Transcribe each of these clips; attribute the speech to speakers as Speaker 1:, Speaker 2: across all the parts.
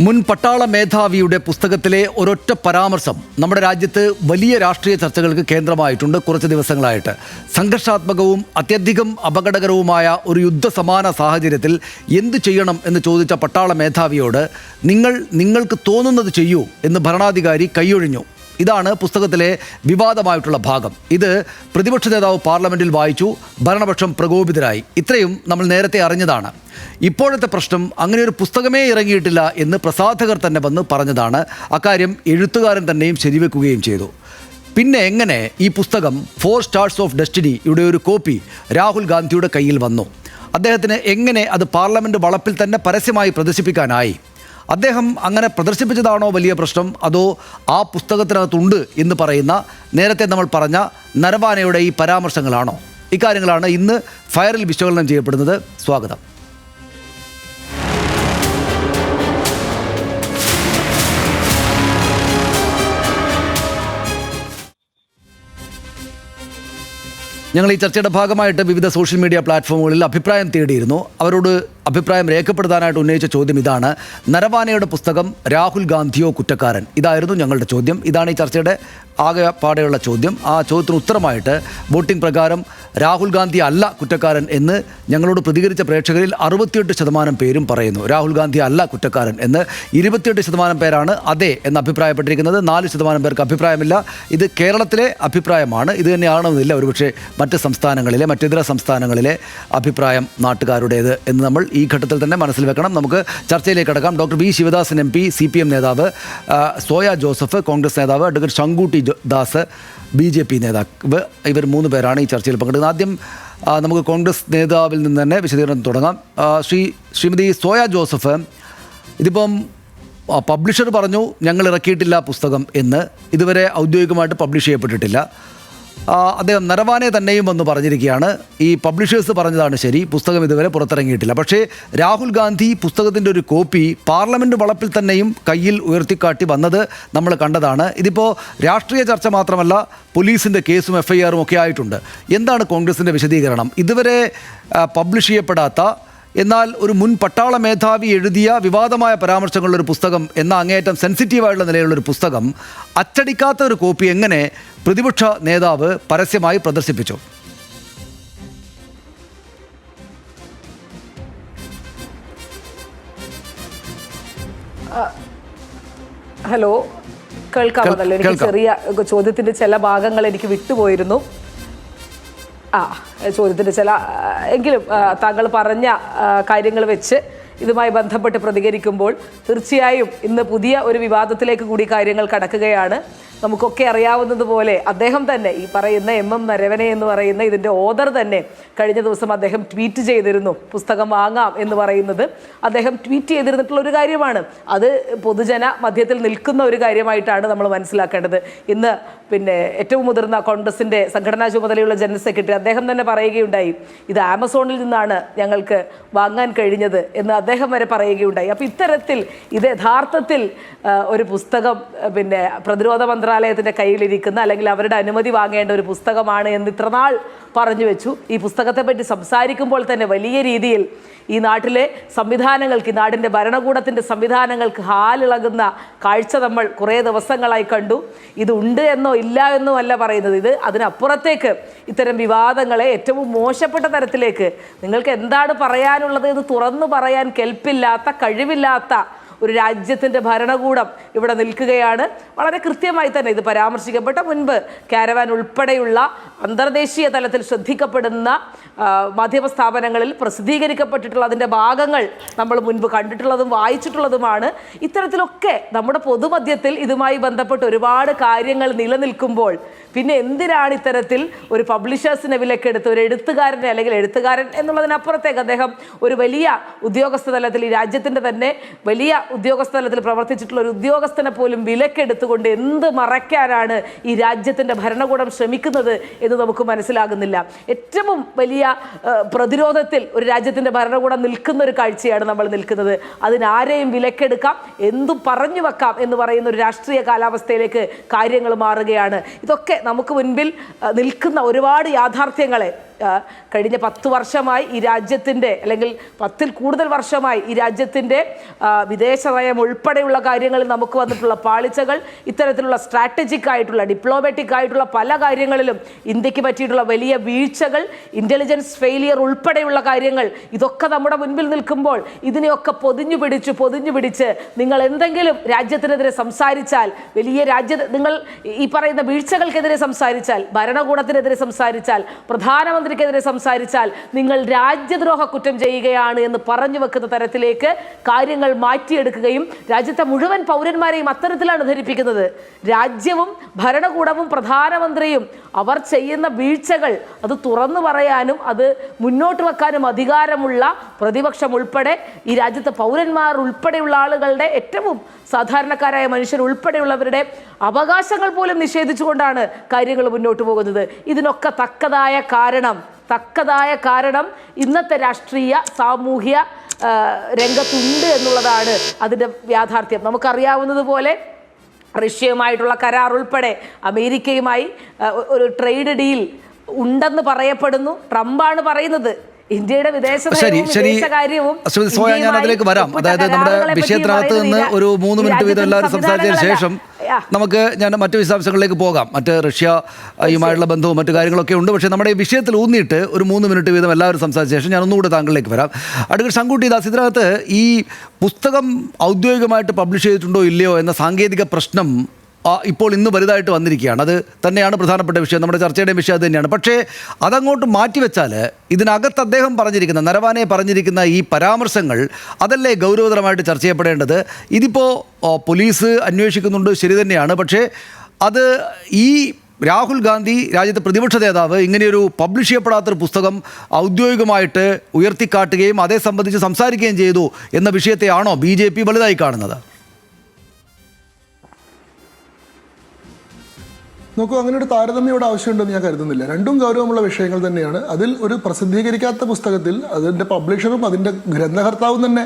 Speaker 1: മുൻ പട്ടാള മേധാവിയുടെ പുസ്തകത്തിലെ ഒരൊറ്റ പരാമർശം നമ്മുടെ രാജ്യത്ത് വലിയ രാഷ്ട്രീയ ചർച്ചകൾക്ക് കേന്ദ്രമായിട്ടുണ്ട്. കുറച്ച് ദിവസങ്ങളായിട്ട് സംഘർഷാത്മകവും അത്യധികം അപകടകരവുമായ ഒരു യുദ്ധസമാന സാഹചര്യത്തിൽ എന്തു ചെയ്യണം എന്ന് ചോദിച്ച പട്ടാള മേധാവിയോട് നിങ്ങൾക്ക് തോന്നുന്നത് ചെയ്യൂ എന്ന് ഭരണാധികാരി കൈയൊഴിഞ്ഞു. ഇതാണ് പുസ്തകത്തിലെ വിവാദമായിട്ടുള്ള ഭാഗം. ഇത് പ്രതിപക്ഷ നേതാവ് പാർലമെൻറ്റിൽ വായിച്ചു, ഭരണപക്ഷം പ്രകോപിതരായി. ഇത്രയും നമ്മൾ നേരത്തെ അറിഞ്ഞതാണ്. ഇപ്പോഴത്തെ പ്രശ്നം അങ്ങനെ ഒരു പുസ്തകമേ ഇറങ്ങിയിട്ടില്ല എന്ന് പ്രസാധകർ തന്നെ വന്ന് പറഞ്ഞതാണ്. അക്കാര്യം എഴുത്തുകാരൻ തന്നെയും ശരിവെക്കുകയും ചെയ്തു. പിന്നെ എങ്ങനെ ഈ പുസ്തകം 4 സ്റ്റാർസ് ഓഫ് ഡെസ്റ്റിനിയുടെ ഒരു കോപ്പി രാഹുൽ ഗാന്ധിയുടെ കയ്യിൽ വന്നു? അദ്ദേഹത്തിന് എങ്ങനെ അത് പാർലമെൻറ്റ് വളപ്പിൽ തന്നെ പരസ്യമായി പ്രദർശിപ്പിക്കാനായി? അദ്ദേഹം അങ്ങനെ പ്രദർശിപ്പിച്ചതാണോ വലിയ പ്രശ്നം, അതോ ആ പുസ്തകത്തിനകത്തുണ്ട് എന്ന് പറയുന്ന നേരത്തെ നമ്മൾ പറഞ്ഞ നരവാനയുടെ ഈ പരാമർശങ്ങളാണോ? ഇക്കാര്യങ്ങളാണ് ഇന്ന് ഫയറിൽ വിശകലനം ചെയ്യപ്പെടുന്നത്. സ്വാഗതം. ഞങ്ങൾ ഈ ചർച്ചയുടെ ഭാഗമായിട്ട് വിവിധ സോഷ്യൽ മീഡിയ പ്ലാറ്റ്ഫോമുകളിൽ അഭിപ്രായം തേടിയിരുന്നു. അവരോട് അഭിപ്രായം രേഖപ്പെടുത്താനായിട്ട് ഉന്നയിച്ച ചോദ്യം ഇതാണ്: നരവാനയുടെ പുസ്തകം രാഹുൽ ഗാന്ധിയോ കുറ്റക്കാരൻ? ഇതായിരുന്നു ഞങ്ങളുടെ ചോദ്യം. ഇതാണ് ഈ ചർച്ചയുടെ ആകെ പാടെയുള്ള ചോദ്യം. ആ ചോദ്യത്തിന് ഉത്തരമായിട്ട് വോട്ടിംഗ് പ്രകാരം രാഹുൽ ഗാന്ധി അല്ല കുറ്റക്കാരൻ എന്ന് ഞങ്ങളോട് പ്രതികരിച്ച പ്രേക്ഷകരിൽ 68% പേരും പറയുന്നു. രാഹുൽ ഗാന്ധി അല്ല കുറ്റക്കാരൻ എന്ന് 28% പേരാണ് അതെ എന്ന് അഭിപ്രായപ്പെട്ടിരിക്കുന്നത്. 4% പേർക്ക് അഭിപ്രായമില്ല. ഇത് കേരളത്തിലെ അഭിപ്രായമാണ്. ഇത് തന്നെയാണെന്നില്ല ഒരുപക്ഷെ മറ്റ് സംസ്ഥാനങ്ങളിലെ, മറ്റിതര സംസ്ഥാനങ്ങളിലെ അഭിപ്രായം നാട്ടുകാരുടേത് എന്ന് നമ്മൾ ഈ ഘട്ടത്തിൽ തന്നെ മനസ്സിൽ വെക്കണം. നമുക്ക് ചർച്ചയിലേക്ക് കടക്കാം. Doctor V Sivadasan MP, CPM നേതാവ്, സോയ ജോസഫ് കോൺഗ്രസ് നേതാവ്, അഡ്വക്കേറ്റ് ശങ്കുട്ടി ദാസ് BJP നേതാവ്, ഇവർ 3 പേരാണ് ഈ ചർച്ചയിൽ പങ്കെടുക്കുന്നത്. ആദ്യം നമുക്ക് കോൺഗ്രസ് നേതാവിൽ നിന്ന് തന്നെ വിശദീകരണം തുടങ്ങാം. ശ്രീമതി സോയ ജോസഫ്, ഇതിപ്പം പബ്ലിഷർ പറഞ്ഞു ഞങ്ങൾ ഇറക്കിയിട്ടില്ല പുസ്തകം എന്ന്. ഇതുവരെ ഔദ്യോഗികമായിട്ട് പബ്ലിഷ് ചെയ്യപ്പെട്ടിട്ടില്ല. അദ്ദേഹം നരവാനെ തന്നെയും വന്ന് പറഞ്ഞിരിക്കുകയാണ് ഈ പബ്ലിഷേഴ്സ് പറഞ്ഞതാണ് ശരി, പുസ്തകം ഇതുവരെ പുറത്തിറങ്ങിയിട്ടില്ല. പക്ഷേ രാഹുൽ ഗാന്ധി പുസ്തകത്തിൻ്റെ ഒരു കോപ്പി പാർലമെൻറ്റ് വളപ്പിൽ തന്നെയും കയ്യിൽ ഉയർത്തിക്കാട്ടി വന്നത് നമ്മൾ കണ്ടതാണ്. ഇതിപ്പോൾ രാഷ്ട്രീയ ചർച്ച മാത്രമല്ല, പോലീസിൻ്റെ കേസും FIR ഒക്കെ ആയിട്ടുണ്ട്. എന്താണ് കോൺഗ്രസിൻ്റെ വിശദീകരണം? ഇതുവരെ പബ്ലിഷ് ചെയ്യപ്പെടാത്ത, എന്നാൽ ഒരു മുൻ പട്ടാള മേധാവി എഴുതിയ വിവാദമായ പരാമർശങ്ങളുള്ളൊരു പുസ്തകം എന്ന അങ്ങേയറ്റം സെൻസിറ്റീവായുള്ള നിലയിലുള്ളൊരു പുസ്തകം അച്ചടിക്കാത്ത ഒരു കോപ്പി എങ്ങനെ പ്രതിപക്ഷ നേതാവ് പരസ്യമായി പ്രദർശിപ്പിച്ചു?
Speaker 2: ഹലോ, കേൾക്കാമല്ലോ? എനിക്ക് ചെറിയ ചോദ്യത്തിന്റെ ചില ഭാഗങ്ങൾ എനിക്ക് വിട്ടുപോയിരുന്നു. ചോദ്യത്തിൻ്റെ എങ്കിലും താങ്കൾ പറഞ്ഞ കാര്യങ്ങൾ വെച്ച് ഇതുമായി ബന്ധപ്പെട്ട് പ്രതികരിക്കുമ്പോൾ തീർച്ചയായും ഇന്ന് പുതിയ ഒരു വിവാദത്തിലേക്ക് കൂടി കാര്യങ്ങൾ കടക്കുകയാണ്. നമുക്കൊക്കെ അറിയാവുന്നതുപോലെ അദ്ദേഹം തന്നെ ഈ പറയുന്ന MM നരവനെ എന്ന് പറയുന്ന ഇതിൻ്റെ ഓദർ തന്നെ കഴിഞ്ഞ ദിവസം അദ്ദേഹം ട്വീറ്റ് ചെയ്തിരുന്നു. പുസ്തകം വാങ്ങാം എന്ന് പറയുന്നത് അദ്ദേഹം ട്വീറ്റ് ചെയ്തിരുന്നിട്ടുള്ള ഒരു കാര്യമാണ്. അത് പൊതുജന മധ്യത്തിൽ നിൽക്കുന്ന ഒരു കാര്യമായിട്ടാണ് നമ്മൾ മനസ്സിലാക്കേണ്ടത്. ഇന്ന് ഏറ്റവും മുതിർന്ന കോൺഗ്രസിൻ്റെ സംഘടനാ ചുമതലയുള്ള ജനറൽ സെക്രട്ടറി അദ്ദേഹം തന്നെ പറയുകയുണ്ടായി, ഇത് ആമസോണിൽ നിന്നാണ് ഞങ്ങൾക്ക് വാങ്ങാൻ കഴിഞ്ഞത് എന്ന് അദ്ദേഹം വരെ പറയുകയുണ്ടായി. അപ്പോൾ ഇത്തരത്തിൽ ഇത് യഥാർത്ഥത്തിൽ ഒരു പുസ്തകം പ്രതിരോധ മന്ത്രാലയത്തിൻ്റെ കയ്യിലിരിക്കുന്ന, അല്ലെങ്കിൽ അവരുടെ അനുമതി വാങ്ങേണ്ട ഒരു പുസ്തകമാണ് എന്ന് ഇത്രനാൾ പറഞ്ഞു വെച്ചു. ഈ പുസ്തകത്തെപ്പറ്റി സംസാരിക്കുമ്പോൾ തന്നെ വലിയ രീതിയിൽ ഈ നാട്ടിലെ സംവിധാനങ്ങൾക്ക്, ഈ നാടിൻ്റെ ഭരണകൂടത്തിൻ്റെ സംവിധാനങ്ങൾക്ക് ഹാലിളകുന്ന കാഴ്ച നമ്മൾ കുറേ ദിവസങ്ങളായി കണ്ടു. ഇതുണ്ട് എന്നോ ഇല്ല എന്നോ അല്ല പറയുന്നത്, ഇത് അതിനപ്പുറത്തേക്ക് ഇത്തരം വിവാദങ്ങളെ ഏറ്റവും മോശപ്പെട്ട തരത്തിലേക്ക് നിങ്ങൾക്ക് എന്താണ് പറയാനുള്ളത് എന്ന് തുറന്നു പറയാൻ കെൽപ്പില്ലാത്ത, കഴിവില്ലാത്ത ഒരു രാജ്യത്തിൻ്റെ ഭരണകൂടം ഇവിടെ നിൽക്കുകയാണ്. വളരെ കൃത്യമായി തന്നെ ഇത് പരാമർശിക്കപ്പെട്ട, മുൻപ് കാരവാൻ ഉൾപ്പെടെയുള്ള അന്തർദേശീയ തലത്തിൽ ശ്രദ്ധിക്കപ്പെടുന്ന മാധ്യമ സ്ഥാപനങ്ങളിൽ പ്രസിദ്ധീകരിക്കപ്പെട്ടിട്ടുള്ള അതിൻ്റെ ഭാഗങ്ങൾ നമ്മൾ മുൻപ് കണ്ടിട്ടുള്ളതും വായിച്ചിട്ടുള്ളതുമാണ്. ഇത്തരത്തിലൊക്കെ നമ്മുടെ പൊതുമധ്യത്തിൽ ഇതുമായി ബന്ധപ്പെട്ട് ഒരുപാട് കാര്യങ്ങൾ നിലനിൽക്കുമ്പോൾ പിന്നെ എന്തിനാണ് ഇത്തരത്തിൽ ഒരു പബ്ലിഷേഴ്സിനെ വിലക്കെടുത്ത് ഒരു എഴുത്തുകാരനെ, അല്ലെങ്കിൽ എഴുത്തുകാരൻ എന്നുള്ളതിനപ്പുറത്തേക്ക് അദ്ദേഹം ഒരു വലിയ ഉദ്യോഗസ്ഥ തലത്തിൽ, ഈ രാജ്യത്തിൻ്റെ തന്നെ വലിയ ഉദ്യോഗസ്ഥ തലത്തിൽ പ്രവർത്തിച്ചിട്ടുള്ള ഒരു ഉദ്യോഗസ്ഥനെ പോലും വിലക്കെടുത്തുകൊണ്ട് എന്ത് മറയ്ക്കാനാണ് ഈ രാജ്യത്തിൻ്റെ ഭരണകൂടം ശ്രമിക്കുന്നത് എന്ന് നമുക്ക് മനസ്സിലാകുന്നില്ല. ഏറ്റവും വലിയ പ്രതിരോധത്തിൽ ഒരു രാജ്യത്തിൻ്റെ ഭരണകൂടം നിൽക്കുന്ന ഒരു കാഴ്ചയാണ് നമ്മൾ നിൽക്കുന്നത്. അതിനാരെയും വിലക്കെടുക്കാം, എന്തും പറഞ്ഞു വെക്കാം എന്ന് പറയുന്ന ഒരു രാഷ്ട്രീയ കാലാവസ്ഥയിലേക്ക് കാര്യങ്ങൾ മാറുകയാണ്. ഇതൊക്കെ നമുക്ക് മുൻപിൽ നിൽക്കുന്ന ഒരുപാട് യാഥാർത്ഥ്യങ്ങളെ കഴിഞ്ഞ 10 വർഷമായി ഈ രാജ്യത്തിൻ്റെ, അല്ലെങ്കിൽ 10-ൽ കൂടുതൽ വർഷമായി ഈ രാജ്യത്തിൻ്റെ വിദേശ നയം ഉൾപ്പെടെയുള്ള കാര്യങ്ങളിൽ നമുക്ക് വന്നിട്ടുള്ള പാളിച്ചകൾ, ഇത്തരത്തിലുള്ള സ്ട്രാറ്റജിക് ആയിട്ടുള്ള ഡിപ്ലോമാറ്റിക് ആയിട്ടുള്ള പല കാര്യങ്ങളിലും ഇന്ത്യക്ക് പറ്റിയിട്ടുള്ള വലിയ വീഴ്ചകൾ, ഇന്റലിജൻസ് ഫെയിലിയർ ഉൾപ്പെടെയുള്ള കാര്യങ്ങൾ, ഇതൊക്കെ നമ്മുടെ മുൻപിൽ നിൽക്കുമ്പോൾ ഇതിനെയൊക്കെ പൊതിഞ്ഞു പിടിച്ച് നിങ്ങൾ എന്തെങ്കിലും രാജ്യത്തിനെതിരെ സംസാരിച്ചാൽ, നിങ്ങൾ ഈ പറയുന്ന വീഴ്ചകൾക്കെതിരെ സംസാരിച്ചാൽ, ഭരണകൂടത്തിനെതിരെ സംസാരിച്ചാൽ, പ്രധാനമന്ത്രിക്കെതിരെ സംസാരിച്ചാൽ നിങ്ങൾ രാജ്യദ്രോഹ കുറ്റം ചെയ്യുകയാണ് എന്ന് പറഞ്ഞു വെക്കുന്ന തരത്തിലേക്ക് കാര്യങ്ങൾ മാറ്റിയെടുക്കുകയും രാജ്യത്തെ മുഴുവൻ പൗരന്മാരെയും അത്തരത്തിലാണ് ധരിപ്പിക്കുന്നത്. രാജ്യവും ഭരണകൂടവും പ്രധാനമന്ത്രിയും അവർ ചെയ്യുന്ന വീഴ്ചകൾ അത് തുറന്നു പറയാനും അത് മുന്നോട്ട് വെക്കാനും അധികാരമുള്ള പ്രതിപക്ഷം ഉൾപ്പെടെ ഈ രാജ്യത്തെ പൗരന്മാർ ഉൾപ്പെടെയുള്ള ആളുകളുടെ, ഏറ്റവും സാധാരണക്കാരായ മനുഷ്യർ ഉൾപ്പെടെയുള്ളവരുടെ അവകാശങ്ങൾ പോലും നിഷേധിച്ചുകൊണ്ടാണ് കാര്യങ്ങൾ മുന്നോട്ട് പോകുന്നത്. ഇതിനൊക്കെ തക്കതായ കാരണം ഇന്നത്തെ രാഷ്ട്രീയ സാമൂഹ്യ രംഗത്തുണ്ട് എന്നുള്ളതാണ് അതിൻ്റെ യാഥാർത്ഥ്യം. നമുക്കറിയാവുന്നതുപോലെ റഷ്യയുമായിട്ടുള്ള കരാർ ഉൾപ്പെടെ അമേരിക്കയുമായി ഒരു ട്രേഡ് ഡീൽ ഉണ്ടെന്ന് പറയപ്പെടുന്നു. ട്രംപാണ് പറയുന്നത്. ഇന്ത്യയുടെ വിദേശകാര്യവും
Speaker 1: ഞാൻ അതിലേക്ക് വരാം. അതായത് നമ്മുടെ വിഷയത്തിനകത്ത് നിന്ന് ഒരു 3 മിനിറ്റ് വീതം എല്ലാവരും സംസാരിച്ചതിന് ശേഷം ഞാൻ മറ്റു വിശദാംശങ്ങളിലേക്ക് പോകാം. മറ്റ് റഷ്യയുമായുള്ള ബന്ധവും മറ്റു കാര്യങ്ങളൊക്കെ ഉണ്ട്. പക്ഷേ നമ്മുടെ ഈ വിഷയത്തിൽ ഊന്നിയിട്ട് ഒരു 3 മിനിറ്റ് വീതം എല്ലാവരും സംസാരിച്ച ശേഷം ഞാൻ ഒന്നുകൂടെ താങ്കളിലേക്ക് വരാം. അഡ്വക്കേറ്റ് ശങ്കുട്ടി ദാസ്, ഇതിനകത്ത് ഈ പുസ്തകം ഔദ്യോഗികമായിട്ട് പബ്ലിഷ് ചെയ്തിട്ടുണ്ടോ ഇല്ലയോ എന്ന സാങ്കേതിക പ്രശ്നം ഇപ്പോൾ ഇന്ന് വലുതായിട്ട് വന്നിരിക്കുകയാണ്. അത് തന്നെയാണ് പ്രധാനപ്പെട്ട വിഷയം, നമ്മുടെ ചർച്ചയുടെ വിഷയം അത് തന്നെയാണ്. പക്ഷേ അതങ്ങോട്ട് മാറ്റിവെച്ചാൽ ഇതിനകത്ത് അദ്ദേഹം പറഞ്ഞിരിക്കുന്ന, നരവാനെ പറഞ്ഞിരിക്കുന്ന ഈ പരാമർശങ്ങൾ അതല്ലേ ഗൗരവതരമായിട്ട് ചർച്ച ചെയ്യപ്പെടേണ്ടത്? ഇതിപ്പോൾ പോലീസ് അന്വേഷിക്കുന്നുണ്ട്, ശരി തന്നെയാണ്. പക്ഷേ അത് ഈ രാഹുൽ ഗാന്ധി, രാജ്യത്തെ പ്രതിപക്ഷ നേതാവ്, ഇങ്ങനെയൊരു പബ്ലിഷ് ചെയ്യപ്പെടാത്തൊരു പുസ്തകം ഔദ്യോഗികമായിട്ട് ഉയർത്തിക്കാട്ടുകയും അതേ സംബന്ധിച്ച് സംസാരിക്കുകയും ചെയ്തു എന്ന വിഷയത്തെയാണോ BJP വലുതായി കാണുന്നത്?
Speaker 3: നോക്കൂ, അങ്ങനെ ഒരു താരതമ്യയുടെ ആവശ്യമുണ്ടെന്ന് ഞാൻ കരുതുന്നില്ല. രണ്ടും ഗൗരവമുള്ള വിഷയങ്ങൾ തന്നെയാണ്. അതിൽ ഒരു പ്രസിദ്ധീകരിക്കാത്ത പുസ്തകത്തിൽ അതിൻ്റെ പബ്ലിഷറും അതിൻ്റെ ഗ്രന്ഥകർത്താവും തന്നെ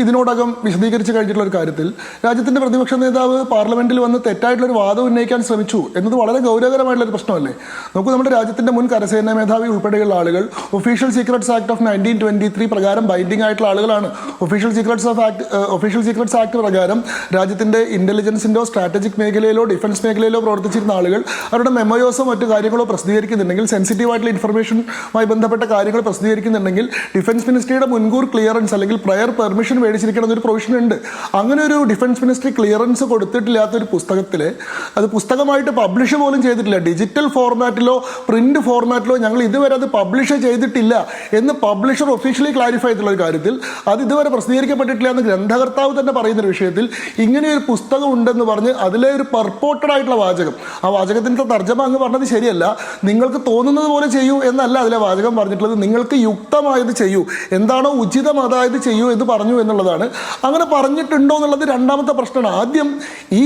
Speaker 3: ഇതിനോടകം വിശദീകരിച്ച് കഴിഞ്ഞിട്ടുള്ള ഒരു കാര്യത്തിൽ രാജ്യത്തിൻ്റെ പ്രതിപക്ഷ നേതാവ് പാർലമെൻറ്റിൽ വന്ന് തെറ്റായിട്ടുള്ളൊരു വാദം ഉന്നയിക്കാൻ ശ്രമിച്ചു എന്നത് വളരെ ഗൗരവകരമായിട്ടുള്ളൊരു പ്രശ്നമല്ലേ? നോക്കൂ, നമ്മുടെ രാജ്യത്തിൻ്റെ മുൻ കരസേനാ മേധാവി ഉൾപ്പെടെയുള്ള ആളുകൾ ഒഫീഷ്യൽ സീക്രട്സ് ആക്ട് ഓഫ് 1923 പ്രകാരം ബൈൻഡിംഗ് ആയിട്ടുള്ള ആളുകളാണ്. ഒഫീഷ്യൽ സീക്രട്സ് ആക്ട് പ്രകാരം രാജ്യത്തിൻ്റെ ഇൻ്റലിജൻസിൻ്റെയോ സ്ട്രാറ്റജിക് മേഖലയിലോ ഡിഫൻസ് മേഖലയിലോ പ്രവർത്തിച്ചിരുന്ന ആളുകൾ അവരുടെ മെമ്മോയോസോ മറ്റു കാര്യങ്ങളോ പ്രസിദ്ധീകരിക്കുന്നുണ്ടെങ്കിൽ, സെൻസിറ്റീവ് ആയിട്ടുള്ള ഇൻഫർമേഷനുമായി ബന്ധപ്പെട്ട കാര്യങ്ങൾ പ്രസിദ്ധീകരിക്കുന്നുണ്ടെങ്കിൽ ഡിഫൻസ് മിനിസ്ട്രിയുടെ മുൻകൂർ ക്ലിയറൻസ് അല്ലെങ്കിൽ പ്രയർ പെർമിഷൻ മേടിച്ചിരിക്കണം എന്നൊരു പ്രൊവിഷൻ ഉണ്ട്. അങ്ങനെ ഒരു ഡിഫൻസ് മിനിസ്ട്രി ക്ലിയറൻസ് കൊടുത്തിട്ടില്ലാത്തൊരു പുസ്തകത്തിൽ അത് പുസ്തകമായിട്ട് പബ്ലിഷ് പോലും ചെയ്തിട്ടില്ല, ഡിജിറ്റൽ ഫോർമാറ്റിലോ പ്രിന്റ് ഫോർമാറ്റിലോ ഞങ്ങൾ ഇതുവരെ അത് പബ്ലിഷ് ചെയ്തിട്ടില്ല എന്ന് പബ്ലിഷർ ഒഫീഷ്യലി ക്ലാരിഫൈ ചെയ്തിട്ടുള്ള ഒരു കാര്യത്തിൽ അത് ഇതുവരെ പ്രസിദ്ധീകരിക്കപ്പെട്ടിട്ടില്ല എന്ന് ഗ്രന്ഥകർത്താവ് തന്നെ പറയുന്നൊരു വിഷയത്തിൽ ഇങ്ങനെയൊരു പുസ്തകം ഉണ്ടെന്ന് പറഞ്ഞ് അതിലെ ഒരു പർപ്പോർട്ടഡ് ആയിട്ടുള്ള വാചകം, ആ വാചകത്തിൻ്റെ തർജ്ജമ അങ്ങ് പറഞ്ഞത് ശരിയല്ല. നിങ്ങൾക്ക് തോന്നുന്നത് പോലെ ചെയ്യൂ എന്നല്ല അതിലെ വാചകം പറഞ്ഞിട്ടുള്ളത്. നിങ്ങൾക്ക് യുക്തമായത് ചെയ്യൂ, എന്താണോ ഉചിതം അതായത് ചെയ്യൂ എന്ന് പറഞ്ഞു എന്നുള്ളതാണ്. അങ്ങനെ പറഞ്ഞിട്ടുണ്ടോ എന്നുള്ളത് രണ്ടാമത്തെ പ്രശ്നമാണ്. ആദ്യം ഈ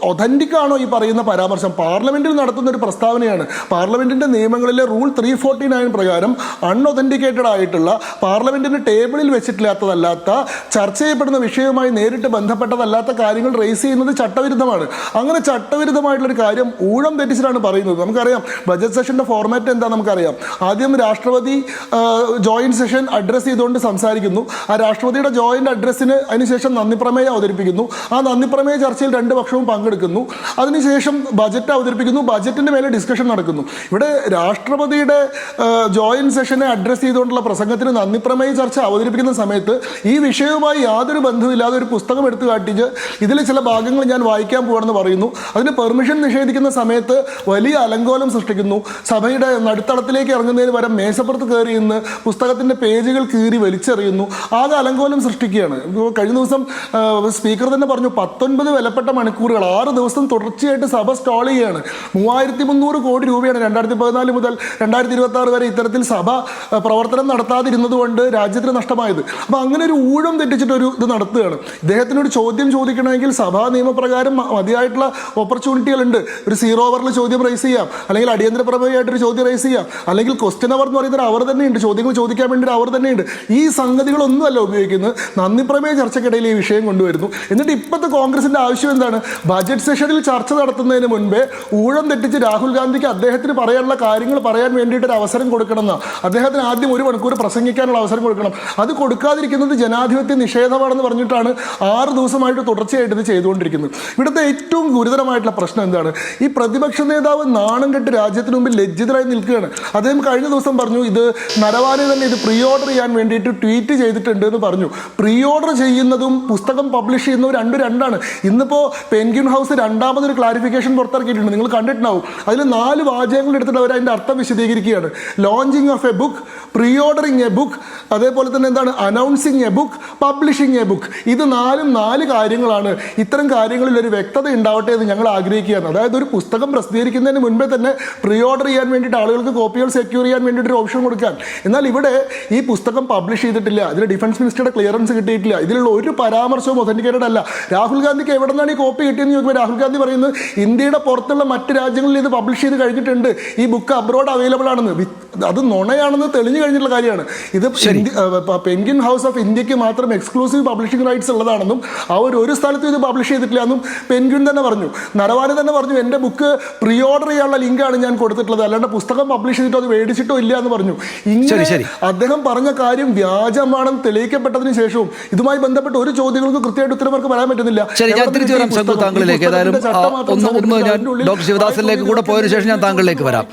Speaker 3: ഒതന്റിക് ആണോ ഈ പറയുന്ന പരാമർശം? പാർലമെന്റിൽ നടത്തുന്ന ഒരു പ്രസ്താവനയാണ്. പാർലമെന്റിന്റെ നിയമങ്ങളിലെ റൂൾ 349 പ്രകാരം അൺഒതന്റിക്കേറ്റഡ് ആയിട്ടുള്ള, പാർലമെന്റിന്റെ ടേബിളിൽ വെച്ചിട്ടില്ലാത്തതല്ലാത്ത, ചർച്ച ചെയ്യപ്പെടുന്ന വിഷയവുമായി നേരിട്ട് ബന്ധപ്പെട്ടതല്ലാത്ത കാര്യങ്ങൾ റേസ് ചെയ്യുന്നത് ചട്ടവിരുദ്ധമാണ്. അങ്ങനെ ചട്ടവിരുദ്ധമായിട്ടുള്ളൊരു കാര്യം ഊഴം തെറ്റിച്ചിട്ടാണ് പറയുന്നത്. നമുക്കറിയാം ബജറ്റ് സെഷന്റെ ഫോർമാറ്റ് എന്താ നമുക്കറിയാം. ആദ്യം രാഷ്ട്രപതി ജോയിന്റ് സെഷൻ അഡ്രസ് ചെയ്തുകൊണ്ട് സംസാരിക്കുന്നു. ആ രാഷ്ട്രപതിയുടെ ജോയിന്റ് അഡ്രസ്സിന് അതിനുശേഷം നന്ദിപ്രമേയം അവതരിപ്പിക്കുന്നു. ആ നന്ദിപ്രമേയ ചർച്ചയിൽ രണ്ട് പക്ഷവും പങ്കെടുക്കുന്നു. അതിനുശേഷം ബജറ്റ് അവതരിപ്പിക്കുന്നു. ബജറ്റിന്റെ മേലെ ഡിസ്കഷൻ നടക്കുന്നു. ഇവിടെ രാഷ്ട്രപതിയുടെ ജോയിന്റ് സെഷനെ അഡ്രസ് ചെയ്തുകൊണ്ടുള്ള പ്രസംഗത്തിന് നന്ദിപ്രമേയ ചർച്ച അവതരിപ്പിക്കുന്ന സമയത്ത് ഈ വിഷയവുമായി യാതൊരു ബന്ധമില്ലാതെ ഒരു പുസ്തകം എടുത്തു കാട്ടിച്ച് ഇതിൽ ചില ഭാഗങ്ങൾ ഞാൻ വായിക്കാൻ പോവാണെന്ന് പറയുന്നു. അതിന് പെർമിഷൻ നിഷേധിക്കുന്ന സമയത്ത് വലിയ അലങ്കോലം സൃഷ്ടിക്കുന്നു. സഭയുടെ നടുത്തളത്തിലേക്ക് ഇറങ്ങുന്നതിന് പകരം മേശപ്പുറത്ത് കയറി നിന്ന് പുസ്തകത്തിന്റെ പേജുകൾ കീറി വലിച്ചെറിയുന്നു. ആകെ അലങ്കോലം സൃഷ്ടിക്കുകയാണ്. കഴിഞ്ഞ ദിവസം സ്പീക്കർ തന്നെ പറഞ്ഞു 19 വിലപ്പെട്ട മണിക്കൂറുകൾ 6 ദിവസം തുടർച്ചയായിട്ട് സഭ സ്റ്റോൾ ചെയ്യുകയാണ്. 3300 കോടി രൂപയാണ് 2014 മുതൽ 2026 വരെ ഇത്തരത്തിൽ സഭ പ്രവർത്തനം നടത്താതിരുന്നത് കൊണ്ട് രാജ്യത്തിന് നഷ്ടമായത്. അപ്പൊ അങ്ങനെ ഒരു ഊഴം തെറ്റിച്ചിട്ട് ഒരു ഇത് നടത്തുകയാണ്. ഇദ്ദേഹത്തിനൊരു ചോദ്യം ചോദിക്കണമെങ്കിൽ സഭാ നിയമപ്രകാരം മതിയായിട്ടുള്ള ഓപ്പർച്യൂണിറ്റികളുണ്ട്. ഒരു 0 ഓവർ അവറിൽ ചോദ്യം റൈസ് ചെയ്യാം, അല്ലെങ്കിൽ അടിയന്തര പ്രമേയമായിട്ടൊരു ചോദ്യം റൈസ് ചെയ്യാം, അല്ലെങ്കിൽ ക്വസ്റ്റ്യൻ അവർ എന്ന് പറയുന്ന അവർ തന്നെയുണ്ട്, ചോദ്യങ്ങൾ ചോദിക്കാൻ വേണ്ടി അവർ തന്നെയുണ്ട്. ഈ സംഗതികളൊന്നുമല്ല ഉപയോഗിക്കുന്നത്. നന്ദി പ്രമേയ ചർച്ചയ്ക്കിടയിൽ ഈ വിഷയം കൊണ്ടുവരുന്നു. എന്നിട്ട് ഇപ്പോഴത്തെ കോൺഗ്രസിന്റെ ആവശ്യം എന്താണ്? ബജറ്റ് സെഷനിൽ ചർച്ച നടത്തുന്നതിന് മുൻപേ ഊഴം തെറ്റിച്ച് രാഹുൽ ഗാന്ധിക്ക് അദ്ദേഹത്തിന് പറയാനുള്ള കാര്യങ്ങൾ പറയാൻ വേണ്ടിയിട്ടൊരു അവസരം കൊടുക്കണം എന്നാണ്. അദ്ദേഹത്തിന് ആദ്യം 1 മണിക്കൂർ പ്രസംഗിക്കാനുള്ള അവസരം കൊടുക്കണം. അത് കൊടുക്കാതിരിക്കുന്നത് ജനാധിപത്യ നിഷേധമാണെന്ന് പറഞ്ഞിട്ടാണ് 6 ദിവസമായിട്ട് തുടർച്ചയായിട്ട് ഇത് ചെയ്തുകൊണ്ടിരിക്കുന്നത്. ഇവിടുത്തെ ഏറ്റവും ഗുരുതരമായിട്ടുള്ള പ്രശ്നം എന്താണ്? ഈ പ്രതിപക്ഷ നേതാവ് നാണം കെട്ട് രാജ്യത്തിന് മുമ്പിൽ ലജ്ജിതരായി നിൽക്കുകയാണ്. അദ്ദേഹം കഴിഞ്ഞ ദിവസം പറഞ്ഞു, ഇത് നരവാനെ തന്നെ ഇത് പ്രീ ഓർഡർ ചെയ്യാൻ വേണ്ടിയിട്ട് ട്വീറ്റ് ചെയ്തിട്ടുണ്ട് എന്ന് പറഞ്ഞു. പ്രീ ഓർഡർ ചെയ്യുന്നതും പുസ്തകം പബ്ലിഷ് ചെയ്യുന്നതും രണ്ടാണ്. ഇന്നിപ്പോൾ പെൻഗ്വിൻ ഹൗസ് രണ്ടാമതൊരു ക്ലാരിഫിക്കേഷൻ പുറത്തിറക്കിയിട്ടുണ്ട്, നിങ്ങൾ കണ്ടിട്ടുണ്ടാവും. അതിൽ 4 വാചകങ്ങൾ എടുത്തിട്ട് അവർ അതിൻ്റെ അർത്ഥം വിശദീകരിക്കുകയാണ്. Launching of a book, pre ordering a book, അതേപോലെ തന്നെ എന്താണ് announcing a book, publishing a book. ഇത് 4 കാര്യങ്ങളാണ്. ഇത്തരം കാര്യങ്ങളിൽ ഒരു വ്യക്തത ഉണ്ടാവട്ടെ എന്ന് ഞങ്ങൾ ആഗ്രഹിക്കുകയാണ്. അതായത് ഒരു പുസ്തകം പ്രസിദ്ധീകരിക്കുന്നതിന് മുൻപേ തന്നെ പ്രീ ഓർഡർ ചെയ്യാൻ വേണ്ടിയിട്ട് ആളുകൾക്ക് കോപ്പികൾ സെക്യൂർ ചെയ്യാൻ വേണ്ടിയിട്ട് ഒരു ഓപ്ഷൻ കൊടുക്കാൻ. എന്നാൽ ഇവിടെ ഈ പുസ്തകം പബ്ലിഷ് ചെയ്തിട്ടില്ല, ഇതിന് ഡിഫൻസ് മിനിസ്റ്ററുടെ ക്ലിയറൻസ് കിട്ടിയിട്ടില്ല, ഇതിലുള്ള ഒരു പരാമർശവും ഒതന്റിക്കേറ്റഡ് അല്ല. രാഹുൽ ഗാന്ധിക്ക് എവിടെ നിന്നാണ് ഈ കോപ്പി കിട്ടിയെന്ന് ചോദിക്കുമ്പോൾ രാഹുൽ ഗാന്ധി പറയുന്നത് ഇന്ത്യയുടെ പുറത്തുള്ള മറ്റ് രാജ്യങ്ങളിൽ ഇത് പബ്ലിഷ് ചെയ്ത് കഴിഞ്ഞിട്ടുണ്ട്, ഈ ബുക്ക് അബ്രോഡ് അവൈലബിൾ ആണെന്ന്. അത് നുണയാണെന്ന് തെളിഞ്ഞു കഴിഞ്ഞിട്ടുള്ള കാര്യമാണ്. ഇത് പെൻഗ്വിൻ ഹൗസ് ഓഫ് ഇന്ത്യക്ക് മാത്രം എക്സ്ക്ലൂസീവ് പബ്ലിഷിംഗ് റൈറ്റ്സ് ഉള്ളതാണെന്നും അവർ ഒരു സ്ഥലത്തും ഇത് പബ്ലിഷ് ചെയ്തിട്ടില്ല എന്നും പെൻഗ്വിൻ തന്നെ പറഞ്ഞു. നരവാനെ തന്നെ പറഞ്ഞു, എൻ്റെ ബുക്ക് പ്രീ ഓർഡർ ചെയ്യാനുള്ള ലിങ്കാണ് ഞാൻ കൊടുത്തിട്ടുള്ളത്, അല്ലാണ്ട് പുസ്തകം പബ്ലിഷ് ചെയ്തിട്ടോ അത് മേടിച്ചിട്ടോ ഇല്ല എന്ന് പറഞ്ഞു. ഇങ്ങനെ അദ്ദേഹം പറഞ്ഞ കാര്യം വ്യാജമാണെന്ന് തെളിയിക്കപ്പെട്ടതിന് ശേഷവും ഇതുമായി ബന്ധപ്പെട്ട് ഒരു ചോദ്യങ്ങൾക്ക് കൃത്യമായിട്ട് ഉത്തരം അവർക്ക് പറയാൻ പറ്റുന്നില്ല.
Speaker 1: ഡോക്ടർ ശിവദാസനിലേക്ക് കൂടെ പോയതിനു ശേഷം ഞാൻ താങ്കളിലേക്ക് വരാം.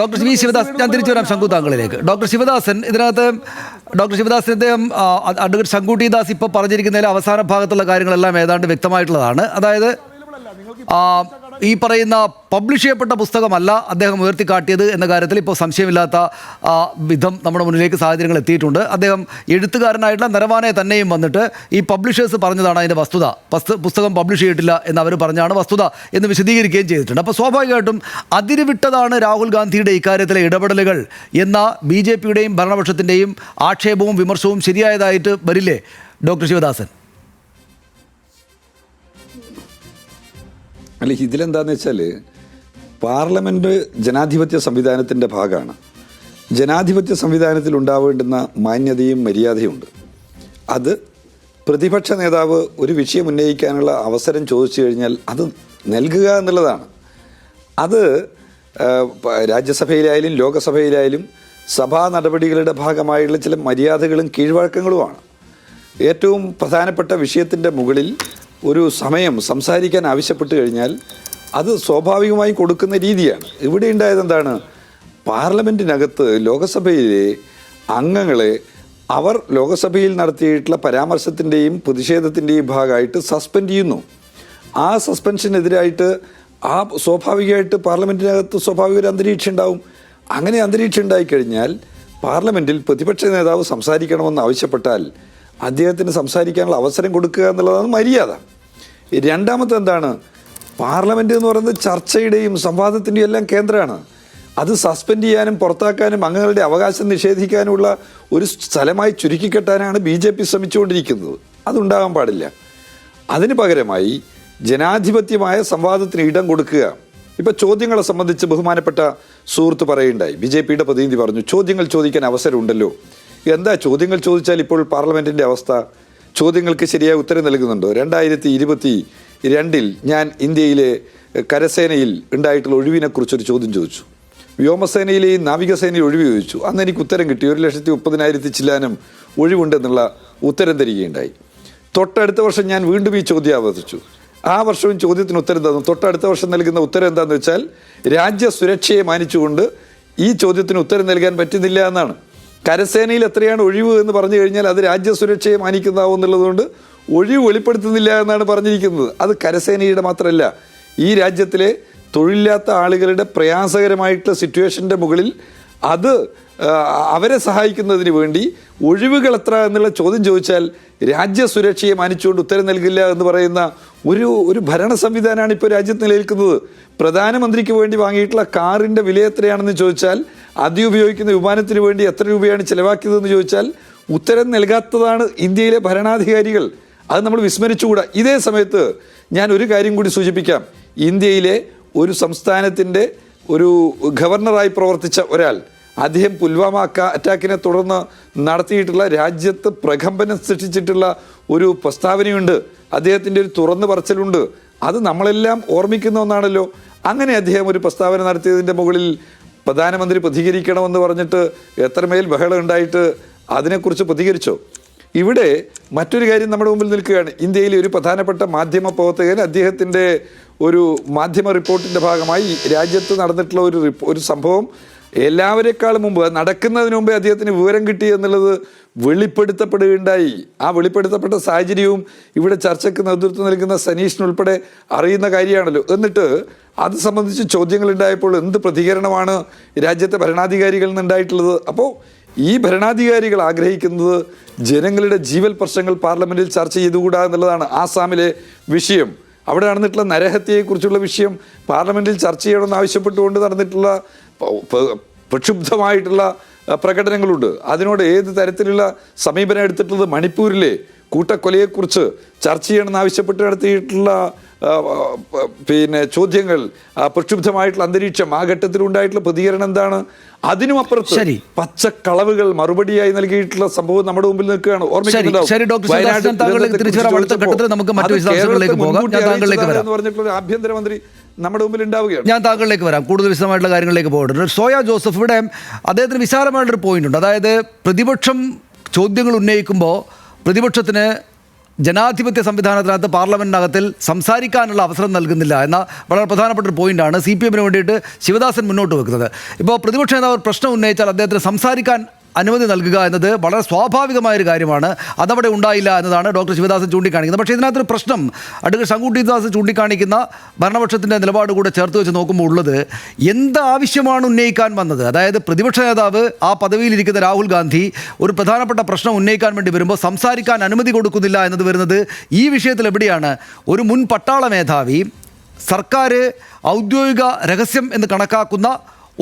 Speaker 1: ഡോക്ടർ വി ശിവദാസ്, ഞാൻ തിരിച്ചു വരാം ശങ്കു താങ്കളിലേക്ക്. ഡോക്ടർ ശിവദാസൻ, ഇതിനകത്ത് ഡോക്ടർ ശിവദാസൻ അദ്ദേഹം അഡ്വക്കേറ്റ് ശങ്കു ടി ദാസ് ഇപ്പോൾ പറഞ്ഞിരിക്കുന്നതിൽ അവസാന ഭാഗത്തുള്ള കാര്യങ്ങളെല്ലാം ഏതാണ്ട് വ്യക്തമായിട്ടുള്ളതാണ്. അതായത് ഈ പറയുന്ന പബ്ലിഷ് ചെയ്യപ്പെട്ട പുസ്തകമല്ല അദ്ദേഹം ഉയർത്തിക്കാട്ടിയത് എന്ന കാര്യത്തിൽ ഇപ്പോൾ സംശയമില്ലാത്ത വിധം നമ്മുടെ മുന്നിലേക്ക് സാഹചര്യങ്ങൾ എത്തിയിട്ടുണ്ട്. അദ്ദേഹം എഴുത്തുകാരനായിട്ടുള്ള നരവാനെ തന്നെയും വന്നിട്ട് ഈ പബ്ലിഷേഴ്സ് പറഞ്ഞതാണ് അതിൻ്റെ വസ്തുത, പുസ്തകം പബ്ലിഷ് ചെയ്തിട്ടില്ല എന്ന് അവർ പറഞ്ഞാണ് വസ്തുത എന്ന് വിശദീകരിക്കുകയും ചെയ്തിട്ടുണ്ട്. അപ്പോൾ സ്വാഭാവികമായിട്ടും അതിരുവിട്ടതാണ് രാഹുൽ ഗാന്ധിയുടെ ഇക്കാര്യത്തിലെ ഇടപെടലുകൾ എന്ന BJPയുടെയും ഭരണപക്ഷത്തിൻ്റെയും ആക്ഷേപവും വിമർശവും ശരിയായതായിട്ട് വരില്ലേ ഡോക്ടർ ശിവദാസൻ?
Speaker 4: അല്ല, ഇതിലെന്താണെന്ന് വെച്ചാൽ പാർലമെൻറ്റ് ജനാധിപത്യ സംവിധാനത്തിൻ്റെ ഭാഗമാണ്. ജനാധിപത്യ സംവിധാനത്തിൽ ഉണ്ടാവേണ്ടുന്ന മാന്യതയും മര്യാദയുമുണ്ട്. അത് പ്രതിപക്ഷ നേതാവ് ഒരു വിഷയം ഉന്നയിക്കാനുള്ള അവസരം ചോദിച്ചു കഴിഞ്ഞാൽ അത് നൽകുക എന്നുള്ളതാണ്. അത് രാജ്യസഭയിലായാലും ലോകസഭയിലായാലും സഭാ നടപടികളുടെ ഭാഗമായുള്ള ചില മര്യാദകളും കീഴ്വഴക്കങ്ങളുമാണ്. ഏറ്റവും പ്രധാനപ്പെട്ട വിഷയത്തിൻ്റെ മുകളിൽ ഒരു സമയം സംസാരിക്കാൻ ആവശ്യപ്പെട്ട് കഴിഞ്ഞാൽ അത് സ്വാഭാവികമായി കൊടുക്കുന്ന രീതിയാണ്. ഇവിടെ ഉണ്ടായത് എന്താണ്? പാർലമെൻറ്റിനകത്ത് ലോകസഭയിലെ അംഗങ്ങളെ അവർ ലോകസഭയിൽ നടത്തിയിട്ടുള്ള പരാമർശത്തിൻ്റെയും പ്രതിഷേധത്തിൻ്റെയും ഭാഗമായിട്ട് സസ്പെൻഡ് ചെയ്യുന്നു. ആ സസ്പെൻഷനെതിരായിട്ട് സ്വാഭാവികമായിട്ട് പാർലമെൻറ്റിനകത്ത് സ്വാഭാവിക ഒരു അന്തരീക്ഷം ഉണ്ടാവും. അങ്ങനെ അന്തരീക്ഷം ഉണ്ടായിക്കഴിഞ്ഞാൽ പാർലമെൻറ്റിൽ പ്രതിപക്ഷ നേതാവ് സംസാരിക്കണമെന്ന് ആവശ്യപ്പെട്ടാൽ അദ്ദേഹത്തിന് സംസാരിക്കാനുള്ള അവസരം കൊടുക്കുക എന്നുള്ളതാണ് മര്യാദ. രണ്ടാമത്തെ എന്താണ്? പാർലമെൻറ്റ് എന്ന് പറയുന്നത് ചർച്ചയുടെയും സംവാദത്തിൻ്റെയും എല്ലാം കേന്ദ്രമാണ്. അത് സസ്പെൻഡ് ചെയ്യാനും പുറത്താക്കാനും അംഗങ്ങളുടെ അവകാശം നിഷേധിക്കാനുമുള്ള ഒരു സ്ഥലമായി ചുരുക്കിക്കെട്ടാനാണ് BJP ശ്രമിച്ചുകൊണ്ടിരിക്കുന്നത്. അതുണ്ടാകാൻ പാടില്ല. അതിന് പകരമായി ജനാധിപത്യമായ സംവാദത്തിന് ഇടം കൊടുക്കുക. ഇപ്പോൾ ചോദ്യങ്ങളെ സംബന്ധിച്ച് ബഹുമാനപ്പെട്ട സുഹൃത്ത് പറയുണ്ടായി, BJPയുടെ പ്രതിനിധി പറഞ്ഞു ചോദ്യങ്ങൾ ചോദിക്കാൻ അവസരമുണ്ടല്ലോ. എന്താ ചോദ്യങ്ങൾ ചോദിച്ചാൽ ഇപ്പോൾ പാർലമെൻറ്റിൻ്റെ അവസ്ഥ? ചോദ്യങ്ങൾക്ക് ശരിയായ ഉത്തരം നൽകുന്നുണ്ടോ? 2022 ഞാൻ ഇന്ത്യയിലെ കരസേനയിൽ ഉണ്ടായിട്ടുള്ള ഒഴിവിനെക്കുറിച്ചൊരു ചോദ്യം ചോദിച്ചു. വ്യോമസേനയിലെയും നാവികസേനയിൽ ഒഴിവ് ചോദിച്ചു. അന്ന് എനിക്ക് ഉത്തരം കിട്ടി. 1,30,000 ചില്ലാനം ഒഴിവുണ്ടെന്നുള്ള ഉത്തരം തരികയുണ്ടായി. തൊട്ടടുത്ത വർഷം ഞാൻ വീണ്ടും ഈ ചോദ്യം ആവർത്തിച്ചു. ആ വർഷവും ചോദ്യത്തിന് ഉത്തരം തന്നു. തൊട്ടടുത്ത വർഷം നൽകുന്ന ഉത്തരം എന്താണെന്ന് വെച്ചാൽ രാജ്യസുരക്ഷയെ മാനിച്ചുകൊണ്ട് ഈ ചോദ്യത്തിന് ഉത്തരം നൽകാൻ പറ്റുന്നില്ല എന്നാണ്. കരസേനയിൽ എത്രയാണ് ഒഴിവ് എന്ന് പറഞ്ഞു കഴിഞ്ഞാൽ അത് രാജ്യസുരക്ഷയെ മാനിക്കുന്നതാവും എന്നുള്ളതുകൊണ്ട് ഒഴിവ് വെളിപ്പെടുത്തുന്നില്ല എന്നാണ് പറഞ്ഞിരിക്കുന്നത്. അത് കരസേനയുടെ മാത്രമല്ല, ഈ രാജ്യത്തിലെ തൊഴിലില്ലാത്ത ആളുകളുടെ പ്രയാസകരമായിട്ടുള്ള സിറ്റുവേഷൻ്റെ മുകളിൽ അത് അവരെ സഹായിക്കുന്നതിന് വേണ്ടി ഒഴിവുകൾ എത്ര എന്നുള്ള ചോദ്യം ചോദിച്ചാൽ രാജ്യസുരക്ഷയെ മാനിച്ചുകൊണ്ട് ഉത്തരം നൽകില്ല എന്ന് പറയുന്ന ഒരു ഭരണ സംവിധാനമാണ് ഇപ്പോൾ രാജ്യത്ത് നിലനിൽക്കുന്നത്. പ്രധാനമന്ത്രിക്ക് വേണ്ടി വാങ്ങിയിട്ടുള്ള കാറിൻ്റെ വില എത്രയാണെന്ന് ചോദിച്ചാൽ, ഉപയോഗിക്കുന്ന വിമാനത്തിന് വേണ്ടി എത്ര രൂപയാണ് ചിലവാക്കിയതെന്ന് ചോദിച്ചാൽ ഉത്തരം നൽകാത്തതാണ് ഇന്ത്യയിലെ ഭരണാധികാരികൾ. അത് നമ്മൾ വിസ്മരിച്ചുകൂടാ. ഇതേ സമയത്ത് ഞാൻ ഒരു കാര്യം കൂടി സൂചിപ്പിക്കാം. ഇന്ത്യയിലെ ഒരു സംസ്ഥാനത്തിൻ്റെ ഒരു ഗവർണറായി പ്രവർത്തിച്ച ഒരാൾ, അദ്ദേഹം പുൽവാമ അറ്റാക്കിനെ തുടർന്ന് നടത്തിയിട്ടുള്ള രാജ്യത്ത് പ്രകമ്പനം സൃഷ്ടിച്ചിട്ടുള്ള ഒരു പ്രസ്താവനയുണ്ട്, അദ്ദേഹത്തിൻ്റെ ഒരു തുറന്നു പറച്ചിലുണ്ട്. അത് നമ്മളെല്ലാം ഓർമ്മിക്കുന്ന ഒന്നാണല്ലോ. അങ്ങനെ അദ്ദേഹം ഒരു പ്രസ്താവന നടത്തിയതിൻ്റെ മുകളിൽ പ്രധാനമന്ത്രി പ്രതികരിക്കണമെന്ന് പറഞ്ഞിട്ട് എത്രമേൽ ബഹളം ഉണ്ടായിട്ട് അതിനെക്കുറിച്ച് പ്രതികരിച്ചോ? ഇവിടെ മറ്റൊരു കാര്യം നമ്മുടെ മുമ്പിൽ നിൽക്കുകയാണ്. ഇന്ത്യയിലെ ഒരു പ്രധാനപ്പെട്ട മാധ്യമ പ്രവർത്തകൻ അദ്ദേഹത്തിൻ്റെ ഒരു മാധ്യമ റിപ്പോർട്ടിൻ്റെ ഭാഗമായി രാജ്യത്ത് നടന്നിട്ടുള്ള ഒരു സംഭവം എല്ലാവരെക്കാളും മുമ്പ്, നടക്കുന്നതിന് മുമ്പേ അദ്ദേഹത്തിന് വിവരം കിട്ടി എന്നുള്ളത് വെളിപ്പെടുത്തപ്പെടുകയുണ്ടായി. ആ വെളിപ്പെടുത്തപ്പെട്ട സാഹചര്യവും ഇവിടെ ചർച്ചയ്ക്ക് നേതൃത്വം നൽകുന്ന സനീഷിനുൾപ്പെടെ അറിയുന്ന കാര്യമാണല്ലോ. എന്നിട്ട് അത് സംബന്ധിച്ച് ചോദ്യങ്ങൾ ഉണ്ടായപ്പോൾ എന്ത് പ്രതികരണമാണ് രാജ്യത്തെ ഭരണാധികാരികളിൽ നിന്നുണ്ടായിട്ടുള്ളത്? അപ്പോൾ ഈ ഭരണാധികാരികൾ ആഗ്രഹിക്കുന്നത് ജനങ്ങളുടെ ജീവൽ പ്രശ്നങ്ങൾ പാർലമെന്റിൽ ചർച്ച ചെയ്തുകൂടാ എന്നുള്ളതാണ്. ആസാമിലെ വിഷയം, അവിടെ നടന്നിട്ടുള്ള നരഹത്യയെക്കുറിച്ചുള്ള വിഷയം പാർലമെന്റിൽ ചർച്ച ചെയ്യണമെന്ന് ആവശ്യപ്പെട്ടുകൊണ്ട് നടന്നിട്ടുള്ള പ്രക്ഷുബ്ധമായിട്ടുള്ള പ്രകടനങ്ങളുണ്ട്. അതിനോട് ഏത് തരത്തിലുള്ള സമീപനം എടുത്തിട്ടുള്ളത്? മണിപ്പൂരിലെ കൂട്ടക്കൊലയെക്കുറിച്ച് ചർച്ച ചെയ്യണമെന്ന് ആവശ്യപ്പെട്ട് നടത്തിയിട്ടുള്ള ചോദ്യങ്ങൾ, പ്രക്ഷുബ്ധമായിട്ടുള്ള അന്തരീക്ഷം, ആ ഘട്ടത്തിൽ ഉണ്ടായിട്ടുള്ള പ്രതികരണം എന്താണ്? അതിനുമപ്പുറത്ത് പച്ചക്കളവുകൾ മറുപടിയായി നൽകിയിട്ടുള്ള സംഭവം നമ്മുടെ മുമ്പിൽ നിൽക്കുകയാണ്. പറഞ്ഞിട്ടുള്ള ആഭ്യന്തരമന്ത്രി നമ്മുടെ മുമ്പിൽ ഉണ്ടാവുകയാണ്.
Speaker 1: ഞാൻ താങ്കളിലേക്ക് വരാം, കൂടുതൽ വിശദമായിട്ടുള്ള കാര്യങ്ങളിലേക്ക് പോകട്ടെ. സോയ ജോസഫ്, ഇവിടെ അദ്ദേഹത്തിന് വിശാലമായിട്ടൊരു പോയിന്റ് ഉണ്ട്. അതായത് പ്രതിപക്ഷം ചോദ്യങ്ങൾ ഉന്നയിക്കുമ്പോൾ പ്രതിപക്ഷത്തിന് ജനാധിപത്യ സംവിധാനത്തിനകത്ത് പാർലമെൻറ്റിനകത്തിൽ സംസാരിക്കാനുള്ള അവസരം നൽകുന്നില്ല എന്ന വളരെ പ്രധാനപ്പെട്ട ഒരു പോയിൻ്റാണ് CPM-ന് വേണ്ടിയിട്ട് ശിവദാസൻ മുന്നോട്ട് വെക്കുന്നത്. ഇപ്പോൾ പ്രതിപക്ഷ നേതാവ് ഒരു പ്രശ്നം ഉന്നയിച്ചാൽ അദ്ദേഹത്തിന് സംസാരിക്കാൻ അനുമതി നൽകുക എന്നത് വളരെ സ്വാഭാവികമായൊരു കാര്യമാണ്. അതവിടെ ഉണ്ടായില്ല എന്നതാണ് ഡോക്ടർ ശിവദാസൻ ചൂണ്ടിക്കാണിക്കുന്നത്. പക്ഷേ ഇതിനകത്തൊരു പ്രശ്നം അഡ്വക്കേറ്റ് ശങ്കുട്ടി ദാസ് ചൂണ്ടിക്കാണിക്കുന്ന ഭരണപക്ഷത്തിൻ്റെ നിലപാട് കൂടെ ചേർത്ത് വെച്ച് നോക്കുമ്പോൾ ഉള്ളത്, എന്ത് ആവശ്യമാണ് ഉന്നയിക്കാൻ വന്നത്? അതായത് പ്രതിപക്ഷ നേതാവ്, ആ പദവിയിലിരിക്കുന്ന രാഹുൽ ഗാന്ധി ഒരു പ്രധാനപ്പെട്ട പ്രശ്നം ഉന്നയിക്കാൻ വേണ്ടി വരുമ്പോൾ സംസാരിക്കാൻ അനുമതി കൊടുക്കുന്നില്ല എന്നത് വരുന്നത് ഈ വിഷയത്തിൽ എവിടെയാണ്? ഒരു മുൻ പട്ടാള മേധാവി സർക്കാർ ഔദ്യോഗിക രഹസ്യം എന്ന് കണക്കാക്കുന്ന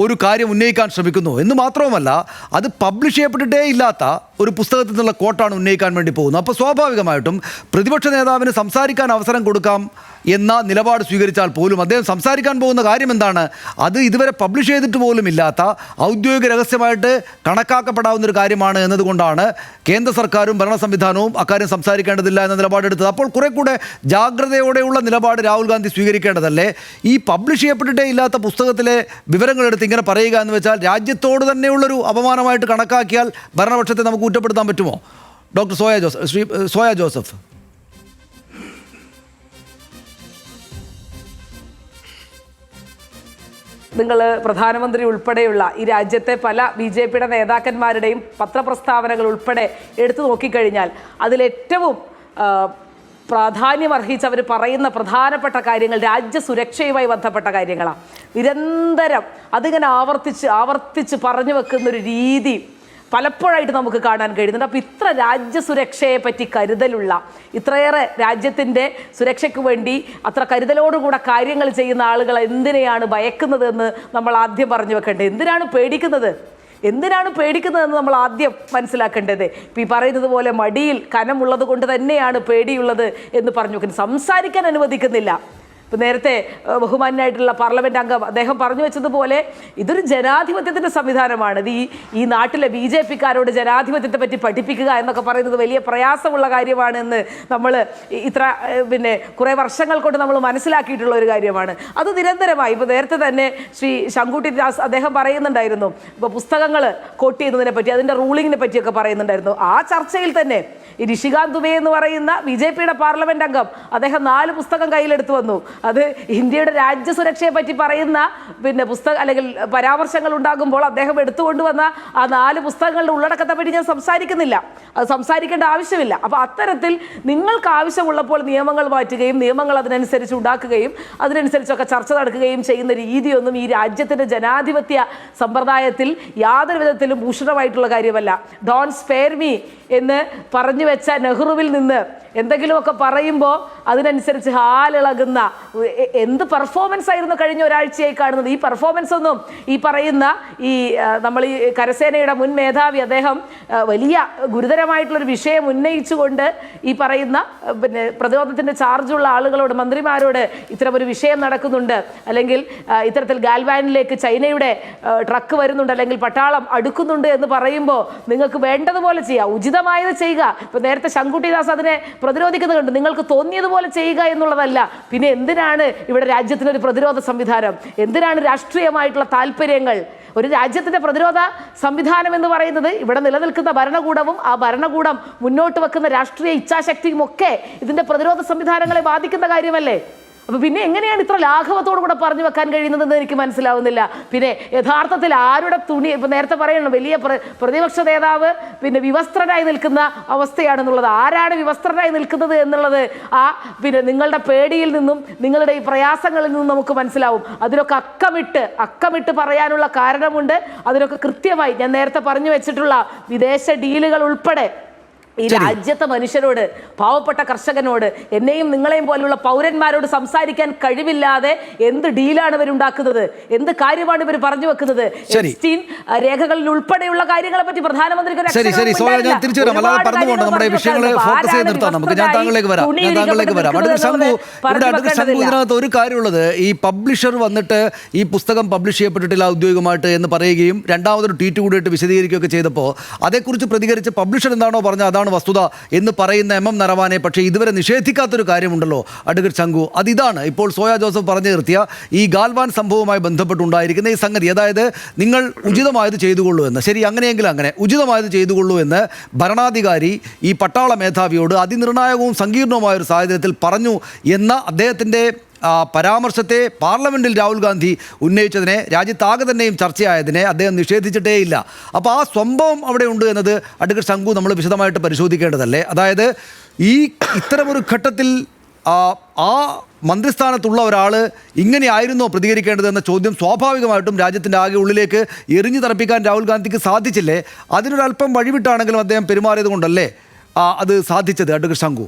Speaker 1: ഒരു കാര്യം ഉന്നയിക്കാൻ ശ്രമിക്കുന്നു എന്ന് മാത്രവുമല്ല, അത് പബ്ലിഷ് ചെയ്യപ്പെട്ടിട്ടേ ഇല്ലാത്ത ഒരു പുസ്തകത്തിൽ നിന്നുള്ള കോട്ടാണ് ഉന്നയിക്കാൻ വേണ്ടി പോകുന്നത്. അപ്പോൾ സ്വാഭാവികമായിട്ടും പ്രതിപക്ഷ നേതാവിന് സംസാരിക്കാൻ അവസരം കൊടുക്കാം എന്ന നിലപാട് സ്വീകരിച്ചാൽ പോലും അദ്ദേഹം സംസാരിക്കാൻ പോകുന്ന കാര്യം എന്താണ്? അത് ഇതുവരെ പബ്ലിഷ് ചെയ്തിട്ട് പോലും ഇല്ലാത്ത ഔദ്യോഗിക രഹസ്യമായിട്ട് കണക്കാക്കപ്പെടാവുന്നൊരു കാര്യമാണ് എന്നതുകൊണ്ടാണ് കേന്ദ്ര സർക്കാരും ഭരണ സംവിധാനവും അക്കാര്യം സംസാരിക്കേണ്ടതില്ല എന്ന നിലപാടെടുത്തത്. അപ്പോൾ കുറെ കൂടെ ജാഗ്രതയോടെയുള്ള നിലപാട് രാഹുൽ ഗാന്ധി സ്വീകരിക്കേണ്ടതല്ലേ? ഈ പബ്ലിഷ് ചെയ്യപ്പെട്ടിട്ടേ ഇല്ലാത്ത പുസ്തകത്തിലെ വിവരങ്ങളെടുത്ത് ഇങ്ങനെ പറയുക എന്ന് വെച്ചാൽ രാജ്യത്തോട് തന്നെയുള്ളൊരു അപമാനമായിട്ട് കണക്കാക്കിയാൽ ഭരണപക്ഷത്തെ നമുക്ക് കുറ്റപ്പെടുത്താൻ പറ്റുമോ? Doctor soya Joseph.
Speaker 2: നിങ്ങൾ പ്രധാനമന്ത്രി ഉൾപ്പെടെയുള്ള ഈ രാജ്യത്തെ പല BJP-യുടെ നേതാക്കന്മാരുടെയും പത്രപ്രസ്താവനകൾ ഉൾപ്പെടെ എടുത്തു നോക്കിക്കഴിഞ്ഞാൽ അതിലേറ്റവും പ്രാധാന്യം അർഹിച്ച് അവർ പറയുന്ന പ്രധാനപ്പെട്ട കാര്യങ്ങൾ രാജ്യസുരക്ഷയുമായി ബന്ധപ്പെട്ട കാര്യങ്ങളാണ്. നിരന്തരം അതിങ്ങനെ ആവർത്തിച്ച് പറഞ്ഞു വെക്കുന്നൊരു രീതി പലപ്പോഴായിട്ട് നമുക്ക് കാണാൻ കഴിയുന്നുണ്ട്. അപ്പോൾ ഇത്ര രാജ്യസുരക്ഷയെ പറ്റി കരുതലുള്ള, ഇത്രയേറെ രാജ്യത്തിൻ്റെ സുരക്ഷയ്ക്ക് വേണ്ടി അത്ര കരുതലോടുകൂടെ കാര്യങ്ങൾ ചെയ്യുന്ന ആളുകൾ എന്തിനെയാണ് ഭയക്കുന്നതെന്ന് നമ്മൾ ആദ്യം പറഞ്ഞു വെക്കേണ്ടത്. എന്തിനാണ് പേടിക്കുന്നതെന്ന് നമ്മൾ ആദ്യം മനസ്സിലാക്കേണ്ടത്. ഇപ്പം ഈ പറയുന്നത് പോലെ മടിയിൽ കനമുള്ളത് കൊണ്ട് തന്നെയാണ് പേടിയുള്ളത് എന്ന് പറഞ്ഞു വെക്കുന്നത്. സംസാരിക്കാൻ അനുവദിക്കുന്നില്ല. ഇപ്പം നേരത്തെ ബഹുമാന്യനായിട്ടുള്ള പാർലമെൻറ്റ് അംഗം അദ്ദേഹം പറഞ്ഞു വെച്ചതുപോലെ ഇതൊരു ജനാധിപത്യത്തിൻ്റെ സംവിധാനമാണ്. ഇത് ഈ നാട്ടിലെ BJP-ക്കാരോട് ജനാധിപത്യത്തെ പറ്റി പഠിപ്പിക്കുക എന്നൊക്കെ പറയുന്നത് വലിയ പ്രയാസമുള്ള കാര്യമാണെന്ന് നമ്മൾ കുറേ വർഷങ്ങൾ കൊണ്ട് നമ്മൾ മനസ്സിലാക്കിയിട്ടുള്ള ഒരു കാര്യമാണ്. അത് നിരന്തരമായി ഇപ്പോൾ നേരത്തെ തന്നെ ശ്രീ ശങ്കുട്ടി ദാസ് അദ്ദേഹം പറയുന്നുണ്ടായിരുന്നു, ഇപ്പോൾ പുസ്തകങ്ങൾ കോട്ട് ചെയ്യുന്നതിനെ പറ്റി, അതിൻ്റെ റൂളിങ്ങിനെ പറ്റിയൊക്കെ പറയുന്നുണ്ടായിരുന്നു. ആ ചർച്ചയിൽ തന്നെ ഈ നിഷികാന്ത് ദുബെ എന്ന് പറയുന്ന BJP-യുടെ പാർലമെൻറ്റ് അംഗം അദ്ദേഹം 4 പുസ്തകം കയ്യിലെടുത്ത് വന്നു. അത് ഇന്ത്യയുടെ രാജ്യസുരക്ഷയെ പറ്റി പറയുന്ന പുസ്തകം അല്ലെങ്കിൽ പരാമർശങ്ങൾ ഉണ്ടാകുമ്പോൾ അദ്ദേഹം എടുത്തുകൊണ്ടുവന്ന ആ 4 പുസ്തകങ്ങളുടെ ഉള്ളടക്കത്തെ പറ്റി ഞാൻ സംസാരിക്കുന്നില്ല, അത് സംസാരിക്കേണ്ട ആവശ്യമില്ല. അപ്പോൾ അത്തരത്തിൽ നിങ്ങൾക്ക് ആവശ്യമുള്ളപ്പോൾ നിയമങ്ങൾ മാറ്റുകയും നിയമങ്ങൾ അതിനനുസരിച്ച് ഉണ്ടാക്കുകയും അതിനനുസരിച്ചൊക്കെ ചർച്ച നടക്കുകയും ചെയ്യുന്ന രീതിയൊന്നും ഈ രാജ്യത്തിൻ്റെ ജനാധിപത്യ സമ്പ്രദായത്തിൽ യാതൊരു വിധത്തിലും ഭൂഷണമായിട്ടുള്ള കാര്യമല്ല. ഡോൺ സ്പെയർ മീ എന്ന് പറഞ്ഞു വെച്ച നെഹ്റുവിൽ നിന്ന് എന്തെങ്കിലുമൊക്കെ പറയുമ്പോൾ അതിനനുസരിച്ച് ഹാലിളകുന്ന എന്ത് പെർഫോമൻസ് ആയിരുന്നു കഴിഞ്ഞ ഒരാഴ്ചയായി കാണുന്നത്. ഈ പെർഫോമൻസ് ഒന്നും ഈ പറയുന്ന നമ്മൾ ഈ കരസേനയുടെ മുൻ മേധാവി അദ്ദേഹം വലിയ ഗുരുതരമായിട്ടുള്ളൊരു വിഷയം ഉന്നയിച്ചുകൊണ്ട് ഈ പറയുന്ന പിന്നെ പ്രതിരോധത്തിൻ്റെ ചാർജുള്ള ആളുകളോട്, മന്ത്രിമാരോട് ഇത്തരമൊരു വിഷയം നടക്കുന്നുണ്ട്, അല്ലെങ്കിൽ ഇത്തരത്തിൽ ഗാൽവാനിലേക്ക് ചൈനയുടെ ട്രക്ക് വരുന്നുണ്ട്, അല്ലെങ്കിൽ പട്ടാളം അടുക്കുന്നുണ്ട് എന്ന് പറയുമ്പോൾ നിങ്ങൾക്ക് വേണ്ടതുപോലെ ചെയ്യുക, ഉചിതമായത് ചെയ്യുക. ഇപ്പം നേരത്തെ ശങ്കുട്ടിദാസ് അതിനെ പ്രതിരോധിക്കുന്നുണ്ട്. നിങ്ങൾക്ക് തോന്നിയതുപോലെ ചെയ്യുക എന്നുള്ളതല്ല. പിന്നെ എന്തിനാണ് ഇവിടെ രാജ്യത്തിനൊരു പ്രതിരോധ സംവിധാനം? എന്തിനാണ് രാഷ്ട്രീയമായിട്ടുള്ള താല്പര്യങ്ങൾ? ഒരു രാജ്യത്തിൻ്റെ പ്രതിരോധ സംവിധാനം എന്ന് പറയുന്നത് ഇവിടെ നിലനിൽക്കുന്ന ഭരണകൂടവും ആ ഭരണകൂടം മുന്നോട്ട് വെക്കുന്ന രാഷ്ട്രീയ ഇച്ഛാശക്തിയും ഒക്കെ ഇതിൻ്റെ പ്രതിരോധ സംവിധാനങ്ങളെ ബാധിക്കുന്ന കാര്യമല്ലേ? അപ്പോൾ പിന്നെ എങ്ങനെയാണ് ഇത്ര ലാഘവത്തോടു കൂടെ പറഞ്ഞു വെക്കാൻ കഴിയുന്നതെന്ന് എനിക്ക് മനസ്സിലാവുന്നില്ല. പിന്നെ യഥാർത്ഥത്തിൽ ആരുടെ തുണി, ഇപ്പം നേരത്തെ പറയണം, വലിയ പ്രതിപക്ഷ നേതാവ് പിന്നെ വിവസ്ത്രനായി നിൽക്കുന്ന അവസ്ഥയാണെന്നുള്ളത്. ആരാണ് വിവസ്ത്രനായി നിൽക്കുന്നത് എന്നുള്ളത് പിന്നെ നിങ്ങളുടെ പേടിയിൽ നിന്നും നിങ്ങളുടെ ഈ പ്രയാസങ്ങളിൽ നിന്നും നമുക്ക് മനസ്സിലാവും. അതിനൊക്കെ അക്കമിട്ട് പറയാനുള്ള കാരണമുണ്ട്. അതിനൊക്കെ കൃത്യമായി ഞാൻ നേരത്തെ പറഞ്ഞു വെച്ചിട്ടുള്ള വിദേശ ഡീലുകൾ ഉൾപ്പെടെ ഈ രാജ്യത്തെ മനുഷ്യരോട്, പാവപ്പെട്ട കർഷകനോട്, എന്നെയും നിങ്ങളെയും പോലുള്ള പൗരന്മാരോട് സംസാരിക്കാൻ കഴിവില്ലാതെ എന്ത് ഡീലാണ് ഇവരുണ്ടാക്കുന്നത്, എന്ത് കാര്യമാണ് ഇവർ പറഞ്ഞു വെക്കുന്നത്? രേഖകളിൽ ഉൾപ്പെടെയുള്ള കാര്യങ്ങളെ പറ്റി പ്രധാനമന്ത്രിക്ക്
Speaker 1: ഒരു കാര്യമുള്ളത്, ഈ പബ്ലിഷർ വന്നിട്ട് ഈ പുസ്തകം പബ്ലിഷ് ചെയ്യപ്പെട്ടിട്ടില്ല ഔദ്യോഗികമായിട്ട് എന്ന് പറയുകയും രണ്ടാമതൊരു ട്വീറ്റ് കൂടിയിട്ട് വിശദീകരിക്കുകയൊക്കെ ചെയ്തപ്പോൾ അതേക്കുറിച്ച് പ്രതികരിച്ച് പബ്ലിഷർ എന്താണോ പറഞ്ഞത് അതാണ് വസ്തുത എന്ന് പറയുന്ന എം നരവാനെ പക്ഷേ ഇതുവരെ നിഷേധിക്കാത്തൊരു കാര്യമുണ്ടല്ലോ അഡ്വക്കേറ്റ് ശങ്കു. അതിതാണ് ഇപ്പോൾ സോയ ജോസഫ് പറഞ്ഞു നിർത്തിയ ഈ ഗാൽവാൻ സംഭവവുമായി ബന്ധപ്പെട്ടുണ്ടായിരിക്കുന്ന ഈ സംഗതി. അതായത് നിങ്ങൾ ഉചിതമായത് ചെയ്തുകൊള്ളൂ എന്ന്. ശരി, അങ്ങനെയെങ്കിൽ അങ്ങനെ ഉചിതമായത് ചെയ്തുകൊള്ളൂ എന്ന് ഭരണാധികാരി ഈ പട്ടാള മേധാവിയോട് അതിനിർണായകവും സങ്കീർണവുമായ ഒരു സാഹചര്യത്തിൽ പറഞ്ഞു എന്ന അദ്ദേഹത്തിൻ്റെ പരാമർശത്തെ പാർലമെൻറ്റിൽ രാഹുൽ ഗാന്ധി ഉന്നയിച്ചതിനെ, രാജ്യത്താകെ തന്നെയും ചർച്ചയായതിനെ അദ്ദേഹം നിഷേധിച്ചിട്ടേയില്ല. അപ്പോൾ ആ സംഭവം അവിടെ ഉണ്ട് എന്നത് അഡ്വക്കേറ്റ് ശങ്കു നമ്മൾ വിശദമായിട്ട് പരിശോധിക്കേണ്ടതല്ലേ? അതായത് ഈ ഇത്തരമൊരു ഘട്ടത്തിൽ ആ മന്ത്രിസ്ഥാനത്തുള്ള ഒരാൾ ഇങ്ങനെയായിരുന്നോ പ്രതികരിക്കേണ്ടതെന്ന ചോദ്യം സ്വാഭാവികമായിട്ടും രാജ്യത്തിൻ്റെ ആകെ ഉള്ളിലേക്ക് എറിഞ്ഞു തറപ്പിക്കാൻ രാഹുൽ ഗാന്ധിക്ക് സാധിച്ചില്ലേ? അതിനൊരല്പം വഴിവിട്ടാണെങ്കിലും അദ്ദേഹം പെരുമാറിയത് കൊണ്ടല്ലേ അത് സാധിച്ചത് അഡ്വക്കേറ്റ് ശങ്കു?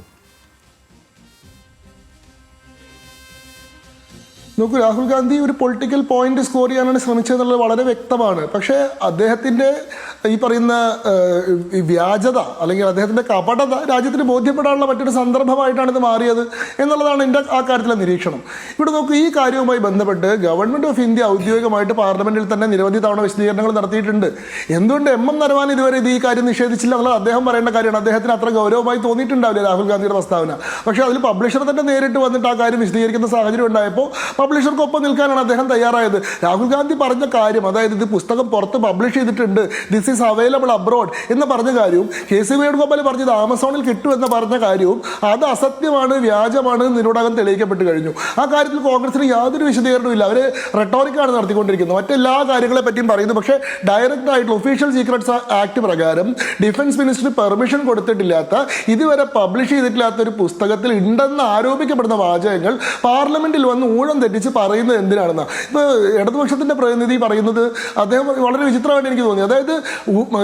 Speaker 3: നോക്കൂ, രാഹുൽ ഗാന്ധി ഒരു പൊളിറ്റിക്കൽ പോയിന്റ് സ്കോർ ചെയ്യാനാണ് ശ്രമിച്ചതെന്നുള്ളത് വളരെ വ്യക്തമാണ്. പക്ഷേ അദ്ദേഹത്തിൻ്റെ ഈ പറയുന്ന വ്യാജത അല്ലെങ്കിൽ അദ്ദേഹത്തിൻ്റെ കപടത രാജ്യത്തിന് ബോധ്യപ്പെടാനുള്ള മറ്റൊരു സന്ദർഭമായിട്ടാണ് ഇത് മാറിയത് എന്നുള്ളതാണ് എൻ്റെ ആ കാര്യത്തിലെ നിരീക്ഷണം. ഇവിടെ നോക്കൂ, ഈ കാര്യവുമായി ബന്ധപ്പെട്ട് ഗവൺമെൻറ് ഓഫ് ഇന്ത്യ ഔദ്യോഗികമായിട്ട് പാർലമെൻറ്റിൽ തന്നെ നിരവധി തവണ വിശദീകരണങ്ങൾ നടത്തിയിട്ടുണ്ട്. എന്തുകൊണ്ട് എം നരവാൻ ഇതുവരെ ഈ കാര്യം നിഷേധിച്ചില്ല എന്നുള്ളത് അദ്ദേഹം പറയേണ്ട കാര്യമാണ്. അദ്ദേഹത്തിന് അത്ര ഗൗരവമായി തോന്നിയിട്ടുണ്ടാവില്ല രാഹുൽ ഗാന്ധിയുടെ പ്രസ്താവന. പക്ഷേ അതിൽ പബ്ലിഷർ തന്നെ നേരിട്ട് വന്നിട്ട് ആ കാര്യം വിശദീകരിക്കുന്ന സാഹചര്യം ഉണ്ടായപ്പോൾ പബ്ലിഷർക്കൊപ്പം നിൽക്കാനാണ് അദ്ദേഹം തയ്യാറായത്. രാഹുൽ ഗാന്ധി പറഞ്ഞ കാര്യം, അതായത് ഇത് പുസ്തകം പുറത്ത് പബ്ലിഷ് ചെയ്തിട്ടുണ്ട്, ദിസ് ഈസ് അവൈലബിൾ അബ്രോഡ് എന്ന് പറഞ്ഞ കാര്യവും KC വേണുഗോപാൽ പറഞ്ഞത് ആമസോണിൽ കിട്ടുമെന്ന് പറഞ്ഞ കാര്യവും അത് അസത്യമാണ്, വ്യാജമാണ് ഇതിനോടകം തെളിയിക്കപ്പെട്ട് കഴിഞ്ഞു. ആ കാര്യത്തിൽ കോൺഗ്രസിന് യാതൊരു വിശദീകരണവും ഇല്ല. അവർ റെട്ടോറിക്കാണ് നടത്തിക്കൊണ്ടിരിക്കുന്നത്, മറ്റെല്ലാ കാര്യങ്ങളെ പറ്റിയും പറയുന്നു. പക്ഷേ ഡയറക്റ്റ് ആയിട്ടുള്ള ഒഫീഷ്യൽ സീക്രട്സ് ആക്ട് പ്രകാരം ഡിഫൻസ് മിനിസ്റ്റർ പെർമിഷൻ കൊടുത്തിട്ടില്ലാത്ത, ഇതുവരെ പബ്ലിഷ് ചെയ്തിട്ടില്ലാത്ത ഒരു പുസ്തകത്തിൽ ഉണ്ടെന്ന് ആരോപിക്കപ്പെടുന്ന വാചകങ്ങൾ പാർലമെന്റിൽ വന്ന് ഊഴം തെറ്റിച്ച് പറയുന്നത് എന്തിനാണെന്നാണ് ഇപ്പോൾ ഇടതുപക്ഷത്തിൻ്റെ പ്രതിനിധി പറയുന്നത്. അദ്ദേഹം വളരെ വിചിത്രമായിട്ട് എനിക്ക് തോന്നി. അതായത്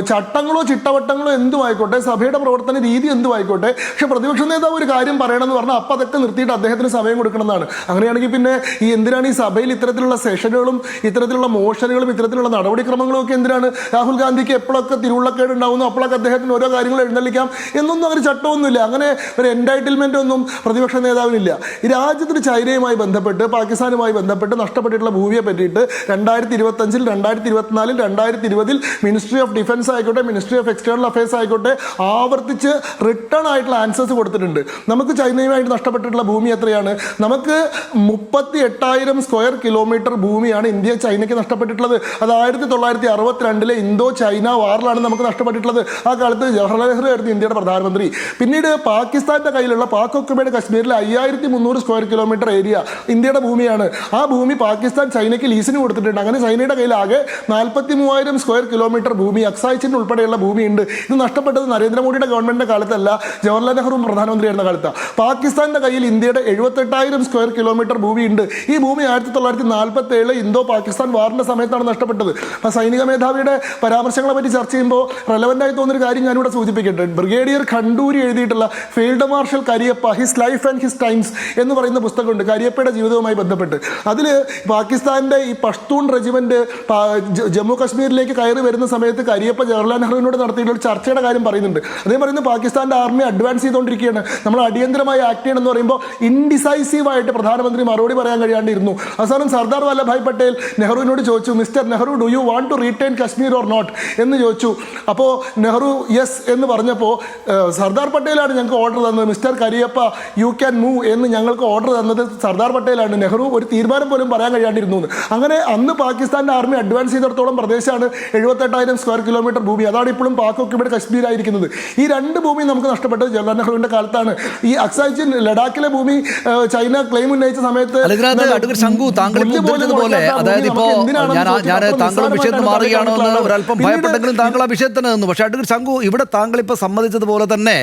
Speaker 3: ചട്ടങ്ങളോ ചിട്ടവട്ടങ്ങളോ എന്തുമായിക്കോട്ടെ, സഭയുടെ പ്രവർത്തന രീതി എന്തുമായിക്കോട്ടെ, പക്ഷെ പ്രതിപക്ഷ നേതാവ് ഒരു കാര്യം പറയണമെന്ന് പറഞ്ഞാൽ അപ്പം അതൊക്കെ നിർത്തിയിട്ട് അദ്ദേഹത്തിന് സമയം കൊടുക്കണമെന്നാണ്. അങ്ങനെയാണെങ്കിൽ പിന്നെ എന്തിനാണ് ഈ സഭയിൽ ഇത്തരത്തിലുള്ള സെഷനുകളും ഇത്തരത്തിലുള്ള മോഷനുകളും ഇത്തരത്തിലുള്ള നടപടിക്രമങ്ങളും ഒക്കെ എന്തിനാണ്? രാഹുൽ ഗാന്ധിക്ക് എപ്പോഴൊക്കെ തിരുവുള്ളക്കേട് ഉണ്ടാവുന്നു അപ്പോഴൊക്കെ അദ്ദേഹത്തിന് ഓരോ കാര്യങ്ങൾ എഴുന്നള്ളിക്കാം എന്നൊന്നും അങ്ങനെ ചട്ടമൊന്നുമില്ല. അങ്ങനെ ഒരു എൻറ്റൈറ്റിൽമെൻ്റ് ഒന്നും പ്രതിപക്ഷ നേതാവിനില്ല. ഈ രാജ്യത്തിന് ചൈനയുമായി ബന്ധപ്പെട്ട് പാകിസ്ഥാനുമായി ബന്ധപ്പെട്ട് നഷ്ടപ്പെട്ടിട്ടുള്ള ഭൂമിയെ പറ്റിയിട്ട് 2025, 2024, 2020 മിനിസ്ട്രി ഓഫ് ഡിഫൻസ് ആയിക്കോട്ടെ, മിനിസ്ട്രി ഓഫ് എക്സ്റ്റേണൽ അഫയേഴ്സ് ആയിക്കോട്ടെ ആവർത്തിച്ച് റിട്ടേൺ ആയിട്ടുള്ള ആൻസേഴ്സ് കൊടുത്തിട്ടുണ്ട്. നമുക്ക് ചൈനയുമായിട്ട് നഷ്ടപ്പെട്ടിട്ടുള്ള ഭൂമി എത്രയാണ്? നമുക്ക് 38,000 സ്ക്വയർ കിലോമീറ്റർ ഭൂമിയാണ് ഇന്ത്യ ചൈനയ്ക്ക് നഷ്ടപ്പെട്ടിട്ടുള്ളത്. അത് 1962 ഇന്തോ ചൈന വാറിലാണ് നമുക്ക് നഷ്ടപ്പെട്ടിട്ടുള്ളത്. ആ കാലത്ത് ജവഹർലാൽ നെഹ്റു ആയിരുന്നു ഇന്ത്യയുടെ പ്രധാനമന്ത്രി. പിന്നീട് പാകിസ്ഥാന്റെ കയ്യിലുള്ള പാക് ഒക്കുപൈഡ് കശ്മീരിലെ 5300 സ്ക്വയർ കിലോമീറ്റർ ഏരിയ ഇന്ത്യയുടെ ഭൂമിയാണ്. ആ ഭൂമി പാകിസ്ഥാൻ ചൈനയ്ക്ക് ലീസിന് കൊടുത്തിട്ടുണ്ട്. അങ്ങനെ ചൈനയുടെ കയ്യിൽ ആകെ 43,000 സ്ക്വയർ കിലോമീറ്റർ ഭൂമി ഭൂമി, അക്സായിച്ചിന് ഉൾപ്പെടെയുള്ള ഭൂമിയുണ്ട്. ഇത് നഷ്ടപ്പെട്ടത് നരേന്ദ്രമോദിയുടെ ഗവൺമെന്റിന്റെ കാലത്തല്ല, ജവഹർലാൽ നെഹ്റു പ്രധാനമന്ത്രിയായിരുന്ന കാലത്താണ്. പാകിസ്ഥാന്റെ കയ്യിൽ ഇന്ത്യയുടെ 78,000 സ്ക്വയർ കിലോമീറ്റർ ഭൂമിയുണ്ട്. ഈ ഭൂമി 1947 ഇന്തോ പാകിസ്ഥാൻ വാറിന്റെ സമയത്താണ് നഷ്ടപ്പെട്ടത്. അപ്പോൾ സൈനിക മേധാവിയുടെ പരാമർശങ്ങളെ പറ്റി ചർച്ച ചെയ്യുമ്പോൾ റെലവൻ്റ് ആയി തോന്നുന്നൊരു കാര്യം ഞാനിവിടെ സൂചിപ്പിക്കട്ടെ. ബ്രിഗേഡിയർ ഖണ്ടൂരി എഴുതിയിട്ടുള്ള field marshal Cariappa his life and his times എന്ന് പറയുന്ന പുസ്തകമുണ്ട് കരിയപ്പയുടെ ജീവിതവുമായി ബന്ധപ്പെട്ട്. അതിൽ പാകിസ്ഥാന്റെ ഈ പഷ്തൂൺ റെജിമെന്റ് ജമ്മു കാശ്മീരിലേക്ക് കയറി വരുന്ന സമയത്ത് കരിയപ്പ ജവഹർലാൽ നെഹ്റുവിനോട് നടത്തിയിട്ടുള്ള ഒരു ചർച്ചയുടെ കാര്യം പറയുന്നുണ്ട്. അദ്ദേഹം പറയുന്നത് പാകിസ്ഥാന്റെ ആർമി അഡ്വാൻസ് ചെയ്തുകൊണ്ടിരിക്കുകയാണ്, നമ്മൾ അടിയന്തരമായി ആക്ട് ചെയ്യണം എന്ന് പറയുമ്പോൾ ഇൻഡിസൈസീവായിട്ട് പ്രധാനമന്ത്രി മറുപടി പറയാൻ കഴിയാണ്ടിരുന്നു. അവസാനം സർദാർ വല്ലഭായ് പട്ടേൽ നെഹ്റുവിനോട് ചോദിച്ചു, mister Nehru, do you want to retain Kashmir or not എന്ന് ചോദിച്ചു. അപ്പോൾ നെഹ്റു യെസ് എന്ന് പറഞ്ഞപ്പോൾ സർദാർ പട്ടേലാണ് ഞങ്ങൾക്ക് ഓർഡർ തന്നത്, mister Cariappa you can move എന്ന് ഞങ്ങൾക്ക് ഓർഡർ തന്നത് സർദാർ പട്ടേലാണ്, നെഹ്റു ഒരു തീരുമാനം പോലും പറയാൻ കഴിയാണ്ടിരുന്നു. അങ്ങനെ അന്ന് പാകിസ്ഥാന്റെ ആർമി അഡ്വാൻസ് ചെയ്തിടത്തോളം പ്രദേശമാണ് 78,000 സ്ക്വയർ കിലോമീറ്റർ ഭൂമി. അതാണ് ഇപ്പോഴും പാക് ഒക്യുപൈഡ് കശ്മീർ ആയിരിക്കുന്നത്. ഈ രണ്ട് ഭൂമി നമുക്ക് നഷ്ടപ്പെട്ടത് ജവഹർലാൽ നെഹ്റുവിന്റെ കാലത്താണ്. ഈ അക്സായിച്ചിൻ ലഡാക്കിലെ ഭൂമി ചൈന ക്ലെയിം ഉന്നയിച്ച സമയത്ത്
Speaker 1: താങ്കളുടെ വിഷയത്തിൽ മാറുകയാണോ എന്ന് ഒരല്പം ഭയപ്പെട്ടെങ്കിലും താങ്കൾ ആ വിഷയത്തിന് നിന്നു. പക്ഷേ അഡ്വക്കേറ്റ് ശംഖു, ഇവിടെ താങ്കൾ ഇപ്പോൾ സമ്മതിച്ചതുപോലെ തന്നെ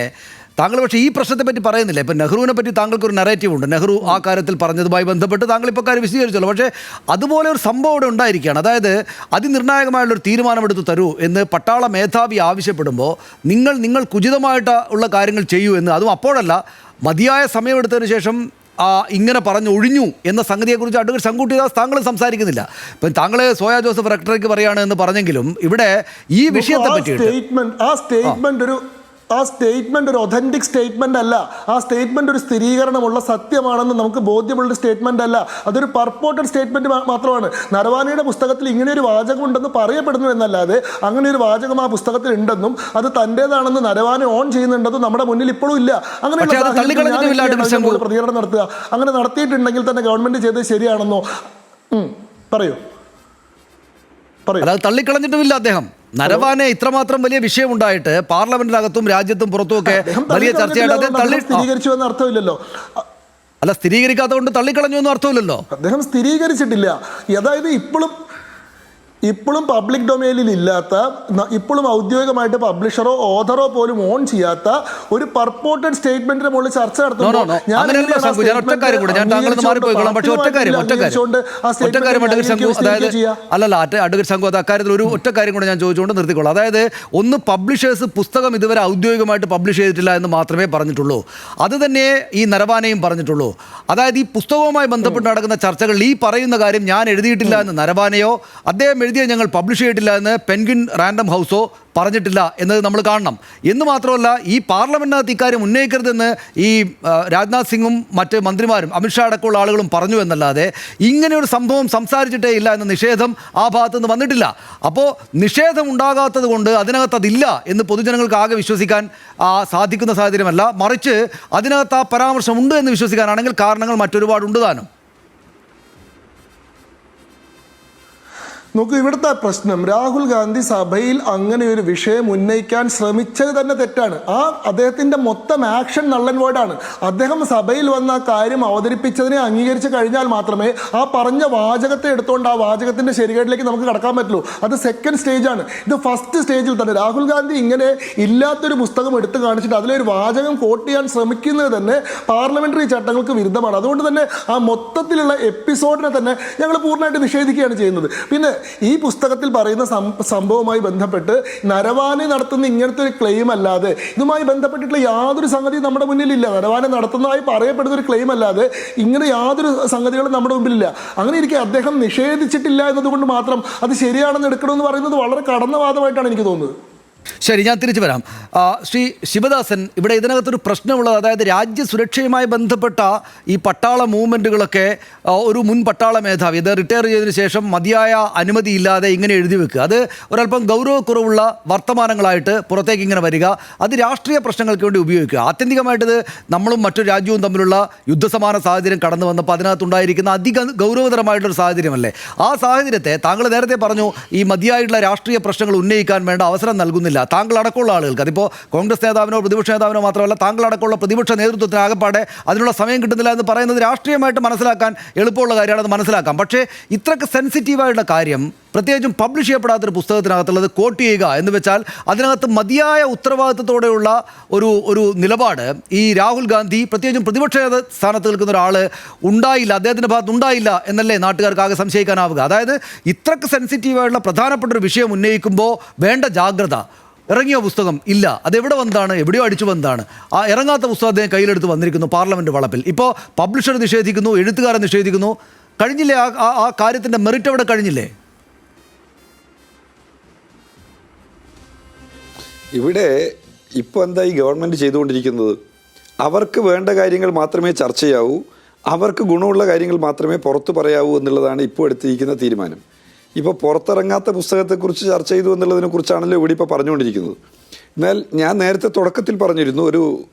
Speaker 1: താങ്കൾ പക്ഷേ ഈ പ്രശ്നത്തെ പറ്റി പറയുന്നില്ല. ഇപ്പം നെഹ്റുവിനെ പറ്റി താങ്കൾക്കൊരു നറേറ്റീവ് ഉണ്ട്, നെഹ്റു ആ കാര്യത്തിൽ പറഞ്ഞതുമായി ബന്ധപ്പെട്ട് താങ്കൾ ഇപ്പോൾ കാര്യം വിശദീകരിച്ചല്ലോ. പക്ഷേ അതുപോലെ ഒരു സംഭവം ഇവിടെ ഉണ്ടായിരിക്കുകയാണ്. അതായത് അതിനിർണായകമായുള്ളൊരു തീരുമാനമെടുത്ത് തരൂ എന്ന് പട്ടാള മേധാവി ആവശ്യപ്പെടുമ്പോൾ നിങ്ങൾക്ക് ഉചിതമായിട്ട് ഉള്ള കാര്യങ്ങൾ ചെയ്യൂ എന്ന്, അതും അപ്പോഴല്ല മതിയായ സമയമെടുത്തതിന് ശേഷം ഇങ്ങനെ പറഞ്ഞു ഒഴിഞ്ഞു എന്ന സംഗതിയെക്കുറിച്ച് അഡ്വക്കേറ്റ് ശങ്കുട്ടിദാസ് താങ്കൾ സംസാരിക്കുന്നില്ല. ഇപ്പം താങ്കൾ സോയാ ജോസഫ് റെക്ടറേക്ക് പറയുകയാണ് എന്ന് പറഞ്ഞെങ്കിലും ഇവിടെ ഈ വിഷയത്തെ പറ്റിയിട്ട്
Speaker 3: ആ സ്റ്റേറ്റ്മെന്റ് ഒരു ഒതന്റിക് സ്റ്റേറ്റ്മെന്റ് അല്ല. ആ സ്റ്റേറ്റ്മെന്റ് ഒരു സ്ഥിരീകരണമുള്ള സത്യമാണെന്ന് നമുക്ക് ബോധ്യമുള്ള സ്റ്റേറ്റ്മെന്റ് അല്ല. അതൊരു പർപ്പോർട്ടഡ് സ്റ്റേറ്റ്മെന്റ് മാത്രമാണ്. നരവാനയുടെ പുസ്തകത്തിൽ ഇങ്ങനെ ഒരു വാചകം ഉണ്ടെന്ന് പറയപ്പെടുന്നു എന്നല്ലാതെ അങ്ങനെ ഒരു വാചകം ആ പുസ്തകത്തിൽ ഉണ്ടെന്നും അത് തൻ്റെതാണെന്ന് നരവാനെ ഓൺ ചെയ്യുന്നുണ്ടെന്നും നമ്മുടെ മുന്നിൽ ഇപ്പോഴും ഇല്ല. അങ്ങനെയുള്ള പ്രതികരണം നടത്തുക, അങ്ങനെ നടത്തിയിട്ടുണ്ടെങ്കിൽ തന്നെ ഗവൺമെന്റ് ചെയ്തത് ശരിയാണെന്നോ പറയൂ.
Speaker 1: അല്ലാതെ തള്ളിക്കളഞ്ഞിട്ടുമില്ല അദ്ദേഹം. നരവാനെ ഇത്രമാത്രം വലിയ വിഷയമുണ്ടായിട്ട് പാർലമെന്റിനകത്തും രാജ്യത്തും പുറത്തുമൊക്കെ വലിയ ചർച്ചയായിട്ട് അദ്ദേഹം
Speaker 3: സ്ഥിരീകരിച്ചു എന്ന അർത്ഥമില്ലല്ലോ.
Speaker 1: അല്ല, സ്ഥിരീകരിക്കാത്തതുകൊണ്ട് തള്ളിക്കളഞ്ഞു എന്നും അർത്ഥമില്ലല്ലോ.
Speaker 3: അദ്ദേഹം സ്ഥിരീകരിച്ചിട്ടില്ല. അതായത് ഇപ്പോഴും പബ്ലിക് ഡൊമൈനിൽ ഇല്ലാത്ത, ഇപ്പോഴും ഔദ്യോഗികമായിട്ട് പബ്ലിഷറോ ഓഥറോ പോലും ഓൺ ചെയ്യാത്ത ഒരു പർപ്പോർട്ടഡ് സ്റ്റേറ്റ്മെന്റിന് മുകളിൽ ചർച്ച നടത്തുന്നു.
Speaker 1: അഡ്വക്കേറ്റ് ശംഖു, അത് അക്കാര്യത്തിൽ ഒരു ഒറ്റ കാര്യം കൂടെ ഞാൻ ചോദിച്ചുകൊണ്ട് നിർത്തിക്കൊള്ളാം. അതായത് ഒന്ന്, പബ്ലിഷേഴ്സ് പുസ്തകം ഇതുവരെ ഔദ്യോഗികമായിട്ട് പബ്ലിഷ് ചെയ്തിട്ടില്ല എന്ന് മാത്രമേ പറഞ്ഞിട്ടുള്ളൂ. അത് തന്നെ ഈ നരവാനയും പറഞ്ഞിട്ടുള്ളൂ. അതായത് ഈ പുസ്തകവുമായി ബന്ധപ്പെട്ട് നടക്കുന്ന ചർച്ചകളിൽ ഈ പറയുന്ന കാര്യം ഞാൻ എഴുതിയിട്ടില്ല എന്ന് നരവാനയോ അദ്ദേഹം ഞങ്ങൾ പബ്ലിഷ് ചെയ്തിട്ടില്ല എന്ന് പെൻഗ്വിൻ റാൻഡം ഹൗസോ പറഞ്ഞിട്ടില്ല എന്നത് നമ്മൾ കാണണം. എന്ന് മാത്രമല്ല, ഈ പാർലമെന്റിനകത്ത് ഇക്കാര്യം ഉന്നയിക്കരുതെന്ന് ഈ രാജ്നാഥ് സിംഗും മറ്റ് മന്ത്രിമാരും അമിത്ഷാ അടക്കമുള്ള ആളുകളും പറഞ്ഞു എന്നല്ലാതെ ഇങ്ങനെ ഒരു സംഭവം സംസാരിച്ചിട്ടേ ഇല്ല എന്ന നിഷേധം ആ ഭാഗത്തു നിന്ന് വന്നിട്ടില്ല. അപ്പോൾ നിഷേധം ഉണ്ടാകാത്തത് കൊണ്ട് അതിനകത്ത് അതില്ല എന്ന് പൊതുജനങ്ങൾക്ക് ആകെ വിശ്വസിക്കാൻ സാധിക്കുന്ന സാഹചര്യമല്ല. മറിച്ച് അതിനകത്ത് ആ പരാമർശം ഉണ്ട് എന്ന് വിശ്വസിക്കാനാണെങ്കിൽ കാരണങ്ങൾ മറ്റൊരുപാടുണ്ട് താനും.
Speaker 3: നോക്കൂ, ഇവിടുത്തെ പ്രശ്നം രാഹുൽ ഗാന്ധി സഭയിൽ അങ്ങനെ ഒരു വിഷയം ഉന്നയിക്കാൻ ശ്രമിച്ചത് തന്നെ തെറ്റാണ്. അദ്ദേഹത്തിന്റെ മൊത്തം ആക്ഷൻ നൾ ആൻഡ് വോയ്ഡ് ആണ്. അദ്ദേഹം സഭയിൽ വന്ന കാര്യം അവതരിപ്പിച്ചതിനെ അംഗീകരിച്ച് കഴിഞ്ഞാൽ മാത്രമേ ആ പറഞ്ഞ വാചകത്തെ എടുത്തുകൊണ്ട് ആ വാചകത്തിന്റെ ശരികേടിലേക്ക് നമുക്ക് കടക്കാൻ പറ്റുള്ളൂ. അത് സെക്കൻഡ് സ്റ്റേജ് ആണ്. ഇത് ഫസ്റ്റ് സ്റ്റേജിൽ തന്നെ രാഹുൽ ഗാന്ധി ഇങ്ങനെ ഇല്ലാത്തൊരു പുസ്തകം എടുത്തു കാണിച്ചിട്ട് അതിലൊരു വാചകം കോട്ട് ചെയ്യാൻ ശ്രമിക്കുന്നത് തന്നെ പാർലമെന്ററി ചട്ടങ്ങൾക്ക് വിരുദ്ധമാണ്. അതുകൊണ്ട് തന്നെ ആ മൊത്തത്തിലുള്ള എപ്പിസോഡിനെ തന്നെ ഞങ്ങൾ പൂർണ്ണമായിട്ട് നിഷേധിക്കുകയാണ് ചെയ്യുന്നത്. പിന്നെ ഈ പുസ്തകത്തിൽ പറയുന്ന സംഭവവുമായി ബന്ധപ്പെട്ട് നരവാനെ നടത്തുന്ന ഇങ്ങനത്തെ ഒരു ക്ലെയിം അല്ലാതെ ഇതുമായി ബന്ധപ്പെട്ടിട്ടുള്ള യാതൊരു സംഗതിയും നമ്മുടെ മുന്നിലില്ല. നരവാനെ നടത്തുന്നതായി പറയപ്പെടുന്ന ഒരു ക്ലെയിം അല്ലാതെ ഇങ്ങനെ യാതൊരു സംഗതികളും നമ്മുടെ മുമ്പിലില്ല. അങ്ങനെ ഇരിക്കെ അദ്ദേഹം നിഷേധിച്ചിട്ടില്ല എന്നതുകൊണ്ട് മാത്രം അത് ശരിയാണെന്ന് എടുക്കണമെന്ന് പറയുന്നത് വളരെ കടന്നവാദമായിട്ടാണ് എനിക്ക് തോന്നുന്നത്.
Speaker 1: ശരി, ഞാൻ തിരിച്ചു വരാം. ശ്രീ ശിവദാസൻ, ഇവിടെ ഇതിനകത്തൊരു പ്രശ്നമുള്ളത്, അതായത് രാജ്യസുരക്ഷയുമായി ബന്ധപ്പെട്ട ഈ പട്ടാള മൂവ്മെൻറ്റുകളൊക്കെ ഒരു മുൻ പട്ടാള മേധാവി ഇത് റിട്ടയർ ചെയ്തതിന് ശേഷം മതിയായ അനുമതിയില്ലാതെ ഇങ്ങനെ എഴുതി വെക്കുക, അത് ഒരല്പം ഗൗരവക്കുറവുള്ള വർത്തമാനങ്ങളായിട്ട് പുറത്തേക്ക് ഇങ്ങനെ വരിക, അത് രാഷ്ട്രീയ പ്രശ്നങ്ങൾക്ക് വേണ്ടി ഉപയോഗിക്കുക. ആത്യന്തികമായിട്ടത് നമ്മളും മറ്റൊരു രാജ്യവും തമ്മിലുള്ള യുദ്ധസമാന സാഹചര്യം കടന്നു വന്നപ്പോൾ അതിനകത്തുണ്ടായിരിക്കുന്ന ഗൗരവതരമായിട്ടുള്ളൊരു സാഹചര്യമല്ലേ. ആ സാഹചര്യത്തെ താങ്കൾ നേരത്തെ പറഞ്ഞു ഈ മതിയായിട്ടുള്ള രാഷ്ട്രീയ പ്രശ്നങ്ങൾ ഉന്നയിക്കാൻ വേണ്ട അവസരം നൽകുന്നില്ല. കിട്ടുന്നില്ല താങ്കൾ അടക്കമുള്ള ആളുകൾക്ക്. അതിപ്പോൾ കോൺഗ്രസ് നേതാവിനോ പ്രതിപക്ഷ നേതാവിനോ മാത്രമല്ല, താങ്കൾ അടക്കമുള്ള പ്രതിപക്ഷ നേതൃത്വത്തിന് ആകെപ്പാടെ അതിനുള്ള സമയം കിട്ടുന്നില്ല എന്ന് പറയുന്നത് രാഷ്ട്രീയമായിട്ട് മനസ്സിലാക്കാൻ എളുപ്പമുള്ള കാര്യമാണ്, അത് മനസ്സിലാക്കാം. പക്ഷേ ഇത്രയ്ക്ക് സെൻസിറ്റീവായിട്ടുള്ള കാര്യം, പ്രത്യേകിച്ചും പബ്ലിഷ് ചെയ്യപ്പെടാത്തൊരു പുസ്തകത്തിനകത്തുള്ളത് കോട്ട് ചെയ്യുക എന്ന് വെച്ചാൽ അതിനകത്ത് മതിയായ ഉത്തരവാദിത്വത്തോടെയുള്ള ഒരു നിലപാട് ഈ രാഹുൽ ഗാന്ധി പ്രത്യേകിച്ചും പ്രതിപക്ഷ സ്ഥാനത്ത് നിൽക്കുന്ന ഒരാൾ ഉണ്ടായില്ല, അദ്ദേഹത്തിൻ്റെ ഭാഗത്ത് ഉണ്ടായില്ല എന്നല്ലേ നാട്ടുകാർക്ക് ആകെ സംശയിക്കാനാവുക. അതായത് ഇത്രയ്ക്ക് സെൻസിറ്റീവായിട്ടുള്ള പ്രധാനപ്പെട്ട ഒരു വിഷയം ഉന്നയിക്കുമ്പോൾ വേണ്ട ജാഗ്രത. ഇറങ്ങിയ പുസ്തകം ഇല്ല, അതെവിടെ വന്നതാണ്, എവിടെയോ അടിച്ചു വന്നതാണ്. ആ ഇറങ്ങാത്ത പുസ്തകം അദ്ദേഹം കയ്യിലെടുത്ത് വന്നിരിക്കുന്നു പാർലമെൻറ്റ് വളപ്പിൽ. ഇപ്പോൾ പബ്ലിഷർ നിഷേധിക്കുന്നു, എഴുത്തുകാരൻ നിഷേധിക്കുന്നു. കഴിഞ്ഞില്ലേ ആ കാര്യത്തിൻ്റെ മെറിറ്റ് അവിടെ കഴിഞ്ഞില്ലേ?
Speaker 4: ഇവിടെ ഇപ്പോൾ എന്താ ഈ ഗവൺമെൻറ് ചെയ്തുകൊണ്ടിരിക്കുന്നത്? അവർക്ക് വേണ്ട കാര്യങ്ങൾ മാത്രമേ ചർച്ച ചെയ്യാവൂ, അവർക്ക് ഗുണമുള്ള കാര്യങ്ങൾ മാത്രമേ പുറത്തു പറയാവൂ എന്നുള്ളതാണ് ഇപ്പോൾ എടുത്തിരിക്കുന്ന തീരുമാനം. ഇപ്പോൾ പുറത്തിറങ്ങാത്ത പുസ്തകത്തെക്കുറിച്ച് ചർച്ച ചെയ്തു എന്നുള്ളതിനെക്കുറിച്ചാണല്ലോ ഇവിടെ ഇപ്പോൾ പറഞ്ഞുകൊണ്ടിരിക്കുന്നത്. എന്നാൽ ഞാൻ നേരത്തെ തുടക്കത്തിൽ പറഞ്ഞിരുന്നു, ഒരു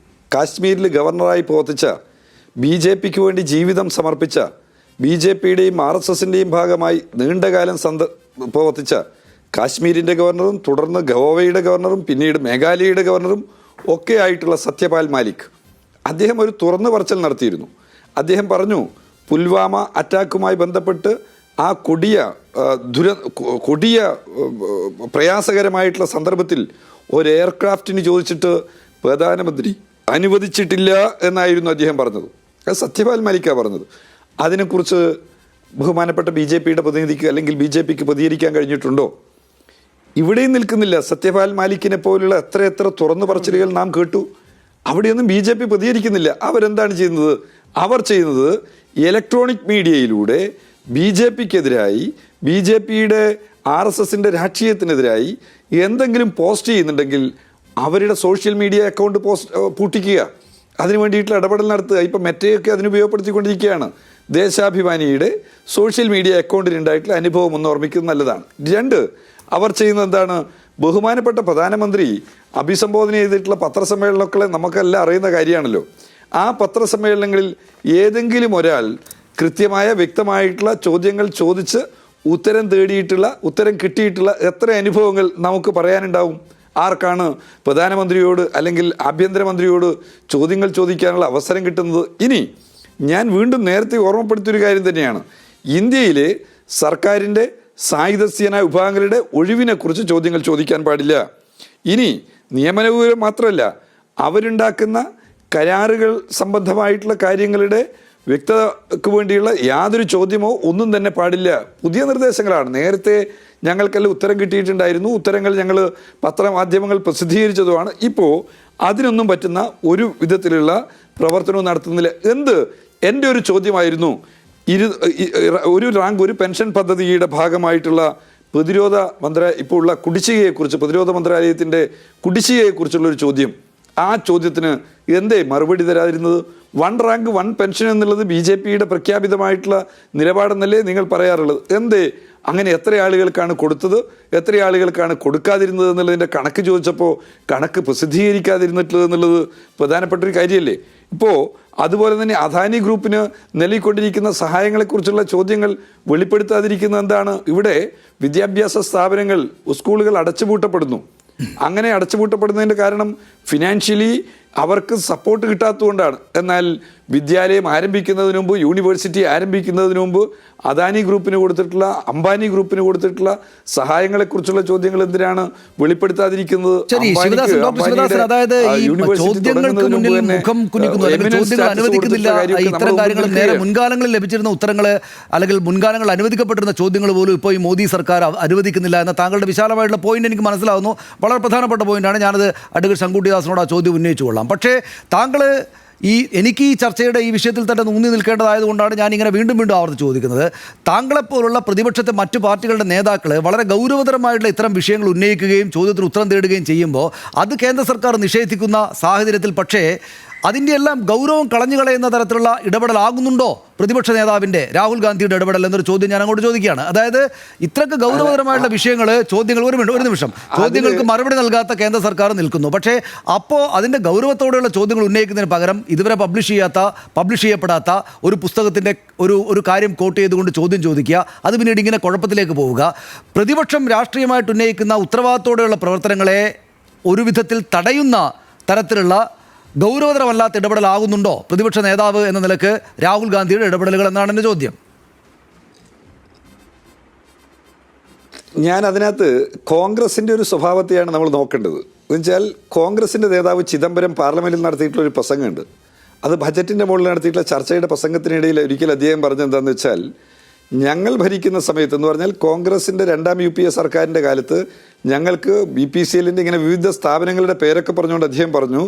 Speaker 4: കാശ്മീരിൽ ഗവർണറായി പ്രവർത്തിച്ച, BJPക്ക് വേണ്ടി ജീവിതം സമർപ്പിച്ച, BJPയുടെയും RSSൻ്റെയും ഭാഗമായി നീണ്ടകാലം പ്രവർത്തിച്ച കാശ്മീരിൻ്റെ ഗവർണറും തുടർന്ന് ഗോവയുടെ ഗവർണറും പിന്നീട് മേഘാലയയുടെ ഗവർണറും ഒക്കെ ആയിട്ടുള്ള സത്യപാൽ മാലിക്, അദ്ദേഹം ഒരു തുറന്നു പറച്ചിൽ നടത്തിയിരുന്നു. അദ്ദേഹം പറഞ്ഞു, പുൽവാമ അറ്റാക്കുമായി ബന്ധപ്പെട്ട് ആ കൊടിയ പ്രയാസകരമായിട്ടുള്ള സന്ദർഭത്തിൽ ഒരു എയർക്രാഫ്റ്റിന് ചോദിച്ചിട്ട് പ്രധാനമന്ത്രി അനുവദിച്ചിട്ടില്ല എന്നായിരുന്നു അദ്ദേഹം പറഞ്ഞത്. അത് സത്യപാൽ മാലിക്കാണ് പറഞ്ഞത്. അതിനെക്കുറിച്ച് ബഹുമാനപ്പെട്ട BJPയുടെ പ്രതിനിധിക്ക് അല്ലെങ്കിൽ BJPക്ക് പ്രതികരിക്കാൻ കഴിഞ്ഞിട്ടുണ്ടോ? ഇവിടെയും നിൽക്കുന്നില്ല. സത്യപാൽ മാലിക്കിനെ പോലുള്ള എത്ര തുറന്നു പറച്ചിലുകൾ നാം കേട്ടു. അവിടെയൊന്നും BJP പ്രതികരിക്കുന്നില്ല. അവരെന്താണ് ചെയ്യുന്നത്? അവർ ചെയ്യുന്നത് ഇലക്ട്രോണിക് മീഡിയയിലൂടെ BJPക്കെതിരായി, BJPയുടെ RSSൻ്റെ രാഷ്ട്രീയത്തിനെതിരായി എന്തെങ്കിലും പോസ്റ്റ് ചെയ്യുന്നുണ്ടെങ്കിൽ അവരുടെ സോഷ്യൽ മീഡിയ അക്കൗണ്ട് പൂട്ടിക്കുക, അതിനു വേണ്ടിയിട്ടുള്ള ഇടപെടൽ നടത്തുക. ഇപ്പം മെറ്റയൊക്കെ അതിനുപയോഗപ്പെടുത്തിക്കൊണ്ടിരിക്കുകയാണ്. ദേശാഭിമാനിയുടെ സോഷ്യൽ മീഡിയ അക്കൗണ്ടിലുണ്ടായിട്ടുള്ള അനുഭവം ഒന്ന് ഓർമ്മിക്കുന്നത് നല്ലതാണ്. 2, അവർ ചെയ്യുന്നത് എന്താണ്? ബഹുമാനപ്പെട്ട പ്രധാനമന്ത്രി അഭിസംബോധന ചെയ്തിട്ടുള്ള പത്രസമ്മേളനങ്ങളൊക്കെ നമുക്കെല്ലാം അറിയുന്ന കാര്യമാണല്ലോ. ആ പത്രസമ്മേളനങ്ങളിൽ ഏതെങ്കിലും ഒരാൾ കൃത്യമായ വ്യക്തമായിട്ടുള്ള ചോദ്യങ്ങൾ ചോദിച്ച് ഉത്തരം കിട്ടിയിട്ടുള്ള എത്ര അനുഭവങ്ങൾ നമുക്ക് പറയാനുണ്ടാവും? ആർക്കാണ് പ്രധാനമന്ത്രിയോട് അല്ലെങ്കിൽ ആഭ്യന്തരമന്ത്രിയോട് ചോദ്യങ്ങൾ ചോദിക്കാനുള്ള അവസരം കിട്ടുന്നത്? ഇനി ഞാൻ വീണ്ടും നേരത്തെ ഓർമ്മപ്പെടുത്തിയൊരു കാര്യം തന്നെയാണ്, ഇന്ത്യയിലെ സർക്കാരിൻ്റെ സായുധ സേനാ വിഭാഗങ്ങളുടെ ഒഴിവിനെക്കുറിച്ച് ചോദ്യങ്ങൾ ചോദിക്കാൻ പാടില്ല. ഇനി നിയമനപൂർവ്വം മാത്രമല്ല, അവരുണ്ടാക്കുന്ന കരാറുകൾ സംബന്ധമായിട്ടുള്ള കാര്യങ്ങളുടെ വ്യക്തതയ്ക്ക് വേണ്ടിയുള്ള യാതൊരു ചോദ്യമോ ഒന്നും തന്നെ പാടില്ല. പുതിയ നിർദ്ദേശങ്ങളാണ്. നേരത്തെ ഞങ്ങൾക്കെല്ലാം ഉത്തരം കിട്ടിയിട്ടുണ്ടായിരുന്നു, ഉത്തരങ്ങൾ ഞങ്ങൾ പത്രമാധ്യമങ്ങൾ പ്രസിദ്ധീകരിച്ചതുമാണ്. ഇപ്പോൾ അതിനൊന്നും പറ്റുന്ന ഒരു വിധത്തിലുള്ള പ്രവർത്തനവും നടത്തുന്നില്ല. എൻ്റെ ഒരു ചോദ്യമായിരുന്നു, ഒരു പെൻഷൻ പദ്ധതിയുടെ ഭാഗമായിട്ടുള്ള ഇപ്പോൾ ഉള്ള കുടിശ്ശികയെക്കുറിച്ച്, പ്രതിരോധ മന്ത്രാലയത്തിൻ്റെ കുടിശ്ശികയെക്കുറിച്ചുള്ളൊരു ചോദ്യം. ആ ചോദ്യത്തിന് എന്തേ മറുപടി തരാതിരുന്നത്? 1 റാങ്ക് 1 പെൻഷൻ എന്നുള്ളത് BJPയുടെ പ്രഖ്യാപിതമായിട്ടുള്ള നിലപാടെന്നല്ലേ നിങ്ങൾ പറയാറുള്ളത്? എന്തേ അങ്ങനെ എത്ര ആളുകൾക്കാണ് കൊടുത്തത്, എത്ര ആളുകൾക്കാണ് കൊടുക്കാതിരുന്നത് എന്നുള്ളതിൻ്റെ കണക്ക് ചോദിച്ചപ്പോൾ കണക്ക് പ്രസിദ്ധീകരിക്കാതിരുന്നിട്ടുള്ളത് എന്നുള്ളത് പ്രധാനപ്പെട്ടൊരു കാര്യമല്ലേ? ഇപ്പോൾ അതുപോലെ തന്നെ അദാനി ഗ്രൂപ്പിന് നൽകിക്കൊണ്ടിരിക്കുന്ന സഹായങ്ങളെക്കുറിച്ചുള്ള ചോദ്യങ്ങൾ വെളിപ്പെടുത്താതിരിക്കുന്നത് എന്താണ്? ഇവിടെ വിദ്യാഭ്യാസ സ്ഥാപനങ്ങൾ, സ്കൂളുകൾ അടച്ചുപൂട്ടപ്പെടുന്നു. അങ്ങനെ അടച്ചുപൂട്ടപ്പെടുന്നതിൻ്റെ കാരണം ഫിനാൻഷ്യലി അവർക്ക് സപ്പോർട്ട് കിട്ടാത്തതുകൊണ്ടാണ്. എന്നാൽ വിദ്യാലയം ആരംഭിക്കുന്നതിന് മുമ്പ്, യൂണിവേഴ്സിറ്റി ആരംഭിക്കുന്നതിന് മുമ്പ് അദാനി ഗ്രൂപ്പിന് കൊടുത്തിട്ടുള്ള, അംബാനി ഗ്രൂപ്പിന് കൊടുത്തിട്ടുള്ള സഹായങ്ങളെക്കുറിച്ചുള്ള ചോദ്യങ്ങൾ എന്തിനാണ് വെളിപ്പെടുത്താതിരിക്കുന്നത്?
Speaker 1: അതായത് ഈ ചോദ്യങ്ങൾക്ക് മുന്നിൽ മുഖം കുനിക്കുന്നു, അല്ലെങ്കിൽ ചോദ്യങ്ങൾ അനുവദിക്കുന്നില്ല. ഇത്തരം കാര്യങ്ങൾ നേരെ മുൻകാലങ്ങളിൽ ലഭിച്ചിരുന്ന ഉത്തരങ്ങൾ അല്ലെങ്കിൽ മുൻകാലങ്ങൾ അനുവദിക്കപ്പെട്ടിരുന്ന ചോദ്യങ്ങൾ പോലും ഇപ്പോൾ ഈ മോദി സർക്കാർ അനുവദിക്കുന്നില്ല എന്ന താങ്കളുടെ വിശാലമായിട്ടുള്ള പോയിന്റ് എനിക്ക് മനസ്സിലാവുന്നു. വളരെ പ്രധാനപ്പെട്ട പോയിന്റാണ്. ഞാനത് അഡ്വക്കേറ്റ് ശങ്കുട്ടിദാസിനോട് ആ ചോദ്യം ഉന്നയിച്ചു കൊള്ളാം. പക്ഷേ താങ്കൾ എനിക്ക് ഈ ചർച്ചയുടെ ഈ വിഷയത്തിൽ തന്നെ ഊന്നി നിൽക്കേണ്ടതായതുകൊണ്ടാണ് ഞാനിങ്ങനെ വീണ്ടും ആവർത്തിച്ച് ചോദിക്കുന്നത്. താങ്കളെപ്പോലുള്ള പ്രതിപക്ഷത്തെ മറ്റു പാർട്ടികളുടെ നേതാക്കൾ വളരെ ഗൗരവതരമായിട്ടുള്ള ഇത്തരം വിഷയങ്ങൾ ഉന്നയിക്കുകയും ചോദ്യത്തിന് ഉത്തരം തേടുകയും ചെയ്യുമ്പോൾ അത് കേന്ദ്ര സർക്കാർ നിഷേധിക്കുന്ന സാഹചര്യത്തിൽ പക്ഷേ അതിൻ്റെ എല്ലാം ഗൗരവം കളഞ്ഞു കളയുന്ന തരത്തിലുള്ള ഇടപെടലാകുന്നുണ്ടോ പ്രതിപക്ഷ നേതാവിൻ്റെ, രാഹുൽ ഗാന്ധിയുടെ ഇടപെടൽ എന്നൊരു ചോദ്യം ഞാൻ അങ്ങോട്ട് ചോദിക്കുകയാണ്. അതായത് ഇത്രയ്ക്ക് ഗൗരവതരമായിട്ടുള്ള വിഷയങ്ങൾ, ചോദ്യങ്ങൾ, ഒരു നിമിഷം, ചോദ്യങ്ങൾക്ക് മറുപടി നൽകാത്ത കേന്ദ്ര സർക്കാർ നിൽക്കുന്നു. പക്ഷേ അപ്പോൾ അതിൻ്റെ ഗൗരവത്തോടെയുള്ള ചോദ്യങ്ങൾ ഉന്നയിക്കുന്നതിന് പകരം ഇതുവരെ പബ്ലിഷ് ചെയ്യപ്പെടാത്ത ഒരു പുസ്തകത്തിൻ്റെ ഒരു കാര്യം കോട്ട് ചെയ്തുകൊണ്ട് ചോദ്യം ചോദിക്കുക, അത് പിന്നീട് ഇങ്ങനെ കുഴപ്പത്തിലേക്ക് പോവുക. പ്രതിപക്ഷം രാഷ്ട്രീയമായിട്ട് ഉന്നയിക്കുന്ന ഉത്തരവാദിത്തോടെയുള്ള പ്രവർത്തനങ്ങളെ ഒരു വിധത്തിൽ തടയുന്ന തരത്തിലുള്ള ഗൗരവതരമല്ലാത്ത ഇടപെടലാകുന്നുണ്ടോ പ്രതിപക്ഷ നേതാവ് എന്ന നിലക്ക് രാഹുൽ ഗാന്ധിയുടെ ഇടപെടലുകൾ എന്നാണ് എൻ്റെ ചോദ്യം.
Speaker 4: ഞാൻ അതിനകത്ത് കോൺഗ്രസിൻ്റെ ഒരു സ്വഭാവത്തെയാണ് നമ്മൾ നോക്കേണ്ടത്. എന്നുവെച്ചാൽ കോൺഗ്രസിൻ്റെ നേതാവ് ചിദംബരം പാർലമെൻറ്റിൽ നടത്തിയിട്ടുള്ള ഒരു പ്രസംഗമുണ്ട്. അത് ബജറ്റിൻ്റെ മുകളിൽ നടത്തിയിട്ടുള്ള ചർച്ചയുടെ പ്രസംഗത്തിനിടയിൽ ഒരിക്കൽ അദ്ദേഹം പറഞ്ഞെന്താണെന്ന് വെച്ചാൽ, ഞങ്ങൾ ഭരിക്കുന്ന സമയത്ത് എന്ന് പറഞ്ഞാൽ കോൺഗ്രസിൻ്റെ 2ാം UPA സർക്കാരിൻ്റെ കാലത്ത് ഞങ്ങൾക്ക് BPCLൻ്റെ ഇങ്ങനെ വിവിധ സ്ഥാപനങ്ങളുടെ പേരൊക്കെ പറഞ്ഞുകൊണ്ട് അദ്ദേഹം പറഞ്ഞു,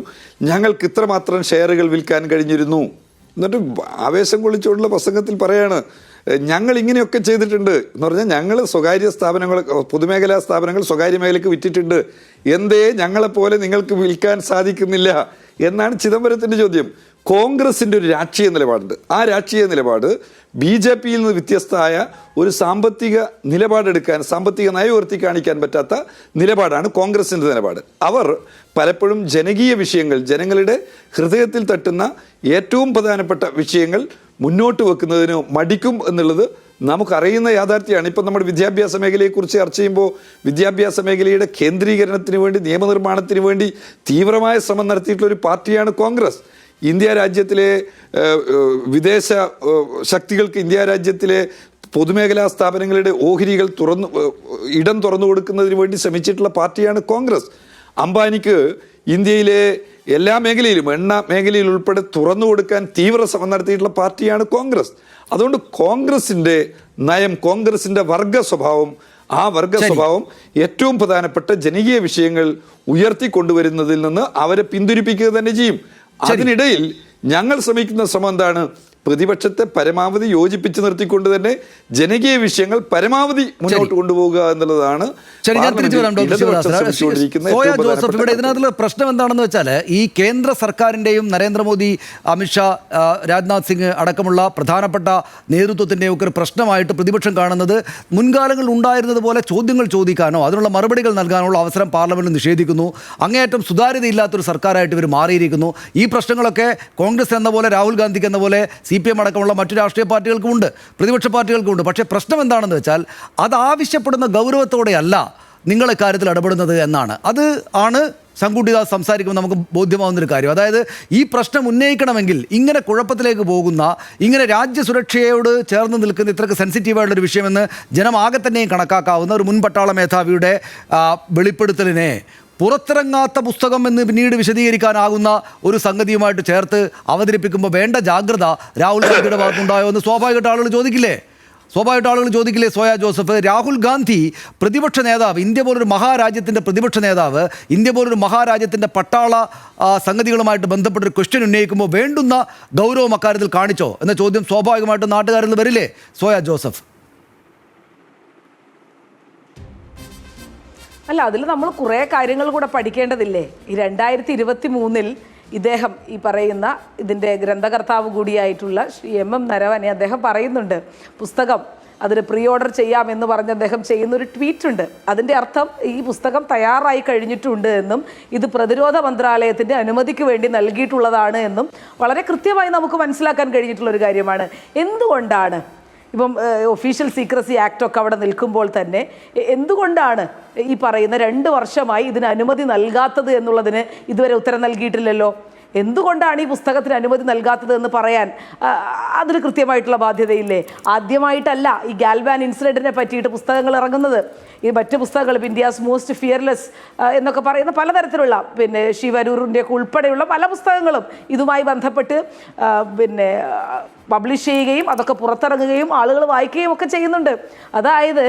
Speaker 4: ഞങ്ങൾക്ക് ഇത്രമാത്രം ഷെയറുകൾ വിൽക്കാൻ കഴിഞ്ഞിരുന്നു. എന്നിട്ട് ആവേശം കൊള്ളിച്ചുകൊണ്ടുള്ള പ്രസംഗത്തിൽ പറയാണ്, ഞങ്ങൾ ഇങ്ങനെയൊക്കെ ചെയ്തിട്ടുണ്ട് എന്ന് പറഞ്ഞാൽ ഞങ്ങൾ സ്വകാര്യ സ്ഥാപനങ്ങൾ, പൊതുമേഖലാ സ്ഥാപനങ്ങൾ സ്വകാര്യ മേഖലയ്ക്ക് വിറ്റിട്ടുണ്ട്, എന്തേ ഞങ്ങളെപ്പോലെ നിങ്ങൾക്ക് വിൽക്കാൻ സാധിക്കുന്നില്ല എന്നാണ് ചിദംബരത്തിൻ്റെ ചോദ്യം. കോൺഗ്രസിൻ്റെ ഒരു രാഷ്ട്രീയ നിലപാടുണ്ട്. ആ രാഷ്ട്രീയ നിലപാട് BJPയിൽ നിന്ന് വ്യത്യസ്തമായ ഒരു സാമ്പത്തിക നിലപാടെടുക്കാൻ, സാമ്പത്തിക നയം ഉയർത്തി കാണിക്കാൻ പറ്റാത്ത നിലപാടാണ് കോൺഗ്രസിൻ്റെ നിലപാട്. അവർ പലപ്പോഴും ജനകീയ വിഷയങ്ങൾ, ജനങ്ങളുടെ ഹൃദയത്തിൽ തട്ടുന്ന ഏറ്റവും പ്രധാനപ്പെട്ട വിഷയങ്ങൾ മുന്നോട്ട് വെക്കുന്നതിന് മടിക്കും എന്നുള്ളത് നമുക്കറിയുന്ന യാഥാർത്ഥ്യമാണ്. ഇപ്പം നമ്മുടെ വിദ്യാഭ്യാസ മേഖലയെക്കുറിച്ച് ചർച്ച ചെയ്യുമ്പോൾ വിദ്യാഭ്യാസ മേഖലയുടെ കേന്ദ്രീകരണത്തിന് വേണ്ടി, നിയമനിർമ്മാണത്തിന് വേണ്ടി തീവ്രമായ ശ്രമം നടത്തിയിട്ടുള്ള ഒരു പാർട്ടിയാണ് കോൺഗ്രസ്. ഇന്ത്യ രാജ്യത്തിലെ വിദേശ ശക്തികൾക്ക് ഇന്ത്യ രാജ്യത്തിലെ പൊതുമേഖലാ സ്ഥാപനങ്ങളുടെ ഓഹരികൾ ഇടം തുറന്നു കൊടുക്കുന്നതിന് വേണ്ടി ശ്രമിച്ചിട്ടുള്ള പാർട്ടിയാണ് കോൺഗ്രസ്. അംബാനിക്ക് ഇന്ത്യയിലെ എല്ലാ മേഖലയിലും, എണ്ണ മേഖലയിൽ ഉൾപ്പെടെ തുറന്നു കൊടുക്കാൻ തീവ്ര ശ്രമം നടത്തിയിട്ടുള്ള പാർട്ടിയാണ് കോൺഗ്രസ്. അതുകൊണ്ട് കോൺഗ്രസിൻ്റെ നയം, കോൺഗ്രസിൻ്റെ വർഗ സ്വഭാവം, ആ വർഗ സ്വഭാവം ഏറ്റവും പ്രധാനപ്പെട്ട ജനകീയ വിഷയങ്ങൾ ഉയർത്തിക്കൊണ്ടുവരുന്നതിൽ നിന്ന് അവരെ പിന്തിരിപ്പിക്കുക തന്നെ ചെയ്യും. അതിനിടയിൽ ഞങ്ങൾ ശ്രമിക്കുന്ന ശ്രമം എന്താണ്? പ്രതിപക്ഷത്തെ പരമാവധി യോജിപ്പിച്ച് നിർത്തിക്കൊണ്ട് തന്നെ ജനകീയ വിഷയങ്ങൾ പരമാവധി മുന്നോട്ട് കൊണ്ടുപോകുക എന്നുള്ളതാണ്.
Speaker 1: ജോസഫ്, ഇവിടെ ഇതിനകത്തുള്ള പ്രശ്നം എന്താണെന്ന് വെച്ചാൽ, ഈ കേന്ദ്ര സർക്കാരിൻ്റെയും നരേന്ദ്രമോദി, അമിത്ഷാ, രാജ്നാഥ് സിംഗ് അടക്കമുള്ള പ്രധാനപ്പെട്ട നേതൃത്വത്തിൻ്റെയും ഒക്കെ ഒരു പ്രശ്നമായിട്ട് പ്രതിപക്ഷം കാണുന്നത്, മുൻകാലങ്ങളിൽ ഉണ്ടായിരുന്നത് പോലെ ചോദ്യങ്ങൾ ചോദിക്കാനോ അതിനുള്ള മറുപടികൾ നൽകാനുള്ള അവസരം പാർലമെന്റിൽ നിഷേധിക്കുന്നു. അങ്ങേയറ്റം സുതാര്യതയില്ലാത്തൊരു സർക്കാരായിട്ട് ഇവർ മാറിയിരിക്കുന്നു. ഈ പ്രശ്നങ്ങളൊക്കെ കോൺഗ്രസ് എന്ന പോലെ, രാഹുൽ ഗാന്ധിക്ക് എന്ന പോലെ CPM അടക്കമുള്ള മറ്റു രാഷ്ട്രീയ പാർട്ടികൾക്കുമുണ്ട്, പ്രതിപക്ഷ പാർട്ടികൾക്കുമുണ്ട്. പക്ഷേ പ്രശ്നം എന്താണെന്ന് വെച്ചാൽ, അത് ആവശ്യപ്പെടുന്ന ഗൗരവത്തോടെയല്ല നിങ്ങൾ ഇക്കാര്യത്തിൽ ഇടപെടുന്നത് എന്നാണ്. അത് ആണ് ശങ്കുട്ടിദാസ് സംസാരിക്കുമ്പോൾ നമുക്ക് ബോധ്യമാവുന്നൊരു കാര്യം. അതായത് ഈ പ്രശ്നം ഉന്നയിക്കണമെങ്കിൽ ഇങ്ങനെ കുഴപ്പത്തിലേക്ക് പോകുന്ന, ഇങ്ങനെ രാജ്യസുരക്ഷയോട് ചേർന്ന് നിൽക്കുന്ന ഇത്രയ്ക്ക് സെൻസിറ്റീവായിട്ടുള്ളൊരു വിഷയമെന്ന് ജനമാകെ തന്നെയും കണക്കാക്കാവുന്ന ഒരു മുൻ പട്ടാള മേധാവിയുടെ വെളിപ്പെടുത്തലിനെ പുറത്തിറങ്ങാത്ത പുസ്തകം എന്ന് പിന്നീട് വിശദീകരിക്കാനാകുന്ന ഒരു സംഗതിയുമായിട്ട് ചേർത്ത് അവതരിപ്പിക്കുമ്പോൾ വേണ്ട ജാഗ്രത രാഹുൽ ഗാന്ധിയുടെ ഭാഗത്തുണ്ടായോ എന്ന് സ്വാഭാവികമായിട്ട് ആളുകൾ ചോദിക്കില്ലേ? സോയ ജോസഫ്, രാഹുൽ ഗാന്ധി പ്രതിപക്ഷ നേതാവ്, ഇന്ത്യ പോലൊരു മഹാരാജ്യത്തിൻ്റെ പ്രതിപക്ഷ നേതാവ്, ഇന്ത്യ പോലൊരു മഹാരാജ്യത്തിൻ്റെ പട്ടാള സംഗതികളുമായിട്ട് ബന്ധപ്പെട്ടൊരു ക്വസ്റ്റ്യൻ ഉന്നയിക്കുമ്പോൾ വേണ്ടുന്ന ഗൗരവം അക്കാര്യത്തിൽ കാണിച്ചോ എന്ന ചോദ്യം സ്വാഭാവികമായിട്ടും നാട്ടുകാരിൽ നിന്ന് വരില്ലേ സോയ ജോസഫ്?
Speaker 2: അല്ല, അതിൽ നമ്മൾ കുറേ കാര്യങ്ങൾ കൂടെ പഠിക്കേണ്ടതില്ലേ? ഈ 2023 ഇദ്ദേഹം ഈ പറയുന്ന ഇതിൻ്റെ ഗ്രന്ഥകർത്താവ് കൂടിയായിട്ടുള്ള ശ്രീ MM നരവനെ അദ്ദേഹം പറയുന്നുണ്ട്, പുസ്തകം അതിന് പ്രീ ഓർഡർ ചെയ്യാമെന്ന് പറഞ്ഞ് അദ്ദേഹം ചെയ്യുന്നൊരു ട്വീറ്റ് ഉണ്ട്. അതിൻ്റെ അർത്ഥം ഈ പുസ്തകം തയ്യാറായി കഴിഞ്ഞിട്ടുണ്ട് എന്നും ഇത് പ്രതിരോധ മന്ത്രാലയത്തിൻ്റെ അനുമതിക്ക് വേണ്ടി നൽകിയിട്ടുള്ളതാണ് എന്നും വളരെ കൃത്യമായി നമുക്ക് മനസ്സിലാക്കാൻ കഴിഞ്ഞിട്ടുള്ളൊരു കാര്യമാണ്. എന്തുകൊണ്ടാണ് ഇപ്പം ഒഫീഷ്യൽ സീക്രസി ആക്റ്റൊക്കെ അവിടെ നിൽക്കുമ്പോൾ തന്നെ എന്തുകൊണ്ടാണ് ഈ പറയുന്ന 2 വർഷമായി ഇതിന് അനുമതി നൽകാത്തത് എന്നുള്ളതിന് ഇതുവരെ ഉത്തരം നൽകിയിട്ടില്ലല്ലോ. എന്തുകൊണ്ടാണ് ഈ പുസ്തകത്തിന് അനുമതി നൽകാത്തത് എന്ന് പറയാൻ അതിന് കൃത്യമായിട്ടുള്ള ബാധ്യതയില്ലേ? ആദ്യമായിട്ടല്ല ഈ ഗാൽവാൻ ഇൻസിഡൻറ്റിനെ പറ്റിയിട്ട് പുസ്തകങ്ങൾ ഇറങ്ങുന്നത്. ഈ മറ്റ് പുസ്തകങ്ങൾ, ഇന്ത്യാസ് മോസ്റ്റ് ഫിയർലെസ് എന്നൊക്കെ പറയുന്ന പലതരത്തിലുള്ള, പിന്നെ ശിവരൂറിൻ്റെയൊക്കെ ഉൾപ്പെടെയുള്ള പല പുസ്തകങ്ങളും ഇതുമായി ബന്ധപ്പെട്ട് പബ്ലിഷ് ചെയ്യുകയും അതൊക്കെ പുറത്തിറങ്ങുകയും ആളുകൾ വായിക്കുകയും ഒക്കെ ചെയ്യുന്നുണ്ട്. അതായത്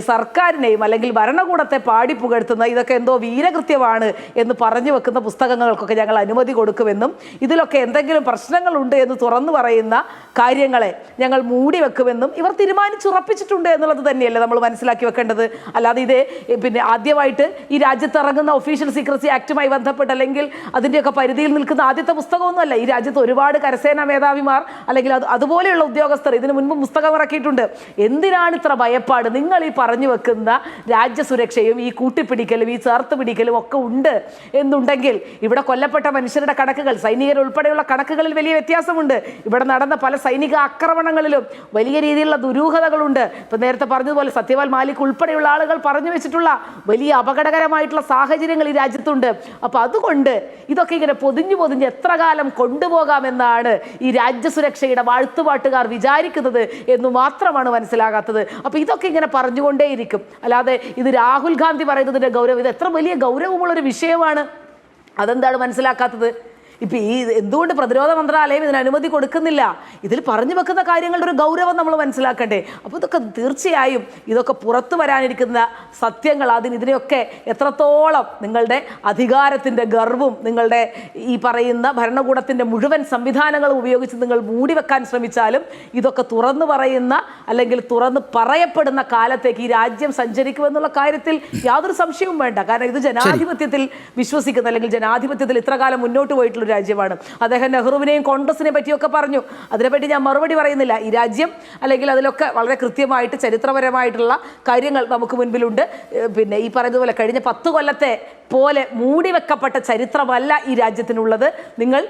Speaker 2: സർക്കാരിനെയും അല്ലെങ്കിൽ ഭരണകൂടത്തെ പാടി പുകഴ്ത്തുന്ന, ഇതൊക്കെ എന്തോ വീരകൃത്യമാണ് എന്ന് പറഞ്ഞു വെക്കുന്ന പുസ്തകങ്ങൾക്കൊക്കെ ഞങ്ങൾ അനുമതി കൊടുക്കുമെന്നും ഇതിലൊക്കെ എന്തെങ്കിലും പ്രശ്നങ്ങളുണ്ട് എന്ന് തുറന്നു പറയുന്ന കാര്യങ്ങളെ ഞങ്ങൾ മൂടി വെക്കുമെന്നും ഇവർ തീരുമാനിച്ചുറപ്പിച്ചിട്ടുണ്ട് എന്നുള്ളത് തന്നെയല്ലേ നമ്മൾ മനസ്സിലാക്കി വെക്കേണ്ടത്. അല്ലാതെ ഇത് ആദ്യമായിട്ട് ഈ രാജ്യത്ത് ഇറങ്ങുന്ന ഒഫീഷ്യൽ സീക്രസി ആക്റ്റുമായി ബന്ധപ്പെട്ട് അല്ലെങ്കിൽ അതിൻ്റെയൊക്കെ പരിധിയിൽ നിൽക്കുന്ന ആദ്യത്തെ പുസ്തകമൊന്നുമല്ല. ഈ രാജ്യത്ത് ഒരുപാട് കരസേനാ മേധാവിമാർ അല്ലെങ്കിൽ അല്ലെങ്കിൽ അതുപോലെയുള്ള ഉദ്യോഗസ്ഥർ ഇതിനു മുൻപ് പുസ്തകം ഇറക്കിയിട്ടുണ്ട്. എന്തിനാണ് ഇത്ര ഭയപ്പാട്? നിങ്ങൾ ഈ പറഞ്ഞു വെക്കുന്ന രാജ്യസുരക്ഷയും ഈ കൂട്ടിപ്പിടിക്കലും ഈ ചേർത്ത് പിടിക്കലും ഒക്കെ ഉണ്ട് എന്നുണ്ടെങ്കിൽ ഇവിടെ കൊല്ലപ്പെട്ട മനുഷ്യരുടെ കണക്കുകൾ, സൈനികർ ഉൾപ്പെടെയുള്ള കണക്കുകളിൽ വലിയ വ്യത്യാസമുണ്ട്. ഇവിടെ നടന്ന പല സൈനിക ആക്രമണങ്ങളിലും വലിയ രീതിയിലുള്ള ദുരൂഹതകളുണ്ട്. ഇപ്പം നേരത്തെ പറഞ്ഞതുപോലെ സത്യപാൽ മാലിക് ഉൾപ്പെടെയുള്ള ആളുകൾ പറഞ്ഞു വെച്ചിട്ടുള്ള വലിയ അപകടകരമായിട്ടുള്ള സാഹചര്യങ്ങൾ ഈ രാജ്യത്തുണ്ട്. അപ്പം അതുകൊണ്ട് ഇതൊക്കെ ഇങ്ങനെ പൊതിഞ്ഞു എത്ര കാലം കൊണ്ടുപോകാമെന്നാണ് ഈ രാജ്യസുരക്ഷയുടെ വാഴ്ത്തുപാട്ടുകാർ വിചാരിക്കുന്നത് എന്ന് മാത്രമാണ് മനസ്സിലാകാത്തത്. അപ്പം ഇതൊക്കെ ഇങ്ങനെ പറഞ്ഞുകൊണ്ടേയിരിക്കും. അല്ലാതെ ഇത് രാഹുൽ ഗാന്ധി പറയുന്നതിൻ്റെ ഗൗരവം, ഇത് എത്ര വലിയ ഗൗരവമുള്ളൊരു വിഷയമാണ്, അതെന്താണ് മനസ്സിലാക്കാത്തത്? ഇപ്പം ഈ എന്തുകൊണ്ട് പ്രതിരോധ മന്ത്രാലയം ഇതിന് അനുമതി കൊടുക്കുന്നില്ല? ഇതിൽ പറഞ്ഞു വെക്കുന്ന കാര്യങ്ങളുടെ ഒരു ഗൗരവം നമ്മൾ മനസ്സിലാക്കണ്ടേ? അപ്പോൾ ഇതൊക്കെ തീർച്ചയായും ഇതൊക്കെ പുറത്തു വരാനിരിക്കുന്ന സത്യങ്ങൾ, ഇതിനെയൊക്കെ എത്രത്തോളം നിങ്ങളുടെ അധികാരത്തിൻ്റെ ഗർവും നിങ്ങളുടെ ഈ പറയുന്ന ഭരണകൂടത്തിൻ്റെ മുഴുവൻ സംവിധാനങ്ങളും ഉപയോഗിച്ച് നിങ്ങൾ മൂടിവെക്കാൻ ശ്രമിച്ചാലും ഇതൊക്കെ തുറന്നു പറയുന്ന അല്ലെങ്കിൽ തുറന്ന് പറയപ്പെടുന്ന കാലത്തേക്ക് ഈ രാജ്യം സഞ്ചരിക്കുമെന്നുള്ള കാര്യത്തിൽ യാതൊരു സംശയവും വേണ്ട. കാരണം ഇത് ജനാധിപത്യത്തിൽ വിശ്വസിക്കുന്ന അല്ലെങ്കിൽ ജനാധിപത്യത്തിൽ ഇത്ര കാലം മുന്നോട്ട് പോയിട്ടുള്ള രാജ്യമാണ്. അദ്ദേഹം നെഹ്റുവിനെയും കോൺഗ്രസിനെ പറ്റിയൊക്കെ പറഞ്ഞു. അതിനെപ്പറ്റി ഞാൻ മറുപടി പറയുന്നില്ല. ഈ രാജ്യം അല്ലെങ്കിൽ അതിലൊക്കെ വളരെ കൃത്യമായിട്ട് ചരിത്രപരമായിട്ടുള്ള കാര്യങ്ങൾ നമുക്ക് മുൻപിലുണ്ട്. പിന്നെ ഈ പറയുന്നതുപോലെ കഴിഞ്ഞ 10 കൊല്ലത്തെ പോലെ മൂടിവെക്കപ്പെട്ട ചരിത്രമല്ല ഈ രാജ്യത്തിനുള്ളത്. നിങ്ങൾ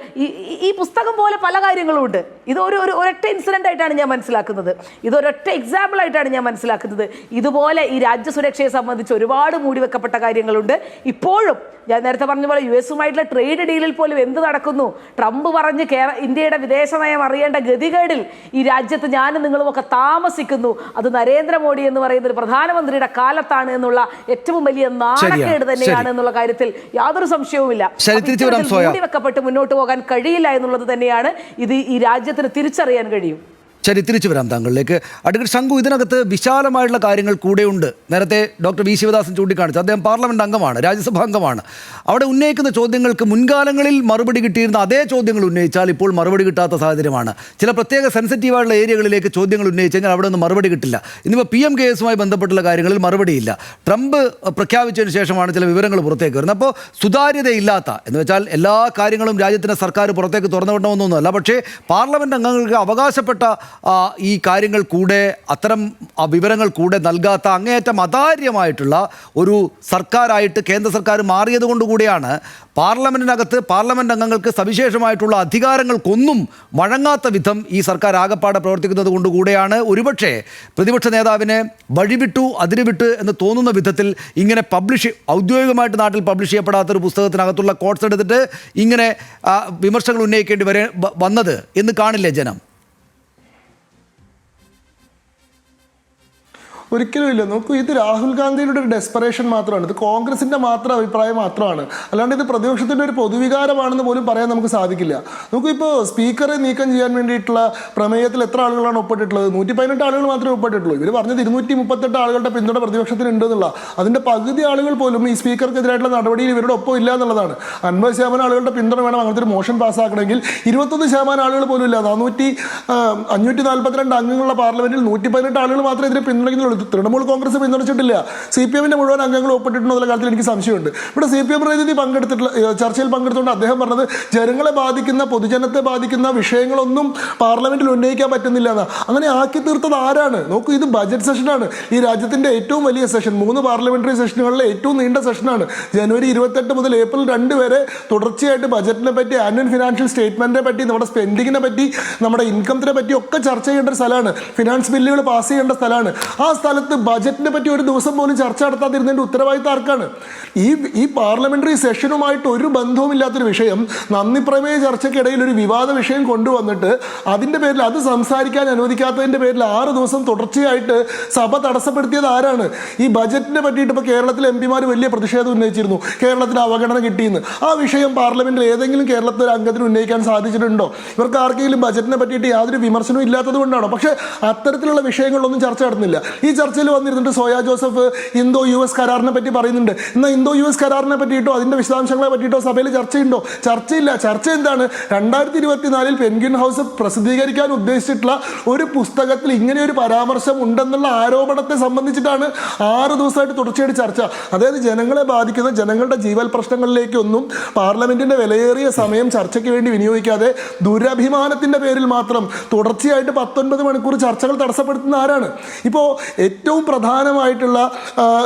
Speaker 2: ഈ പുസ്തകം പോലെ പല കാര്യങ്ങളും ഉണ്ട്. ഇത് ഒരൊറ്റ ഇൻസിഡൻ്റ് ആയിട്ടാണ് ഞാൻ മനസ്സിലാക്കുന്നത്. ഇതൊരൊറ്റ എക്സാമ്പിൾ ആയിട്ടാണ് ഞാൻ മനസ്സിലാക്കുന്നത്. ഇതുപോലെ ഈ രാജ്യസുരക്ഷയെ സംബന്ധിച്ച് ഒരുപാട് മൂടിവെക്കപ്പെട്ട കാര്യങ്ങളുണ്ട്. ഇപ്പോഴും ഞാൻ നേരത്തെ പറഞ്ഞ പോലെ US-ഉമായിട്ടുള്ള ട്രേഡ് ഡീലിൽ പോലും എന്ത് നടക്കുന്നു? ട്രംപ് പറഞ്ഞ് ഇന്ത്യയുടെ വിദേശ നയം അറിയേണ്ട ഗതികേടിൽ ഈ രാജ്യത്ത് ഞാനും നിങ്ങളുമൊക്കെ താമസിക്കുന്നു. അത് നരേന്ദ്രമോദി എന്ന് പറയുന്ന ഒരു പ്രധാനമന്ത്രിയുടെ കാലത്താണ് എന്നുള്ള ഏറ്റവും വലിയ നാണക്കേട് തന്നെയാണ് എന്നുള്ള കാര്യത്തിൽ യാതൊരു സംശയവുമില്ല. മൂടിവെക്കപ്പെട്ട് മുന്നോട്ട് പോകാൻ കഴിയില്ല എന്നുള്ളത് തന്നെയാണ് ഇത് ഈ രാജ്യത്തിന് തിരിച്ചറിയാൻ കഴിയും.
Speaker 1: ശരി, തിരിച്ചു വരാം താങ്കളിലേക്ക്. അഡ്വക്കേറ്റ് ശങ്കു, ഇതിനകത്ത് വിശാലമായിട്ടുള്ള കാര്യങ്ങൾ കൂടെയുണ്ട്. നേരത്തെ ഡോക്ടർ വി ശിവദാസൻ ചൂണ്ടിക്കാണിച്ചു, അദ്ദേഹം പാർലമെന്റ് അംഗമാണ്, രാജ്യസഭാ അംഗമാണ്. അവിടെ ഉന്നയിക്കുന്ന ചോദ്യങ്ങൾക്ക് മുൻകാലങ്ങളിൽ മറുപടി കിട്ടിയിരുന്ന അതേ ചോദ്യങ്ങൾ ഉന്നയിച്ചാൽ ഇപ്പോൾ മറുപടി കിട്ടാത്ത സാഹചര്യമാണ്. ചില പ്രത്യേക സെൻസിറ്റീവായിട്ടുള്ള ഏരിയകളിലേക്ക് ചോദ്യങ്ങൾ ഉന്നയിച്ചു കഴിഞ്ഞാൽ അവിടെ നിന്ന് മറുപടി കിട്ടില്ല. ഇന്നിപ്പോൾ PM കേസുമായി ബന്ധപ്പെട്ടുള്ള കാര്യങ്ങളിൽ മറുപടിയില്ല. ട്രംപ് പ്രഖ്യാപിച്ചതിന് ശേഷമാണ് ചില വിവരങ്ങൾ പുറത്തേക്ക് വരുന്നത്. അപ്പോൾ സുതാര്യതയില്ലാത്ത എന്ന് വെച്ചാൽ എല്ലാ കാര്യങ്ങളും രാജ്യത്തിൻ്റെ സർക്കാർ പുറത്തേക്ക് തുറന്നു വിടണമെന്നൊന്നുമല്ല, പക്ഷേ പാർലമെന്റ് അംഗങ്ങൾക്ക് അവകാശപ്പെട്ട ഈ കാര്യങ്ങൾ കൂടെ അത്തരം വിവരങ്ങൾ കൂടെ നൽകാത്ത അങ്ങേയറ്റം അതാര്യമായിട്ടുള്ള ഒരു സർക്കാരായിട്ട് കേന്ദ്ര സർക്കാർ മാറിയത് കൊണ്ടുകൂടിയാണ് പാർലമെൻറ്റിനകത്ത് പാർലമെൻറ്റ് അംഗങ്ങൾക്ക് സവിശേഷമായിട്ടുള്ള അധികാരങ്ങൾക്കൊന്നും വഴങ്ങാത്ത വിധം ഈ സർക്കാർ ആകപ്പാടെ പ്രവർത്തിക്കുന്നത് കൊണ്ടുകൂടെയാണ് ഒരുപക്ഷെ പ്രതിപക്ഷ നേതാവിനെ വഴിവിട്ടു അതിരുവിട്ട് എന്ന് തോന്നുന്ന വിധത്തിൽ ഇങ്ങനെ ഔദ്യോഗികമായിട്ട് നാട്ടിൽ പബ്ലിഷ് ചെയ്യപ്പെടാത്തൊരു പുസ്തകത്തിനകത്തുള്ള കോട്ട്സ് എടുത്തിട്ട് ഇങ്ങനെ വിമർശനങ്ങൾ ഉന്നയിക്കേണ്ടി വന്നത് എന്ന് കാണില്ലേ ജനം?
Speaker 3: ഒരിക്കലും ഇല്ല. നോക്കൂ, ഇത് രാഹുൽ ഗാന്ധിയുടെ ഒരു ഡെസ്പറേഷൻ മാത്രമാണ്. ഇത് കോൺഗ്രസിന്റെ മാത്രം അഭിപ്രായം മാത്രമാണ്. അല്ലാണ്ട് ഇത് പ്രതിപക്ഷത്തിന്റെ ഒരു പൊതുവികാരമാണെന്ന് പോലും പറയാൻ നമുക്ക് സാധിക്കില്ല. നോക്കൂ, ഇപ്പോൾ സ്പീക്കറെ നീക്കം ചെയ്യാൻ വേണ്ടിയിട്ടുള്ള പ്രമേയത്തിൽ എത്ര ആളുകളാണ് ഒപ്പിട്ടിട്ടുള്ളത്? 118 ആളുകൾ മാത്രമേ ഒപ്പിട്ടിട്ടുള്ളൂ. ഇവർ പറഞ്ഞത് 238 ആളുകളുടെ പിന്തുണ പ്രതിപക്ഷത്തിന് ഉണ്ട് എന്നുള്ള. അതിന്റെ പകുതി ആളുകൾ പോലും ഈ സ്പീക്കർക്കെതിരായിട്ടുള്ള നടപടിയിൽ ഇവരുടെ ഒപ്പം ഇല്ല എന്നുള്ളതാണ്. 50% ആളുകളുടെ പിന്തുണ വേണം അങ്ങനത്തെ ഒരു മോഷൻ പാസ്സാക്കണമെങ്കിൽ. 21% ആളുകൾ പോലും ഇല്ല. 542 അംഗങ്ങളുള്ള പാർലമെന്റിൽ 118 ആളുകൾ മാത്രമേ ഇതിനെ പിന്തുണയ്ക്കുന്നുള്ളൂ. തൃണമൂൽ കോൺഗ്രസ് പിന്തുണച്ചിട്ടില്ല. CPM-ന്റെ മുഴുവൻ അംഗങ്ങൾ ഒപ്പിട്ടിട്ടുണ്ടോ എന്നുള്ള കാര്യത്തിൽ എനിക്ക് സംശയമുണ്ട്. ഇവിടെ CPM പ്രതിനിധി ചർച്ചയിൽ പങ്കെടുത്തുകൊണ്ട് അദ്ദേഹം പറഞ്ഞത് ജനങ്ങളെ ബാധിക്കുന്ന, പൊതുജനത്തെ ബാധിക്കുന്ന വിഷയങ്ങളൊന്നും പാർലമെന്റിൽ ഉന്നയിക്കാൻ പറ്റുന്നില്ല എന്നാ. അങ്ങനെ ആക്കി തീർത്തത് ആരാണ്? നോക്കൂ, ഇത് ബജറ്റ് സെഷനാണ്. ഈ രാജ്യത്തിന്റെ ഏറ്റവും വലിയ സെഷൻ, 3 പാർലമെന്ററി സെഷനുകളിലെ ഏറ്റവും നീണ്ട സെഷനാണ്. ജനുവരി 28 മുതൽ ഏപ്രിൽ 2 വരെ തുടർച്ചയായിട്ട് ബജറ്റിനെ പറ്റി, ആനുവൽ ഫിനാൻഷ്യൽ സ്റ്റേറ്റ്മെന്റിനെ പറ്റി, നമ്മുടെ സ്പെൻഡിങ്ങിനെ പറ്റി, നമ്മുടെ ഇൻകത്തിനെ പറ്റി ഒക്കെ ചർച്ച ചെയ്യേണ്ട ഒരു സ്ഥലമാണ്. ഫിനാൻസ് ബില്ലുകൾ പാസ് ചെയ്യേണ്ട സ്ഥലമാണ്. ആ സ്ഥലത്ത് ബജറ്റിനെ പറ്റി ഒരു ദിവസം പോലും ചർച്ച നടത്താതിരുന്നതിന്റെ ഉത്തരവാദിത്തം ആർക്കാണ്? ഈ പാർലമെന്ററി സെഷനുമായിട്ട് ഒരു ബന്ധവുമില്ലാത്തൊരു വിഷയം നന്ദി പ്രമേയ ചർച്ചയ്ക്കിടയിൽ ഒരു വിവാദ വിഷയം കൊണ്ടുവന്നിട്ട് അതിന്റെ പേരിൽ അത് സംസാരിക്കാൻ അനുവദിക്കാത്തതിന്റെ പേരിൽ 6 ദിവസം തുടർച്ചയായിട്ട് സഭ തടസ്സപ്പെടുത്തിയത് ആരാണ്? ഈ ബജറ്റിനെ പറ്റിയിട്ട് ഇപ്പോൾ കേരളത്തിലെ MP-മാർ വലിയ പ്രതിഷേധം ഉന്നയിച്ചിരുന്നു. കേരളത്തിന് അവഗണന കിട്ടിയെന്ന്. ആ വിഷയം പാർലമെന്റിൽ ഏതെങ്കിലും കേരളത്തിലെ അംഗത്തിന് ഉന്നയിക്കാൻ സാധിച്ചിട്ടുണ്ടോ? ഇവർക്ക് ആർക്കെങ്കിലും ബജറ്റിനെ പറ്റിയിട്ട് യാതൊരു വിമർശനവും ഇല്ലാത്തത് കൊണ്ടാണോ? പക്ഷേ അത്തരത്തിലുള്ള വിഷയങ്ങളിലൊന്നും ചർച്ച നടന്നില്ല. ഈ ചർച്ചയിൽ വന്നിരുന്നിട്ട് സോയാ ജോസഫ് ഇന്തോ US കരാറിനെ പറ്റി പറയുന്നുണ്ട്. എന്നാൽ ഇന്തോ US കരാറിനെ പറ്റിയിട്ടോ അതിന്റെ വിശദാംശങ്ങളെ പറ്റിയിട്ടോ സഭയിൽ ചർച്ചയുണ്ടോ? ചർച്ചയില്ല. ചർച്ച എന്താണ്? 2024 പെൻഗ്വിൻ ഹൗസ് പ്രസിദ്ധീകരിക്കാൻ ഉദ്ദേശിച്ചിട്ടുള്ള ഒരു പുസ്തകത്തിൽ ഇങ്ങനെ ഒരു പരാമർശം ഉണ്ടെന്നുള്ള ആരോപണത്തെ സംബന്ധിച്ചിട്ടാണ് 6 ദിവസമായിട്ട് തുടർച്ചയായിട്ട് ചർച്ച. അതായത് ജനങ്ങളെ ബാധിക്കുന്ന ജനങ്ങളുടെ ജീവൽ പ്രശ്നങ്ങളിലേക്കൊന്നും പാർലമെന്റിന്റെ വിലയേറിയ സമയം ചർച്ചയ്ക്ക് വേണ്ടി വിനിയോഗിക്കാതെ ദുരഭിമാനത്തിന്റെ പേരിൽ മാത്രം തുടർച്ചയായിട്ട് 19 മണിക്കൂർ ചർച്ചകൾ തടസ്സപ്പെടുത്തുന്ന ആരാണ്? ഇപ്പോൾ ഏറ്റവും പ്രധാനമായിട്ടുള്ള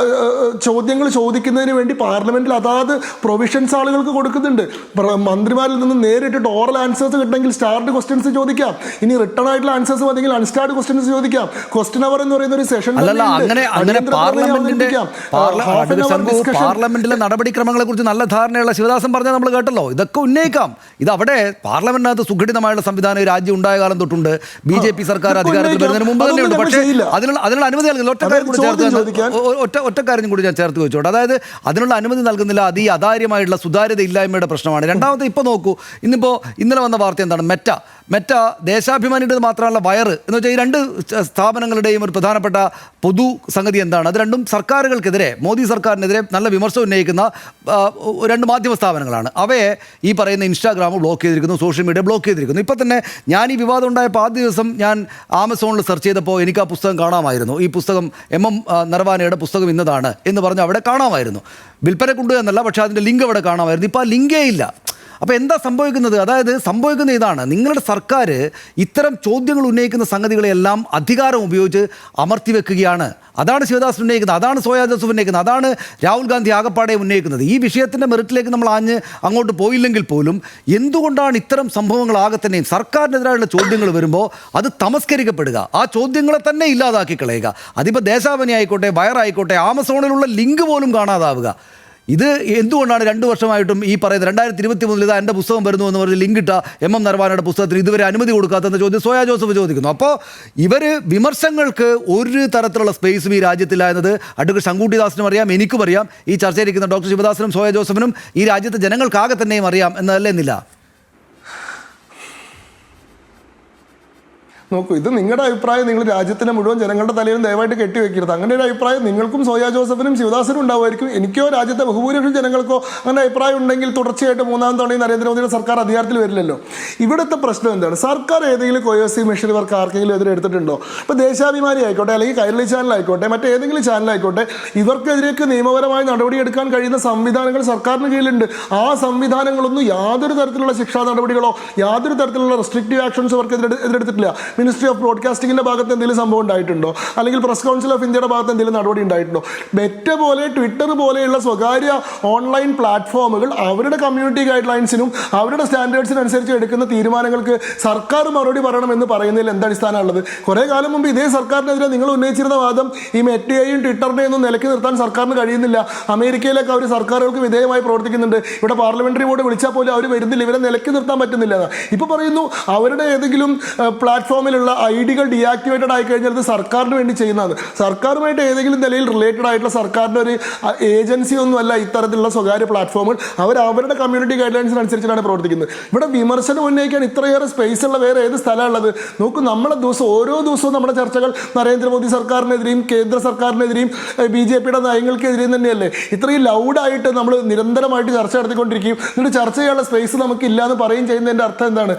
Speaker 3: ചോദ്യങ്ങൾ ചോദിക്കുന്നതിന് വേണ്ടി പാർലമെന്റിൽ അതാത് പ്രൊവിഷൻസ് ആളുകൾക്ക് കൊടുക്കുന്നുണ്ട്. മന്ത്രിമാരിൽ നിന്ന് നേരിട്ട് ഓറൽ ആൻസേഴ്സ് കിട്ടണമെങ്കിൽ സ്റ്റാർഡ് ക്വസ്റ്റ്യൻസ് ചോദിക്കാം. ഇനി റിട്ടേൺ ആയിട്ടുള്ള ആൻസേഴ്സ് മതിയെങ്കിൽ അൺസ്റ്റാർഡ് ക്വസ്റ്റ്യൻസ് ചോദിക്കാം. ക്വസ്റ്റ്യൻ അവർ എന്ന് പറയുന്ന ഒരു സെഷൻ
Speaker 1: പാർലമെന്റിലെ നടപടിക്രമങ്ങളെ കുറിച്ച് നല്ല ധാരണയുള്ള ശിവദാസൻ പറഞ്ഞാൽ നമ്മൾ കേട്ടല്ലോ. ഇതൊക്കെ ഉന്നയിക്കാം. ഇത് അവിടെ പാർലമെന്റിനകത്ത് സുഘടിതമായുള്ള സംവിധാനം രാജ്യം ഉണ്ടായ കാലം തൊട്ടുണ്ട്. BJP സർക്കാർ അധികാരത്തിൽ വരുന്നതിന് മുമ്പ് തന്നെയുണ്ട്. പക്ഷേ അതിനുള്ള അനുമതി നൽകുന്നില്ല. ഒറ്റ കാര്യം കൂടി ഞാൻ ചേർത്ത് വെച്ചോട്ടെ. അതായത് അതിനുള്ള അനുമതി നൽകുന്നില്ല. അത് ഈ അതാര്യമായിട്ടുള്ള സുതാര്യത ഇല്ലായ്മയുടെ പ്രശ്നമാണ്. രണ്ടാമത്തെ ഇപ്പോൾ നോക്കൂ, ഇന്നലെ വന്ന വാർത്ത എന്താണ്? മെറ്റ ദേശാഭിമാനിയുടേത് മാത്രമല്ല വയറ് എന്ന് വെച്ചാൽ ഈ രണ്ട് സ്ഥാപനങ്ങളുടെയും ഒരു പ്രധാനപ്പെട്ട പൊതു സംഗതി എന്താണ്? അത് രണ്ടും സർക്കാരുകൾക്കെതിരെ, മോദി സർക്കാരിനെതിരെ നല്ല വിമർശനം ഉന്നയിക്കുന്ന രണ്ട് മാധ്യമ സ്ഥാപനങ്ങളാണ്. അവയെ ഈ പറയുന്ന ഇൻസ്റ്റാഗ്രാം ബ്ലോക്ക് ചെയ്തിരിക്കുന്നു, സോഷ്യൽ മീഡിയ ബ്ലോക്ക് ചെയ്തിരിക്കുന്നു. ഇപ്പം തന്നെ ഞാൻ ഈ വിവാദം ഉണ്ടായപ്പോൾ ആദ്യ ദിവസം ഞാൻ ആമസോണിൽ സെർച്ച് ചെയ്തപ്പോൾ എനിക്ക് ആ പുസ്തകം കാണാമായിരുന്നു. ഈ പുസ്തകം MM നരവാനയുടെ പുസ്തകം ഇന്നതാണ് എന്ന് പറഞ്ഞ് അവിടെ കാണാമായിരുന്നു. വിൽപ്പനക്കുണ്ട് എന്നല്ല, പക്ഷേ അതിൻ്റെ ലിങ്ക് അവിടെ കാണാമായിരുന്നു. ഇപ്പോൾ ആ ലിങ്കേ ഇല്ല. അപ്പോൾ എന്താ സംഭവിക്കുന്നത്? അതായത് സംഭവിക്കുന്ന ഇതാണ്, നിങ്ങളുടെ സർക്കാർ ഇത്തരം ചോദ്യങ്ങൾ ഉന്നയിക്കുന്ന സംഗതികളെല്ലാം അധികാരം ഉപയോഗിച്ച് അമർത്തി വെക്കുകയാണ്. അതാണ് ശിവദാസ് ഉന്നയിക്കുന്നത്, അതാണ് സോയാ ജോസഫ് ഉന്നയിക്കുന്നത്, അതാണ് രാഹുൽ ഗാന്ധി ആകപ്പാടെ ഉന്നയിക്കുന്നത്. ഈ വിഷയത്തിൻ്റെ മെറിറ്റിലേക്ക് നമ്മൾ അങ്ങോട്ട് പോയില്ലെങ്കിൽ പോലും എന്തുകൊണ്ടാണ് ഇത്തരം സംഭവങ്ങളാകെ തന്നെയും സർക്കാരിനെതിരായുള്ള ചോദ്യങ്ങൾ വരുമ്പോൾ അത് തമസ്കരിക്കപ്പെടുക, ആ ചോദ്യങ്ങളെ തന്നെ ഇല്ലാതാക്കി കളയുക? അതിപ്പോൾ ദേശാഭിമാനി ആയിക്കോട്ടെ, വയറായിക്കോട്ടെ, ആമസോണിലുള്ള ലിങ്ക് പോലും കാണാതാവുക. ഇത് എന്തുകൊണ്ടാണ് 2 വർഷമായിട്ടും ഈ പറയുന്നത് 2023 ഇതാ എൻ്റെ പുസ്തകം വരുന്നു എന്ന് പറഞ്ഞ് ലിങ്കിട്ട MM നരവാനയുടെ പുസ്തകത്തിന് ഇതുവരെ അനുമതി കൊടുക്കാത്തെന്ന ചോദ്യം സോയാ ജോസഫ് ചോദിക്കുന്നു. അപ്പോൾ ഇവർ വിമർശങ്ങൾക്ക് ഒരു തരത്തിലുള്ള സ്പേസും ഈ രാജ്യത്തില്ല എന്നത് അഡ്വക്കേറ്റ് ശങ്കുട്ടിദാസിനും അറിയാം, എനിക്കും അറിയാം, ഈ ചർച്ചയിരിക്കുന്ന ഡോക്ടർ ശിവദാസനും സോയാ ജോസഫിനും ഈ രാജ്യത്തെ ജനങ്ങൾക്കാകെ തന്നെയും അറിയാം എന്നതല്ലേ എന്നില്ല?
Speaker 3: നോക്കൂ, ഇത് നിങ്ങളുടെ അഭിപ്രായം നിങ്ങൾ രാജ്യത്തിൻ്റെ മുഴുവൻ ജനങ്ങളുടെ തലയിലും ദയവായിട്ട് കെട്ടിവെക്കരുത്. അങ്ങനെ ഒരു അഭിപ്രായം നിങ്ങൾക്കും സോയാ ജോസഫിനും ശിവദാസനും ഉണ്ടാവുമായിരിക്കും. എനിക്കോ രാജ്യത്തെ ബഹുഭൂരിപക്ഷം ജനങ്ങൾക്കോ അങ്ങനെ അഭിപ്രായം ഉണ്ടെങ്കിൽ തുടർച്ചയായിട്ട് 3-ാം തവണയും നരേന്ദ്രമോദിയുടെ സർക്കാർ അധികാരത്തിൽ വരില്ലല്ലോ. ഇവിടുത്തെ പ്രശ്നം എന്താണ്? സർക്കാർ ഏതെങ്കിലും കോയേഴ്സീവ് മെഷീൻ വർക്ക് ആർക്കെങ്കിലും എതിരെ എടുത്തിട്ടുണ്ടോ? ഇപ്പോൾ ദേശാഭിമാനി ആയിക്കോട്ടെ, അല്ലെങ്കിൽ കൈരളി ചാനലായിക്കോട്ടെ, മറ്റേതെങ്കിലും ചാനലായിക്കോട്ടെ, ഇവർക്കെതിരേക്ക് നിയമപരമായി നടപടിയെടുക്കാൻ കഴിയുന്ന സംവിധാനങ്ങൾ സർക്കാരിന് കീഴിലുണ്ട്. ആ സംവിധാനങ്ങളൊന്നും യാതൊരു തരത്തിലുള്ള ശിക്ഷാ നടപടികളോ യാതൊരു തരത്തിലുള്ള റെസ്ട്രിക്റ്റീവ് ആക്ഷൻസ് അവർക്ക് എതിരെടുത്തിട്ടില്ല. മിനിസ്ട്രി ഓഫ് ബ്രോഡ്കാസ്റ്റിംഗിന്റെ ഭാഗത്ത് എന്തെങ്കിലും സംഭവം ഉണ്ടായിട്ടുണ്ടോ? അല്ലെങ്കിൽ പ്രസ് കൗൺസിൽ ഓഫ് ഇന്ത്യയുടെ ഭാഗത്ത് എന്തെങ്കിലും നടപടി ഉണ്ടായിട്ടുണ്ടോ? മെറ്റ പോലെ, ട്വിറ്റർ പോലെയുള്ള സ്വകാര്യ ഓൺലൈൻ പ്ലാറ്റ്ഫോമുകൾ അവരുടെ കമ്മ്യൂണിറ്റി ഗൈഡ് ലൈൻസിനും അവരുടെ സ്റ്റാൻഡേർഡ്സിനനുസരിച്ച് എടുക്കുന്ന തീരുമാനങ്ങൾക്ക് സർക്കാർ മറുപടി പറയണമെന്ന് പറയുന്നതിൽ എന്ത് അടിസ്ഥാനമുള്ളത്? കുറേ കാലം മുമ്പ് ഇതേ സർക്കാരിനെതിരെ നിങ്ങൾ ഉന്നയിച്ചിരുന്ന വാദം ഈ മെറ്റയെയും ട്വിറ്ററിനെയും ഒന്നും നിലയ്ക്ക് നിർത്താൻ സർക്കാരിന് കഴിയുന്നില്ല. അമേരിക്കയിലൊക്കെ അവർ സർക്കാരുകൾക്ക് വിധേയമായി പ്രവർത്തിക്കുന്നുണ്ട്. ഇവിടെ പാർലമെന്ററി ബോർഡ് വിളിച്ചാൽ പോലും അവർ വരുന്നില്ല, ഇവരെ നിലയ്ക്ക് നിർത്താൻ പറ്റുന്നില്ല. ഇപ്പോൾ പറയുന്നു അവരുടെ ഏതെങ്കിലും പ്ലാറ്റ്ഫോമിലുള്ള ഐഡികൾ ഡീആക്ടിവേറ്റഡ് ആയി കഴിഞ്ഞാൽ ഇത് സർക്കാരിന് വേണ്ടി ചെയ്യുന്നതാണ്. സർക്കാരുമായിട്ട് ഏതെങ്കിലും നിലയിൽ റിലേറ്റഡ് ആയിട്ടുള്ള സർക്കാരിൻ്റെ ഒരു ഏജൻസി ഒന്നുമല്ല ഇത്തരത്തിലുള്ള സ്വകാര്യ പ്ലാറ്റ്ഫോമുകൾ. അവരുടെ കമ്മ്യൂണിറ്റി ഗൈഡ് ലൈൻസിനനുസരിച്ചിട്ടാണ് പ്രവർത്തിക്കുന്നത്. ഇവിടെ വിമർശനം ഉന്നയിക്കാൻ ഇത്രയേറെ സ്പേസ് ഉള്ള വേറെ ഏത് സ്ഥലമുള്ളത്? നോക്കൂ, ഓരോ ദിവസവും നമ്മുടെ ചർച്ചകൾ നരേന്ദ്രമോദി സർക്കാരിനെതിരെയും കേന്ദ്ര സർക്കാരിനെതിരെയും BJPയുടെ നയങ്ങൾക്കെതിരെയും തന്നെയല്ലേ? ഇത്രയും ലൗഡായിട്ട് നമ്മൾ നിരന്തരമായിട്ട് ചർച്ച നടത്തിക്കൊണ്ടിരിക്കുകയും എന്നിട്ട് ചർച്ച ചെയ്യാനുള്ള സ്പേസ് നമുക്കില്ല എന്ന് പറയുകയും ചെയ്യുന്നതിൻ്റെ അർത്ഥം എന്താണ്?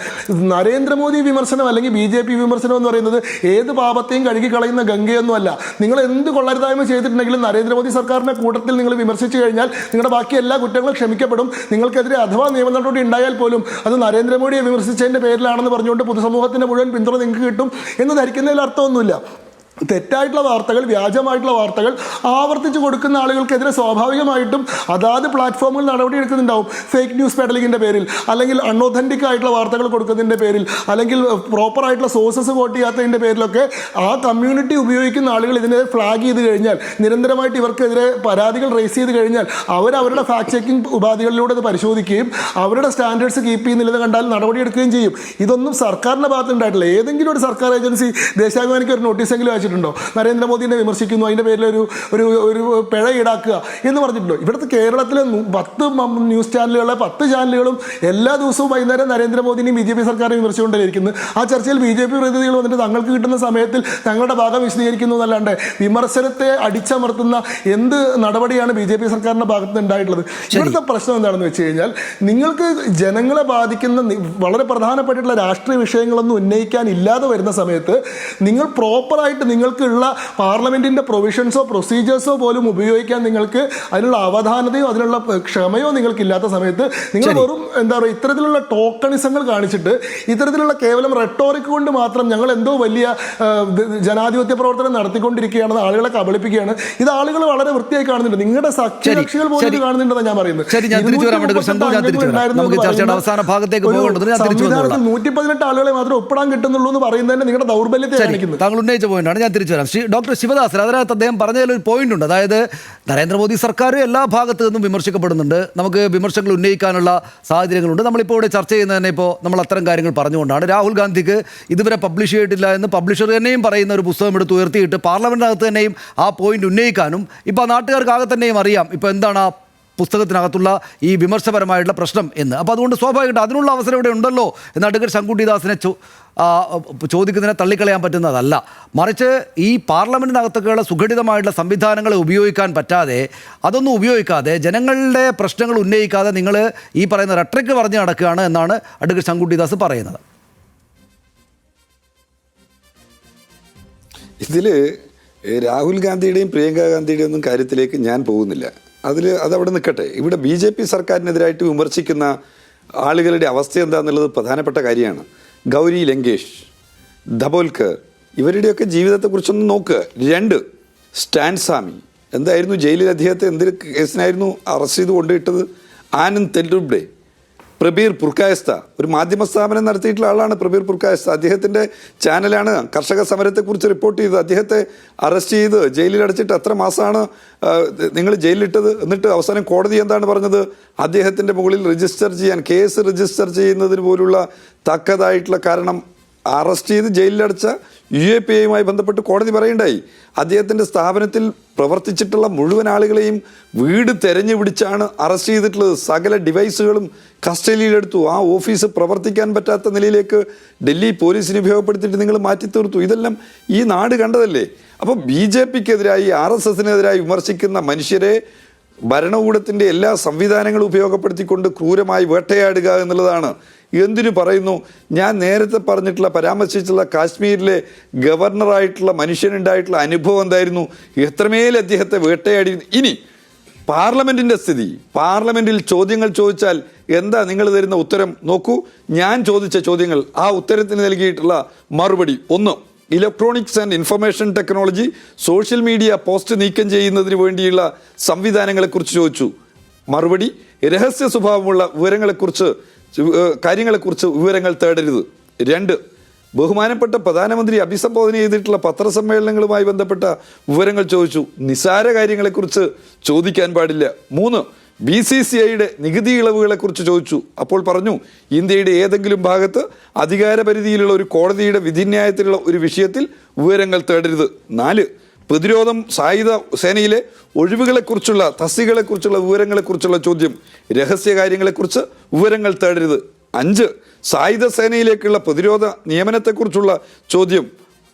Speaker 3: നരേന്ദ്രമോദി വിമർശനം അല്ലെങ്കിൽ BJP വിമർശനം എന്ന് പറയുന്നത് ഏത് പാപത്തെയും കഴുകി കളയുന്ന ഗംഗയൊന്നുമല്ല. നിങ്ങൾ എന്ത് കൊള്ളരുതായ്മ ചെയ്തിട്ടുണ്ടെങ്കിലും നരേന്ദ്രമോദി സർക്കാരിന്റെ കൂട്ടത്തിൽ നിങ്ങൾ വിമർശിച്ചു കഴിഞ്ഞാൽ നിങ്ങളുടെ ബാക്കി എല്ലാ കുറ്റങ്ങളും ക്ഷമിക്കപ്പെടും. നിങ്ങൾക്കെതിരെ അഥവാ നിയമ നടപടി ഉണ്ടായാൽ പോലും അത് നരേന്ദ്രമോദിയെ വിമർശിച്ചതിന്റെ പേരിലാണെന്ന് പറഞ്ഞുകൊണ്ട് പൊതുസമൂഹത്തിന്റെ മുഴുവൻ പിന്തുണ നിങ്ങൾക്ക് കിട്ടും എന്ന് ധരിക്കുന്നതിൽ അർത്ഥമൊന്നുമില്ല. തെറ്റായിട്ടുള്ള വാർത്തകൾ, വ്യാജമായിട്ടുള്ള വാർത്തകൾ ആവർത്തിച്ച് കൊടുക്കുന്ന ആളുകൾക്കെതിരെ സ്വാഭാവികമായിട്ടും അതാത് പ്ലാറ്റ്ഫോമുകൾ നടപടിയെടുക്കുന്നുണ്ടാവും. ഫേക്ക് ന്യൂസ് പെഡലിങ്ങിൻ്റെ പേരിൽ, അല്ലെങ്കിൽ അൺഒതൻറ്റിക് ആയിട്ടുള്ള വാർത്തകൾ കൊടുക്കുന്നതിൻ്റെ പേരിൽ, അല്ലെങ്കിൽ പ്രോപ്പറായിട്ടുള്ള സോഴ്സസ് വോട്ട് ചെയ്യാത്തതിൻ്റെ പേരിലൊക്കെ ആ കമ്മ്യൂണിറ്റി ഉപയോഗിക്കുന്ന ആളുകൾ ഇതിനെ ഫ്ലാഗ് ചെയ്ത് കഴിഞ്ഞാൽ, നിരന്തരമായിട്ട് ഇവർക്കെതിരെ പരാതികൾ റേസ് ചെയ്ത് കഴിഞ്ഞാൽ അവരുടെ ഫാക്ട് ചെക്കിംഗ് ഉപാധികളിലൂടെ അത് പരിശോധിക്കുകയും അവരുടെ സ്റ്റാൻഡേർഡ്സ് കീപ്പ് ചെയ്യുന്നില്ലെന്ന് കണ്ടാൽ നടപടിയെടുക്കുകയും ചെയ്യും. ഇതൊന്നും സർക്കാരിൻ്റെ ഭാഗത്തുണ്ടായിട്ടില്ല. ഏതെങ്കിലും ഒരു സർക്കാർ ഏജൻസി ദേശാഭിമാനിക്ക് ഒരു നോട്ടീസെങ്കിലും അയച്ചിട്ടുണ്ടോ? ആവശ്യപ്പെട്ടിട്ടുണ്ടോ? നരേന്ദ്രമോദിനെ വിമർശിക്കുന്നു, അതിൻ്റെ പേരിൽ ഒരു ഒരു പിഴ ഈടാക്കുക എന്ന് പറഞ്ഞിട്ടുണ്ടോ? ഇവിടുത്തെ കേരളത്തിലെ 10 ന്യൂസ് ചാനലുകളെ 10 ചാനലുകളും എല്ലാ ദിവസവും വൈകുന്നേരം നരേന്ദ്രമോദിനെയും BJP സർക്കാരിനെ വിമർശിച്ചുകൊണ്ടിരിക്കുന്നത്. ആ ചർച്ചയിൽ BJP പ്രതിനിധികൾ വന്നിട്ട് തങ്ങൾക്ക് കിട്ടുന്ന സമയത്തിൽ തങ്ങളുടെ ഭാഗം വിശദീകരിക്കുന്നു എന്നല്ലാണ്ട് വിമർശനത്തെ അടിച്ചമർത്തുന്ന എന്ത് നടപടിയാണ് BJP സർക്കാരിൻ്റെ ഭാഗത്ത് ഉണ്ടായിട്ടുള്ളത്? ഇവിടുത്തെ പ്രശ്നം എന്താണെന്ന് വെച്ച് കഴിഞ്ഞാൽ, നിങ്ങൾക്ക് ജനങ്ങളെ ബാധിക്കുന്ന വളരെ പ്രധാനപ്പെട്ടിട്ടുള്ള രാഷ്ട്രീയ വിഷയങ്ങളൊന്നും ഉന്നയിക്കാൻ ഇല്ലാതെ വരുന്ന സമയത്ത് നിങ്ങൾ പ്രോപ്പറായിട്ട് നിങ്ങൾക്കുള്ള പാർലമെന്റിന്റെ പ്രൊവിഷൻസോ പ്രൊസീജിയേഴ്സോ പോലും ഉപയോഗിക്കാൻ നിങ്ങൾക്ക് അതിനുള്ള അവധാനതയോ അതിനുള്ള ക്ഷമയോ നിങ്ങൾക്കില്ലാത്ത സമയത്ത് നിങ്ങൾ വെറും എന്താ പറയുക ഇത്തരത്തിലുള്ള ടോക്കണിസങ്ങൾ കാണിച്ചിട്ട് ഇത്തരത്തിലുള്ള കേവലം റെട്ടോറിക് കൊണ്ട് മാത്രം ഞങ്ങൾ എന്തോ വലിയ ജനാധിപത്യ പ്രവർത്തനം നടത്തിക്കൊണ്ടിരിക്കുകയാണെന്ന് ആളുകളെ കബളിപ്പിക്കുകയാണ്. ഇത് ആളുകൾ വളരെ വൃത്തിയായി കാണുന്നുണ്ട്. നിങ്ങളുടെ സഖ്യകക്ഷികൾ പോലും ഇത് കാണുന്നുണ്ടെന്ന് ഞാൻ പറയുന്നത്. സംവിധാനത്തിൽ 118 ആളുകളെ മാത്രം ഒപ്പിടാൻ കിട്ടുന്നുള്ളൂ എന്ന് പറയുന്നതിന് നിങ്ങളുടെ ദൗർബല്യത്തെ കാണിക്കുന്നത്.
Speaker 1: താങ്കൾ ഉന്നയിച്ച പോയിന്റാണ്, ഞാൻ തിരിച്ചു വരാം. ഡോക്ടർ ശിവദാസൻ, അതിനകത്ത് അദ്ദേഹം പറഞ്ഞതിൽ ഒരു പോയിന്റ് ഉണ്ട്. അതായത് നരേന്ദ്രമോദി സർക്കാർ എല്ലാ ഭാഗത്തു നിന്നും വിമർശിക്കപ്പെടുന്നുണ്ട്, നമുക്ക് വിമർശനങ്ങൾ ഉന്നയിക്കാനുള്ള സാഹചര്യങ്ങളുണ്ട്. നമ്മളിപ്പോൾ ഇവിടെ ചർച്ച ചെയ്യുന്നത് തന്നെ ഇപ്പോൾ നമ്മൾ അത്തരം കാര്യങ്ങൾ പറഞ്ഞുകൊണ്ടാണ്. രാഹുൽ ഗാന്ധിക്ക് ഇതുവരെ പബ്ലിഷ് ചെയ്തിട്ടില്ല എന്ന് പബ്ലിഷർ തന്നെയും പറയുന്ന ഒരു പുസ്തകം എടുത്ത് ഉയർത്തിയിട്ട് പാർലമെന്റിനകത്ത് തന്നെയും ആ പോയിന്റ് ഉന്നയിക്കാനും ഇപ്പോൾ നാട്ടുകാർക്കാകെ തന്നെയും അറിയാം ഇപ്പോൾ എന്താണ് ആ പുസ്തകത്തിനകത്തുള്ള ഈ വിമർശപരമായിട്ടുള്ള പ്രശ്നം എന്ന്. അപ്പോൾ അതുകൊണ്ട് സ്വാഭാവികമായിട്ട് അതിനുള്ള അവസരം ഇവിടെ ഉണ്ടല്ലോ എന്ന് അഡ്വക്കേറ്റ് ശങ്കുട്ടിദാസിനെ ചോദിക്കുന്നതിനെ തള്ളിക്കളയാൻ പറ്റുന്നതല്ല. മറിച്ച് ഈ പാർലമെൻറ്റിനകത്തൊക്കെയുള്ള സുഘടിതമായിട്ടുള്ള സംവിധാനങ്ങളെ ഉപയോഗിക്കാൻ പറ്റാതെ, അതൊന്നും ഉപയോഗിക്കാതെ, ജനങ്ങളുടെ പ്രശ്നങ്ങൾ ഉന്നയിക്കാതെ നിങ്ങൾ ഈ പറയുന്ന റെട്രിക്ക് പറഞ്ഞ് നടക്കുകയാണ് എന്നാണ് അഡ്വക്കേറ്റ് ശങ്കുട്ടിദാസ് പറയുന്നത്.
Speaker 4: ഇതിൽ രാഹുൽ ഗാന്ധിയുടെയും പ്രിയങ്ക ഗാന്ധിയുടെയും ഒന്നും കാര്യത്തിലേക്ക് ഞാൻ പോകുന്നില്ല. അതവിടെ നിൽക്കട്ടെ. ഇവിടെ BJP സർക്കാരിനെതിരായിട്ട് വിമർശിക്കുന്ന ആളുകളുടെ അവസ്ഥ എന്താണെന്നുള്ളത് പ്രധാനപ്പെട്ട കാര്യമാണ്. ഗൗരി ലങ്കേഷ്, ധബോൽക്കർ, ഇവരുടെയൊക്കെ ജീവിതത്തെക്കുറിച്ചൊന്ന് നോക്കുക. 2 സ്റ്റാൻ സ്വാമി എന്തായിരുന്നു ജയിലിൽ അദ്ദേഹത്തെ എന്തൊരു കേസിനായിരുന്നു അറസ്റ്റ് ചെയ്ത് കൊണ്ടുപോയിട്ടത്? ആനന്ദ് തെൻഡുബ്ഡെ, പ്രബീർ പുർക്കായസ്ത, ഒരു മാധ്യമ സ്ഥാപനം നടത്തിയിട്ടുള്ള ആളാണ് പ്രബീർ പുർക്കായസ്ത. അദ്ദേഹത്തിൻ്റെ ചാനലാണ് കർഷക സമരത്തെക്കുറിച്ച് റിപ്പോർട്ട് ചെയ്തത്. അദ്ദേഹത്തെ അറസ്റ്റ് ചെയ്ത് ജയിലിലടച്ചിട്ട് എത്ര മാസമാണ് നിങ്ങൾ ജയിലിലിട്ടത്? എന്നിട്ട് അവസാനം കോടതി എന്താണ് പറഞ്ഞത്? അദ്ദേഹത്തിൻ്റെ മുകളിൽ കേസ് രജിസ്റ്റർ ചെയ്യുന്നതിന് പോലുള്ള തക്കതായിട്ടുള്ള കാരണം അറസ്റ്റ് ചെയ്ത് ജയിലിലടച്ച UAPAയുമായി ബന്ധപ്പെട്ട് കോടതി പറയുണ്ടായി. അദ്ദേഹത്തിൻ്റെ സ്ഥാപനത്തിൽ പ്രവർത്തിച്ചിട്ടുള്ള മുഴുവൻ ആളുകളെയും വീട് തെരഞ്ഞു പിടിച്ചാണ് അറസ്റ്റ് ചെയ്തിട്ടുള്ളത്. സകല ഡിവൈസുകളും കസ്റ്റഡിയിലെടുത്തു. ആ ഓഫീസ് പ്രവർത്തിക്കാൻ പറ്റാത്ത നിലയിലേക്ക് ഡൽഹി പോലീസിനെ ഉപയോഗപ്പെടുത്തിയിട്ട് നിങ്ങൾ മാറ്റി തീർത്തു. ഇതെല്ലാം ഈ നാട് കണ്ടതല്ലേ? അപ്പോൾ BJPക്കെതിരായി RSSനെതിരായി വിമർശിക്കുന്ന മനുഷ്യരെ ഭരണകൂടത്തിൻ്റെ എല്ലാ സംവിധാനങ്ങളും ഉപയോഗപ്പെടുത്തിക്കൊണ്ട് ക്രൂരമായി വേട്ടയാടുക എന്നുള്ളതാണ്. എന്തിനു പറയുന്നു? ഞാൻ നേരത്തെ പറഞ്ഞിട്ടുള്ള പരാമർശിച്ചുള്ള കാശ്മീരിലെ ഗവർണറായിട്ടുള്ള മനുഷ്യനുണ്ടായിട്ടുള്ള അനുഭവം എന്തായിരുന്നു? എത്രമേൽ അദ്ദേഹത്തെ വേട്ടയാടി. ഇനി പാർലമെന്റിന്റെ സ്ഥിതി, പാർലമെന്റിൽ ചോദ്യങ്ങൾ ചോദിച്ചാൽ എന്താ നിങ്ങൾ തരുന്ന ഉത്തരം? നോക്കൂ, ഞാൻ ചോദിച്ച ചോദ്യങ്ങൾ, ആ ഉത്തരത്തിന് നൽകിയിട്ടുള്ള മറുപടി: 1, electronics and information technology social media post നീക്കം ചെയ്യുന്നതിന് വേണ്ടിയുള്ള സംവിധാനങ്ങളെക്കുറിച്ച് ചോദിച്ചു. മറുപടി: രഹസ്യ സ്വഭാവമുള്ള കാര്യങ്ങളെക്കുറിച്ച് വിവരങ്ങൾ തേടരുത്. 2, ബഹുമാനപ്പെട്ട പ്രധാനമന്ത്രി അഭിസംബോധന ചെയ്തിട്ടുള്ള പത്രസമ്മേളനങ്ങളുമായി ബന്ധപ്പെട്ട വിവരങ്ങൾ ചോദിച്ചു. നിസാര കാര്യങ്ങളെക്കുറിച്ച് ചോദിക്കാൻ പാടില്ല. 3, BCCIയുടെ നികുതി ഇളവുകളെക്കുറിച്ച് ചോദിച്ചു. അപ്പോൾ പറഞ്ഞു, ഇന്ത്യയുടെ ഏതെങ്കിലും ഭാഗത്ത് അധികാരപരിധിയിലുള്ള ഒരു കോടതിയുടെ വിധിന്യായത്തിലുള്ള ഒരു വിഷയത്തിൽ വിവരങ്ങൾ തേടരുത്. 4, പ്രതിരോധം സായുധ സേനയിലെ ഒഴിവുകളെക്കുറിച്ചുള്ള തസ്തികകളെക്കുറിച്ചുള്ള വിവരങ്ങളെക്കുറിച്ചുള്ള ചോദ്യം. രഹസ്യകാര്യങ്ങളെക്കുറിച്ച് വിവരങ്ങൾ തേടരുത്. 5, സായുധ സേനയിലേക്കുള്ള പ്രതിരോധ നിയമനത്തെക്കുറിച്ചുള്ള ചോദ്യം.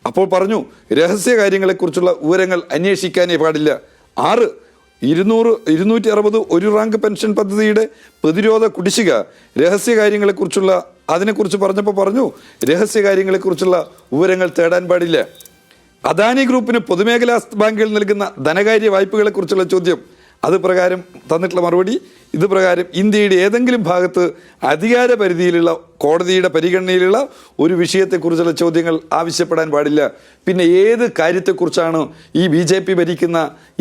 Speaker 4: അപ്പോൾ പറഞ്ഞു, രഹസ്യകാര്യങ്ങളെക്കുറിച്ചുള്ള വിവരങ്ങൾ അന്വേഷിക്കാനേ പാടില്ല. 6, 260 ഒരു റാങ്ക് പെൻഷൻ പദ്ധതിയുടെ പ്രതിരോധ കുടിശ്ശിക രഹസ്യകാര്യങ്ങളെക്കുറിച്ചുള്ള അതിനെക്കുറിച്ച് പറഞ്ഞപ്പോൾ പറഞ്ഞു, രഹസ്യകാര്യങ്ങളെക്കുറിച്ചുള്ള വിവരങ്ങൾ തേടാൻ പാടില്ല. അദാനി ഗ്രൂപ്പിന് പൊതുമേഖലാ ബാങ്കുകൾ നൽകുന്ന ധനകാര്യ വായ്പകളെക്കുറിച്ചുള്ള ചോദ്യം. അത് പ്രകാരം തന്നിട്ടുള്ള മറുപടി ഇത് പ്രകാരം ഇന്ത്യയുടെ ഏതെങ്കിലും ഭാഗത്ത് അധികാര പരിധിയിലുള്ള കോടതിയുടെ പരിഗണനയിലുള്ള ഒരു വിഷയത്തെക്കുറിച്ചുള്ള ചോദ്യങ്ങൾ ആവശ്യപ്പെടാൻ പാടില്ല. പിന്നെ ഏത് കാര്യത്തെക്കുറിച്ചാണ് ഈ BJP ഭരിക്കുന്ന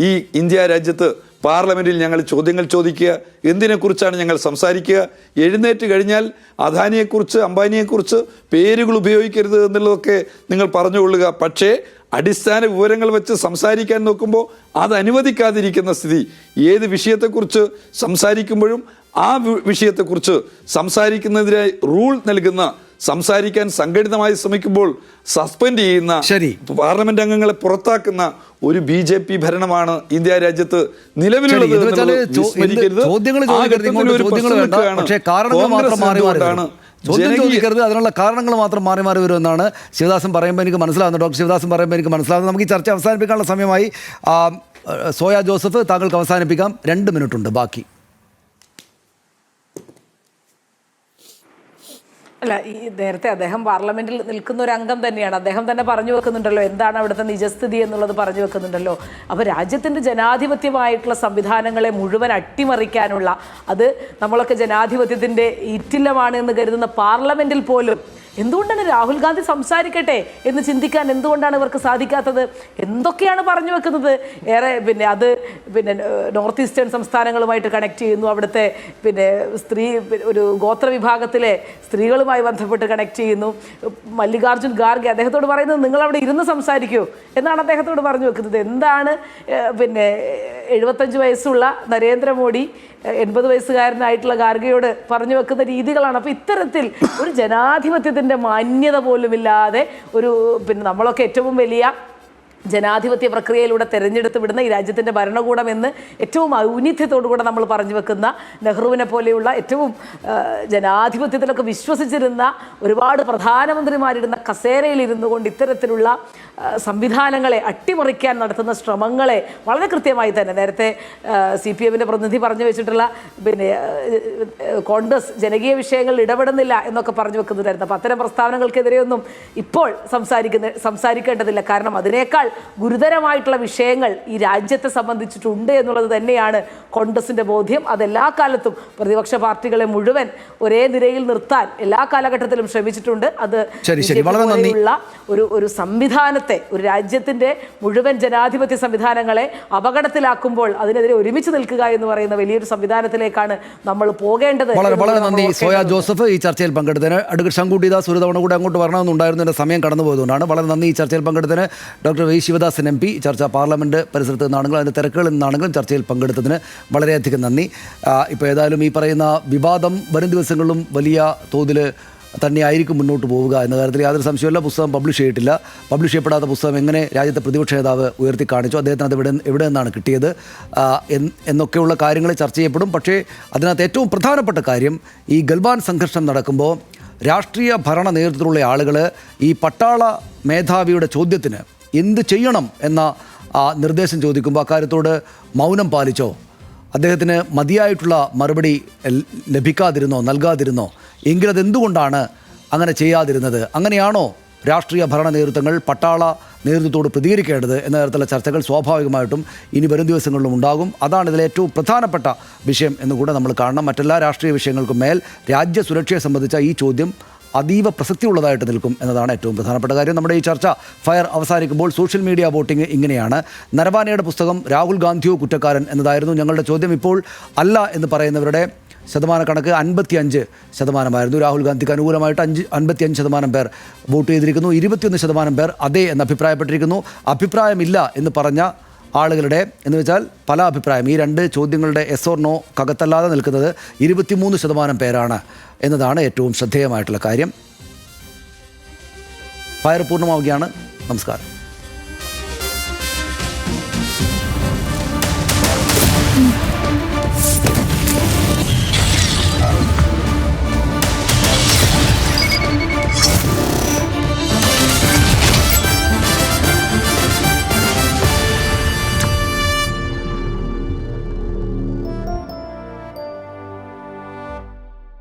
Speaker 4: ഈ ഇന്ത്യ രാജ്യത്ത് പാർലമെൻറ്റിൽ ഞങ്ങൾ ചോദ്യങ്ങൾ ചോദിക്കുക? എന്തിനെക്കുറിച്ചാണ് ഞങ്ങൾ സംസാരിക്കുക? എഴുന്നേറ്റ് കഴിഞ്ഞാൽ അദാനിയെക്കുറിച്ച് അംബാനിയെക്കുറിച്ച് പേരുകൾ ഉപയോഗിക്കരുത് എന്നുള്ളതൊക്കെ നിങ്ങൾ പറഞ്ഞുകൊള്ളുക. പക്ഷേ അടിസ്ഥാന വിവരങ്ങൾ വെച്ച് സംസാരിക്കാൻ നോക്കുമ്പോൾ അത് അനുവദിക്കാതിരിക്കുന്ന സ്ഥിതി. ഏത് വിഷയത്തെക്കുറിച്ച് സംസാരിക്കുമ്പോഴും ആ വിഷയത്തെക്കുറിച്ച് സംസാരിക്കുന്നതിനായി റൂൾ നൽകുന്ന സംസാരിക്കാൻ സംഘടിതമായി ശ്രമിക്കുമ്പോൾ സസ്പെൻഡ് ചെയ്യുന്ന,
Speaker 1: ശരി,
Speaker 4: പാർലമെന്റ് അംഗങ്ങളെ പുറത്താക്കുന്ന ഒരു BJP ഭരണമാണ് ഇന്ത്യ രാജ്യത്ത് നിലവിലുള്ളത്.
Speaker 1: ചോദിക്കരുത്, അതിനുള്ള കാരണങ്ങൾ മാത്രം മാറി മാറി വരുമെന്നാണ് ശിവദാസൻ പറയുമ്പോൾ എനിക്ക് മനസ്സിലാവുന്നത്. ഡോക്ടർ ശിവദാസൻ പറയുമ്പോൾ എനിക്ക് മനസ്സിലാവുന്നത്. നമുക്ക് ഈ ചർച്ച അവസാനിപ്പിക്കാനുള്ള സമയമായി. സോയ ജോസഫ്, താങ്കൾക്ക് അവസാനിപ്പിക്കാം. 2 മിനിറ്റുണ്ട് ബാക്കി.
Speaker 2: അല്ല, ഈ നേരത്തെ അദ്ദേഹം പാർലമെന്റിൽ നിൽക്കുന്ന ഒരു അംഗം തന്നെയാണ്. അദ്ദേഹം തന്നെ പറഞ്ഞു വെക്കുന്നുണ്ടല്ലോ എന്താണ് അവിടുത്തെ നിജസ്ഥിതി എന്നുള്ളത് പറഞ്ഞു വെക്കുന്നുണ്ടല്ലോ. അപ്പോൾ രാജ്യത്തിൻ്റെ ജനാധിപത്യമായിട്ടുള്ള സംവിധാനങ്ങളെ മുഴുവൻ അട്ടിമറിക്കാനുള്ള, അത് നമ്മളൊക്കെ ജനാധിപത്യത്തിൻ്റെ ഈറ്റില്ലമാണ് എന്ന് കരുതുന്ന പാർലമെന്റിൽ പോലും എന്തുകൊണ്ടാണ് രാഹുൽ ഗാന്ധി സംസാരിക്കട്ടെ എന്ന് ചിന്തിക്കാൻ എന്തുകൊണ്ടാണ് ഇവർക്ക് സാധിക്കാത്തത്? എന്തൊക്കെയാണ് പറഞ്ഞു വെക്കുന്നത്? ഏറെ അത് നോർത്ത് ഈസ്റ്റേൺ സംസ്ഥാനങ്ങളുമായിട്ട് കണക്ട് ചെയ്യുന്നു. അവിടുത്തെ ഒരു ഗോത്രവിഭാഗത്തിലെ സ്ത്രീകളുമായി ബന്ധപ്പെട്ട് കണക്ട് ചെയ്യുന്നു. മല്ലികാർജുൻ ഖാർഗെ അദ്ദേഹത്തോട് പറയുന്നത് നിങ്ങൾ അവിടെ ഇരുന്ന് സംസാരിക്കൂ എന്നാണ് അദ്ദേഹത്തോട് പറഞ്ഞു വെക്കുന്നത്. എന്താണ് 75 വയസ്സുള്ള നരേന്ദ്രമോദി 80 വയസ്സുകാരനായിട്ടുള്ള ഖാർഗെയോട് പറഞ്ഞു വെക്കുന്ന രീതികളാണ്. അപ്പോൾ ഇത്തരത്തിൽ ഒരു ജനാധിപത്യത്തിൻ്റെ മാന്യത പോലുമില്ലാതെ നമ്മളൊക്കെ ഏറ്റവും വലിയ ജനാധിപത്യ പ്രക്രിയയിലൂടെ തെരഞ്ഞെടുത്ത് വിടുന്ന ഈ രാജ്യത്തിൻ്റെ ഭരണകൂടം എന്ന് ഏറ്റവും ഔന്നിത്യത്തോടുകൂടെ നമ്മൾ പറഞ്ഞു വെക്കുന്ന നെഹ്റുവിനെ പോലെയുള്ള ഏറ്റവും ജനാധിപത്യത്തിലൊക്കെ വിശ്വസിച്ചിരുന്ന ഒരുപാട് പ്രധാനമന്ത്രിമാരിടുന്ന കസേരയിൽ ഇരുന്നു കൊണ്ട് ഇത്തരത്തിലുള്ള സംവിധാനങ്ങളെ അട്ടിമറിക്കാൻ നടത്തുന്ന ശ്രമങ്ങളെ വളരെ കൃത്യമായി തന്നെ നേരത്തെ CPM-ൻ്റെ പ്രതിനിധി പറഞ്ഞു വെച്ചിട്ടുള്ള കോൺഗ്രസ് ജനകീയ വിഷയങ്ങളിൽ ഇടപെടുന്നില്ല എന്നൊക്കെ പറഞ്ഞു വെക്കുന്നുണ്ടായിരുന്നു. അപ്പോൾ അത്തരം പ്രസ്താവനകൾക്കെതിരെയൊന്നും ഇപ്പോൾ സംസാരിക്കേണ്ടതില്ല. കാരണം അതിനേക്കാൾ ഗുരുതരമായിട്ടുള്ള വിഷയങ്ങൾ ഈ രാജ്യത്തെ സംബന്ധിച്ചിട്ടുണ്ട് എന്നുള്ളത് തന്നെയാണ് കോൺഗ്രസിൻ്റെ ബോധ്യം. അതെല്ലാ കാലത്തും പ്രതിപക്ഷ പാർട്ടികളെ മുഴുവൻ ഒരേ നിരയിൽ നിർത്താൻ എല്ലാ കാലഘട്ടത്തിലും ശ്രമിച്ചിട്ടുണ്ട്. അത് ഒരു സംവിധാനത്തെ, ഒരു രാജ്യത്തിൻ്റെ മുഴുവൻ ജനാധിപത്യ സംവിധാനങ്ങളെ അപകടത്തിലാക്കുമ്പോൾ അതിനെതിരെ ഒരുമിച്ച് നിൽക്കുക എന്ന് പറയുന്ന വലിയൊരു സംവിധാനത്തിലേക്കാണ് നമ്മൾ പോകേണ്ടത്.
Speaker 1: വളരെ നന്ദി സോയ ജോസഫ് ഈ ചർച്ചയിൽ പങ്കെടുത്തതിന്. അഡ്വക്കേറ്റ് ശങ്കുട്ടിദാസ് ഒരു തവണ കൂടെ അങ്ങോട്ട് വരണമെന്നുണ്ടായിരുന്നു, എൻ്റെ സമയം കടന്നു പോയതുകൊണ്ടാണ്. വളരെ നന്ദി ഈ ചർച്ചയിൽ പങ്കെടുത്തതിന്. ഡോക്ടർ വി ശിവദാസൻ MP ചർച്ച പാർലമെൻറ്റ് പരിസരത്ത് നിന്നാണെങ്കിലും അതിൻ്റെ തിരക്കുകളിൽ നിന്നാണെങ്കിലും ചർച്ചയിൽ പങ്കെടുത്തതിന് വളരെയധികം നന്ദി. ഇപ്പോൾ ഏതായാലും ഈ പറയുന്ന വിവാദം വരും ദിവസങ്ങളിലും വലിയ തോതിൽ തന്നെയായിരിക്കും മുന്നോട്ട് പോവുക എന്ന കാര്യത്തിൽ യാതൊരു സംശയമില്ല. പുസ്തകം പബ്ലിഷ് ചെയ്തിട്ടില്ല. പബ്ലിഷ് ചെയ്യപ്പെടാത്ത പുസ്തകം എങ്ങനെ രാജ്യത്തെ പ്രതിപക്ഷ നേതാവ് ഉയർത്തി കാണിച്ചു, അദ്ദേഹത്തിന് അത് എവിടെ നിന്നാണ് കിട്ടിയത് എന്നൊക്കെയുള്ള കാര്യങ്ങൾ ചർച്ച ചെയ്യപ്പെടും. പക്ഷേ അതിനകത്ത് ഏറ്റവും പ്രധാനപ്പെട്ട കാര്യം, ഈ ഗൽവാൻ സംഘർഷം നടക്കുമ്പോൾ രാഷ്ട്രീയ ഭരണ നേതൃത്വത്തിലുള്ള ആളുകൾ ഈ പട്ടാള മേധാവിയുടെ ചോദ്യത്തിന് എന്ത് ചെയ്യണം എന്ന നിർദ്ദേശം ചോദിക്കുമ്പോൾ അക്കാര്യത്തോട് മൗനം പാലിച്ചോ, അദ്ദേഹത്തിന് മതിയായിട്ടുള്ള മറുപടി ലഭിക്കാതിരുന്നോ, നൽകാതിരുന്നോ, എങ്കിലതെന്തുകൊണ്ടാണ് അങ്ങനെ ചെയ്യാതിരുന്നത്? അങ്ങനെയാണോ രാഷ്ട്രീയ ഭരണ നേതൃത്വങ്ങൾ പട്ടാള നേതൃത്വത്തോട് പ്രതികരിക്കേണ്ടത് എന്ന തരത്തിലുള്ള ചർച്ചകൾ സ്വാഭാവികമായിട്ടും ഇനി വരും ദിവസങ്ങളിലും ഉണ്ടാകും. അതാണ് ഇതിലെ ഏറ്റവും പ്രധാനപ്പെട്ട വിഷയം എന്നുകൂടെ നമ്മൾ കാണണം. മറ്റെല്ലാ രാഷ്ട്രീയ വിഷയങ്ങൾക്കും മേൽ രാജ്യ സുരക്ഷയെ സംബന്ധിച്ച ഈ ചോദ്യം അതീവ പ്രസക്തിയുള്ളതായിട്ട് നിൽക്കും എന്നതാണ് ഏറ്റവും പ്രധാനപ്പെട്ട കാര്യം. നമ്മുടെ ഈ ചർച്ച ഫയർ അവസാനിക്കുമ്പോൾ സോഷ്യൽ മീഡിയ വോട്ടിംഗ് ഇങ്ങനെയാണ്. നരവാനയുടെ പുസ്തകം രാഹുൽ ഗാന്ധിയോ കുറ്റക്കാരൻ എന്നതായിരുന്നു ഞങ്ങളുടെ ചോദ്യം. ഇപ്പോൾ അല്ല എന്ന് പറയുന്നവരുടെ ശതമാനക്കണക്ക് 55%. രാഹുൽ ഗാന്ധിക്ക് അനുകൂലമായിട്ട് 55% പേർ വോട്ട് ചെയ്തിരിക്കുന്നു. 21% പേർ അതെ എന്ന് അഭിപ്രായപ്പെട്ടിരിക്കുന്നു. അഭിപ്രായമില്ല എന്ന് പറഞ്ഞ ആളുകളുടെ എന്ന് വെച്ചാൽ പല അഭിപ്രായം, ഈ 2 ചോദ്യങ്ങളുടെ എസ് ഓർ നോ കകത്തല്ലാതെ നിൽക്കുന്നത് 23% പേരാണ് എന്നതാണ് ഏറ്റവും ശ്രദ്ധേയമായിട്ടുള്ള കാര്യം. ഫയർ പൂർണ്ണമാവുകയാണ്. നമസ്കാരം.